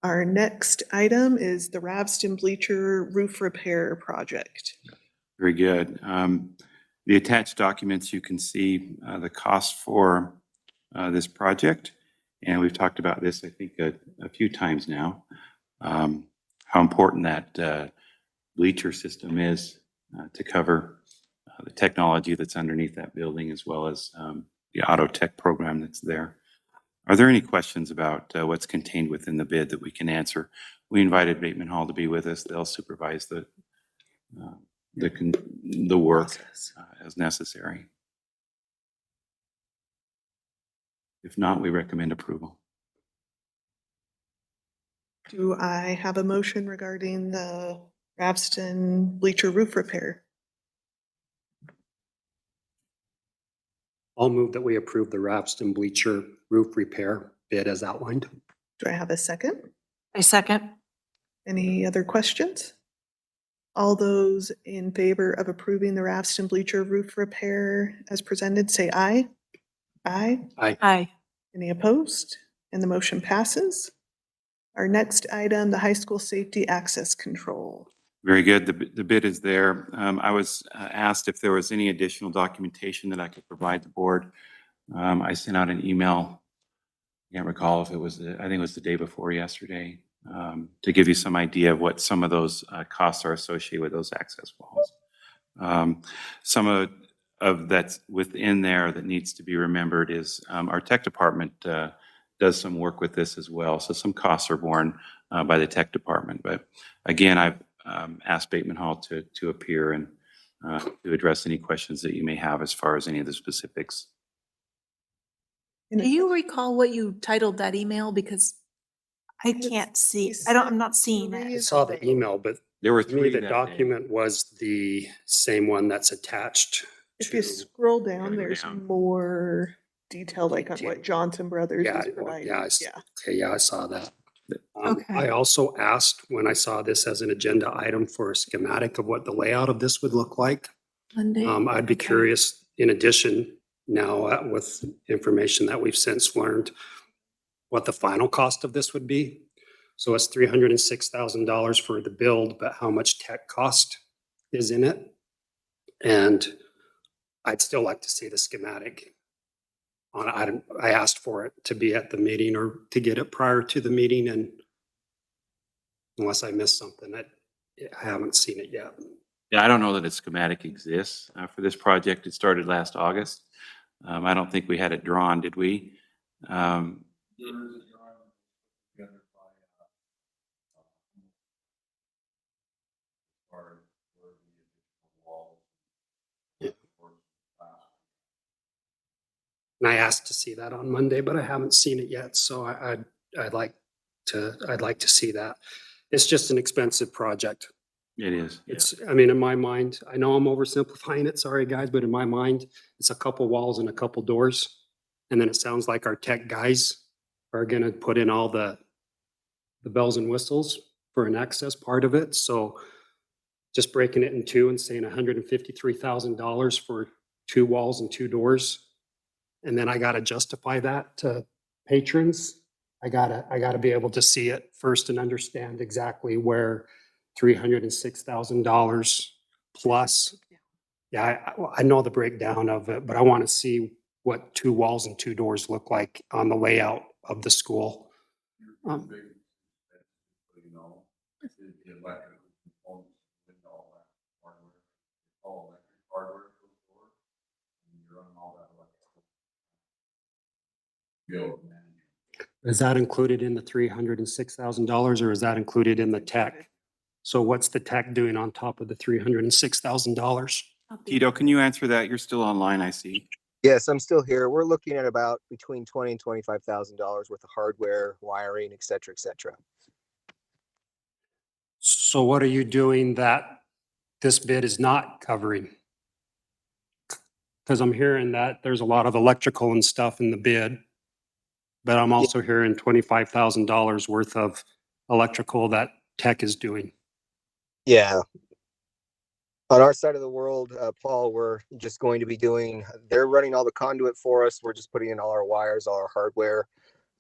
Our next item is the Ravston Bleacher Roof Repair Project. Very good. The attached documents, you can see the cost for this project. And we've talked about this, I think, a few times now. How important that bleacher system is to cover the technology that's underneath that building, as well as the auto tech program that's there. Are there any questions about what's contained within the bid that we can answer? We invited Bateman Hall to be with us. They'll supervise the work as necessary. If not, we recommend approval. Do I have a motion regarding the Ravston Bleacher Roof Repair? I'll move that we approve the Ravston Bleacher roof repair bid as outlined. Do I have a second? I second. Any other questions? All those in favor of approving the Ravston Bleacher Roof Repair as presented, say aye. Aye. Aye. Aye. Any opposed? And the motion passes. Our next item, the high school safety access control. Very good. The bid is there. I was asked if there was any additional documentation that I could provide the board. I sent out an email. I can't recall if it was, I think it was the day before yesterday, to give you some idea of what some of those costs are associated with those access walls. Some of that's within there that needs to be remembered is our tech department does some work with this as well. So some costs are borne by the tech department. But again, I've asked Bateman Hall to appear and to address any questions that you may have as far as any of the specifics. Do you recall what you titled that email? Because I can't see, I'm not seeing I it. saw the email, but there were to me, the document was the same one that's attached. If you scroll down, there's more detail, like on what Johnson Brothers Yeah, is providing. yeah, I saw that. Okay. I also asked when I saw this as an agenda item for a schematic of what the layout of this would look like. Monday. I'd be curious, in addition, now with information that we've since learned, what the final cost of this would be. So it's $306,000 for the build, but how much tech cost is in it? And I'd still like to see the schematic. I asked for it to be at the meeting or to get it prior to the meeting, and unless I missed something, I haven't seen it yet. Yeah, I don't know that a schematic exists for this project. It started last August. I don't think we had it drawn, did we? And I asked to see that on Monday, but I haven't seen it yet. So I'd like to see that. It's just an expensive project. It is. Yeah. It's, I mean, in my mind, I know I'm oversimplifying it, sorry guys, but in my mind, it's a couple walls and a couple doors. And then it sounds like our tech guys are gonna put in all the bells and whistles for an access part of it, so just breaking it in two and saying $153,000 for 2 walls and 2 doors. And then I gotta justify that to patrons. I gotta be able to see it first and understand exactly where $306,000 plus. Yeah, I know the breakdown of it, but I want to see what 2 walls and 2 doors look like on the layout of the school. Um, You know, the electrical components and all that hardware, all electric hardware goes forward, and you're running all that electrical. Go, man. Is that included in the $306,000 or is that included in the tech? So what's the tech doing on top of the $306,000? Tito, can you answer that? You're still online, I see. Yes, I'm still here. We're looking at about between $20,000 and $25,000 worth of hardware, wiring, et cetera, et cetera. So what are you doing that this bid is not covering? Because I'm hearing that there's a lot of electrical and stuff in the bid, but I'm also hearing $25,000 worth of electrical that tech is doing. Yeah. On our side of the world, Paul, we're just going to be they're running all the conduit for us. We're just putting in all our wires, all our hardware,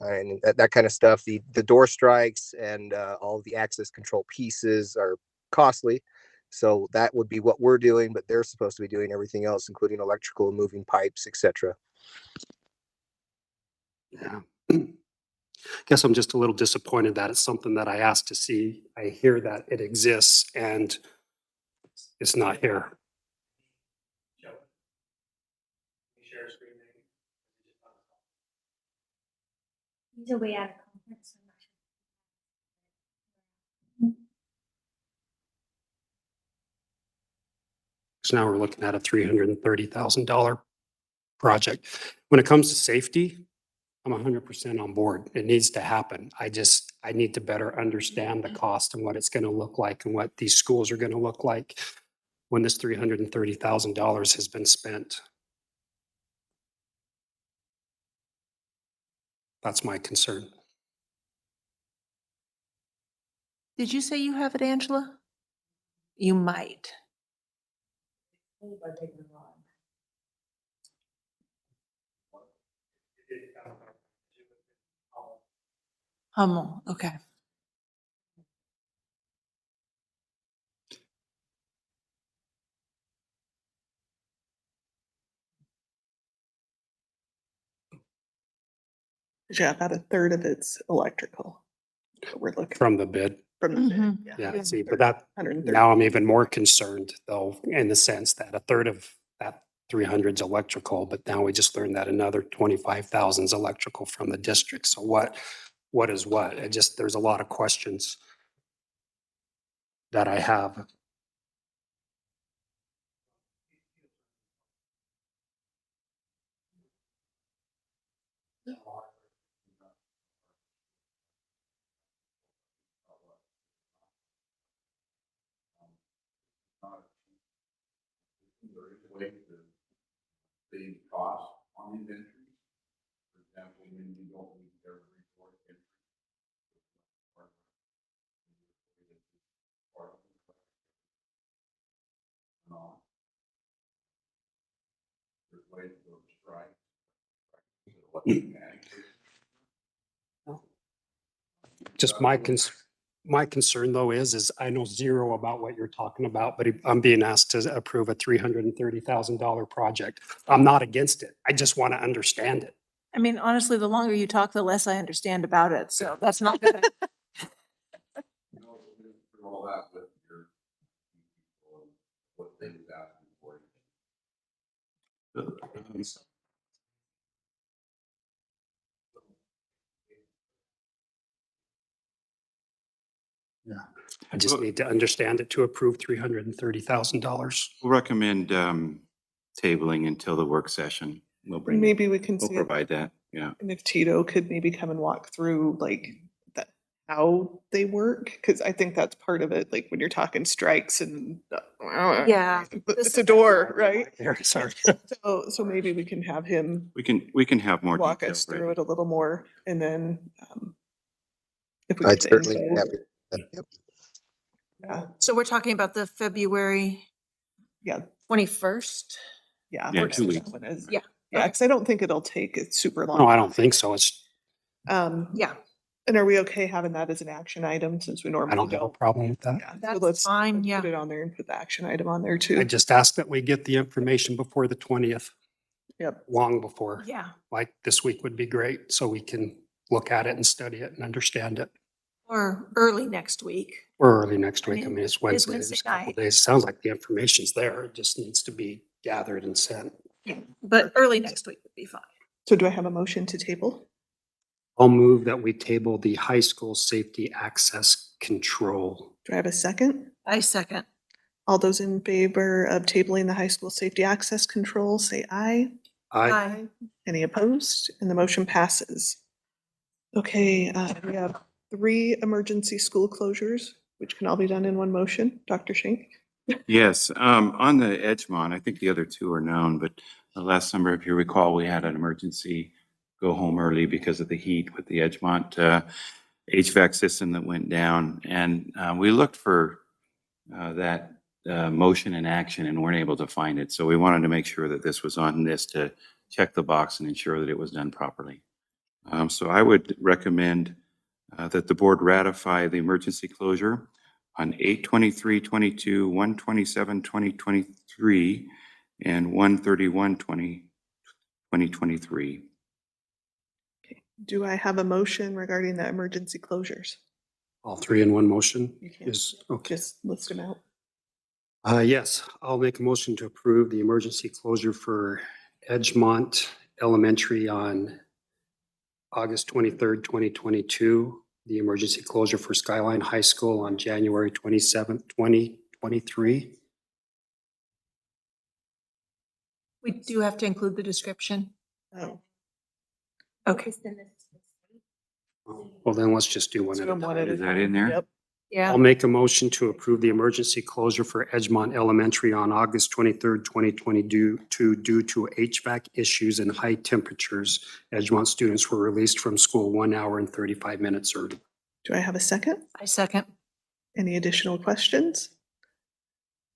and that kind of stuff. The door strikes and all of the access control pieces are costly. So that would be what we're doing, but they're supposed to be doing everything else, including electrical, moving pipes, etc. Yeah. Guess I'm just a little disappointed that it's something that I asked to see. I hear that it exists and it's not here. Share screen maybe. He's away at a conference. So now we're looking at a $330,000 project. When it comes to safety, I'm 100% on board. It needs to happen. I need to better understand the cost and what it's going to look like and what these schools are going to look like when this $330,000 has been spent. That's my concern. Did you say you have it, Angela? You might. Hummel, okay. Yeah, about a third of it's electrical. What we're looking From the bid. from the bid, yeah. Yeah, see, but that, 130. now I'm even more concerned though, in the sense that a third of that 300 is electrical, but now we just learned that another 25,000 is electrical from the district. So what is what? There's a lot of questions that I have. There is a way to save costs on these entries. For example, when you don't need every report entry. There's ways to go strike. Just my concern though is I know zero about what you're talking about, but I'm being asked to approve a $330,000 project. I'm not against it. I just want to understand it. I mean, honestly, the longer you talk, the less I understand about it, so that's not good. You know, through all that with your what they was asking for. Yeah. I just need to understand it to approve $330,000. We'll recommend tabling until the work session. We'll bring. Maybe we can We'll see. provide that, yeah. And if Tito could maybe come and walk through like that, how they work, because I think that's part of it, like when you're talking strikes and Yeah. it's a door, right? There, sorry. So maybe we can have him We can have more walk detail us through ready. it a little more, and then if we I'd could certainly be include- happy. Yep. Yeah, So we're talking about the February yeah, 21st? yeah. Yeah, we're 2 gonna- weeks. that one is- Yeah. Yeah, because I don't think it'll take it super long. No, I don't think so. It's, Yeah, And are we okay having that as an action item since we normally I don't have a don't? problem with that. Yeah, so that's let's fine, let's yeah. Put it on there and put the action item on there too. I just ask that we get the information before the 20th, Yep. long before. Yeah. Like this week would be great, so we can look at it and study it and understand it. Or early next week. Or early next I week. I mean, mean, it's it's Wednesday. Wednesday There's a couple night. days. Sounds like the information's there. It just needs to be gathered and sent. But early next week would be fine. So do I have a motion to table? I'll move that we table the high school safety access control. Do I have a second? I second. All those in favor of tabling the high school safety access control, say aye. Aye. Any opposed? And the motion passes. Okay, we have 3 emergency school closures, which can all be done in one motion. Dr. Schenk? Yes, on the Edgemont, I think the other 2 are known, but the last summer, if you recall, we had an emergency go home early because of the heat with the Edgemont HVAC system that went down. And we looked for that motion in action and weren't able to find it. So we wanted to make sure that this was on this to check the box and ensure that it was done properly. So I would recommend that the board ratify the emergency closure on 8/23/22, 1/27/2023, and 1/31/2023. Do I have a motion regarding the emergency closures? All 3 in one motion You can is, okay. just list them out. Yes, I'll make a motion to approve the emergency closure for Edgemont Elementary on August 23rd, 2022. The emergency closure for Skyline High School on January 27th, 2023. We do have to include the description. Oh. Okay. Well, then let's just do one at a One at time. a Is that in there? Yep. Yeah. I'll make a motion to approve the emergency closure for Edgemont Elementary on August 23rd, 2022 due to HVAC issues and high temperatures. Edgemont students were released from school 1 hour and 35 minutes early. Do I have a second? I second. Any additional questions?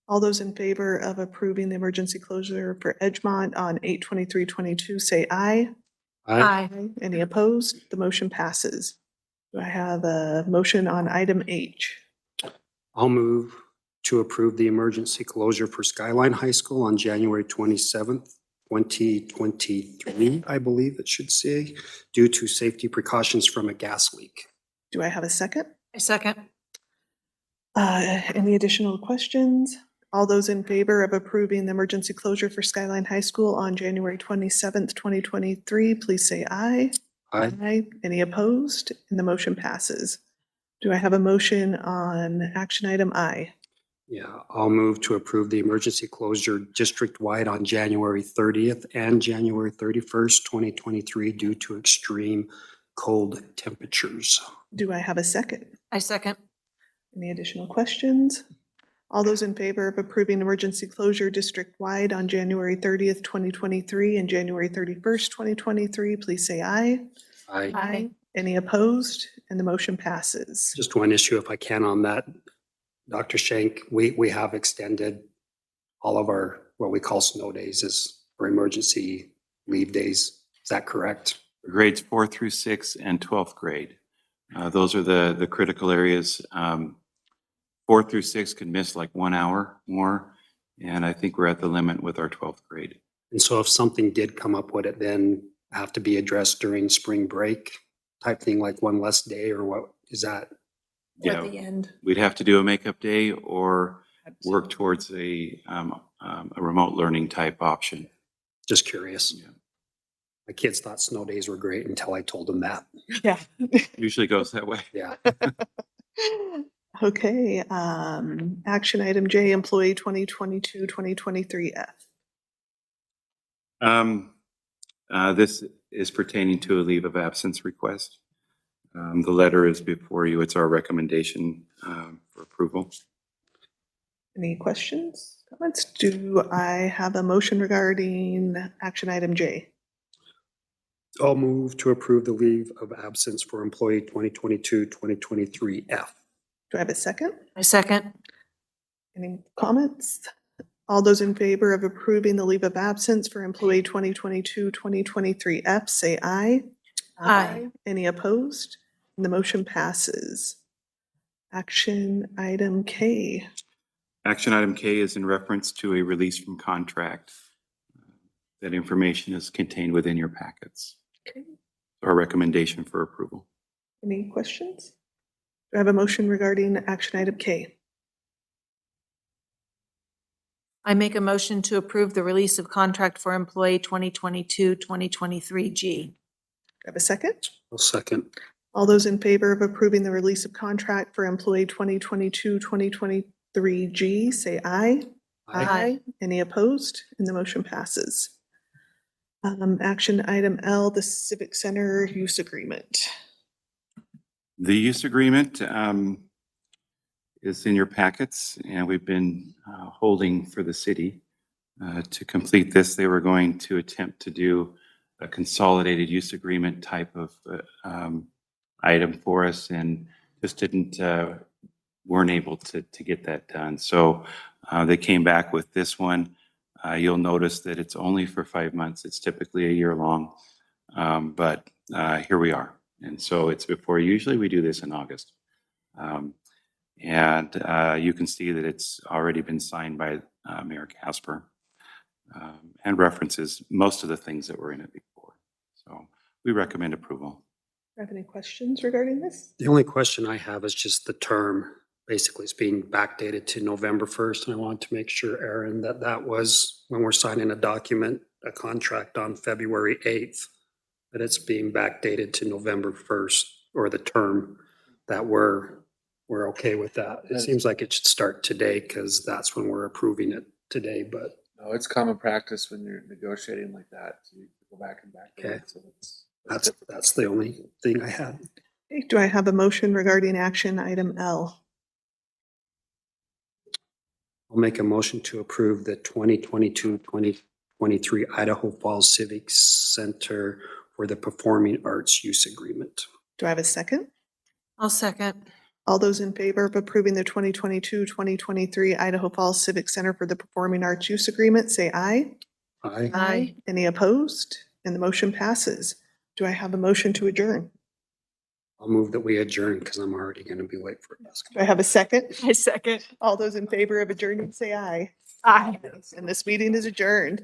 All those in favor of approving the emergency closure for Edgemont on 8/23/22, say aye. Aye. Any opposed? The motion passes. Do I have a motion on item H? I'll move to approve the emergency closure for Skyline High School on January 27th, 2023, I believe it should say, due to safety precautions from a gas leak. Do I have a second? I second. Any additional questions? All those in favor of approving the emergency closure for Skyline High School on January 27th, 2023, please say aye. Aye. Any opposed? And the motion passes. Do I have a motion on action item I? Yeah, I'll move to approve the emergency closure district-wide on January 30th and January 31st, 2023 due to extreme cold temperatures. Do I have a second? I second. Any additional questions? All those in favor of approving emergency closure district-wide on January 30th, 2023 and January 31st, 2023, please say aye. Aye. Any opposed? And the motion passes. Just one issue, if I can, on that. Dr. Schenk, we have extended all of our, what we call snow days as for emergency leave days. Is that correct? Grades 4 through 6 and 12th grade. Those are the critical areas. 4 through 6 could miss like 1 hour more. And I think we're at the limit with our 12th grade. And so if something did come up, would it then have to be addressed during spring break type thing, like one less day, or what is that? Yeah, At the end. we'd have to do a makeup day or work towards a remote learning type option. Just curious. My kids thought snow days were great until I told them that. Yeah. Usually goes that way. Yeah. Okay, action item J, employee 2022-2023 F. This is pertaining to a leave of absence request. The letter is before you. It's our recommendation for approval. Any questions, comments? Do I have a motion regarding action item J? I'll move to approve the leave of absence for employee 2022-2023 F. Do I have a second? I second. Any comments? All those in favor of approving the leave of absence for employee 2022-2023 F, say aye. Aye. Any opposed? And the motion passes. Action item K. Action item K is in reference to a release from contract. That information is contained within your packets. Okay. Our recommendation for approval. Any questions? Do I have a motion regarding action item K? I make a motion to approve the release of contract for employee 2022-2023 G. Do I have a second? I'll second. All those in favor of approving the release of contract for employee 2022-2023 G, say aye. Aye. Any opposed? And the motion passes. Action item L, the Civic Center use agreement. The use agreement is in your packets, and we've been holding for the city to complete this. They were going to attempt to do a consolidated use agreement type of item for us, and just weren't able to get that done. So they came back with this one. You'll notice that it's only for 5 months. It's typically a year long, but here we are. And so it's before, usually we do this in August. And you can see that it's already been signed by Mayor Casper and references most of the things that were in it before. So we recommend approval. Do you have any questions regarding this? The only question I have is just the term. Basically, it's being backdated to November 1st, and I want to make sure, Aaron, that that was when we're signing a document, a contract on February 8th, that it's being backdated to November 1st, or the term that we're okay with that. It seems like it should start today because that's when we're approving it today, but. No, it's common practice when you're negotiating like that, to go back and back. Okay. So That's the only thing I had. Okay, do I have a motion regarding action item L? I'll make a motion to approve the 2022-2023 Idaho Falls Civic Center for the Performing Arts Use Agreement. Do I have a second? I'll second. All those in favor of approving the 2022-2023 Idaho Falls Civic Center for the Performing Arts Use Agreement, say aye. Aye. Aye. Any opposed? And the motion passes. Do I have a motion to adjourn? I'll move that we adjourn because I'm already going to be late for Do basketball. I have a second? I second. All those in favor of adjourning, say aye. Aye. And this meeting is adjourned.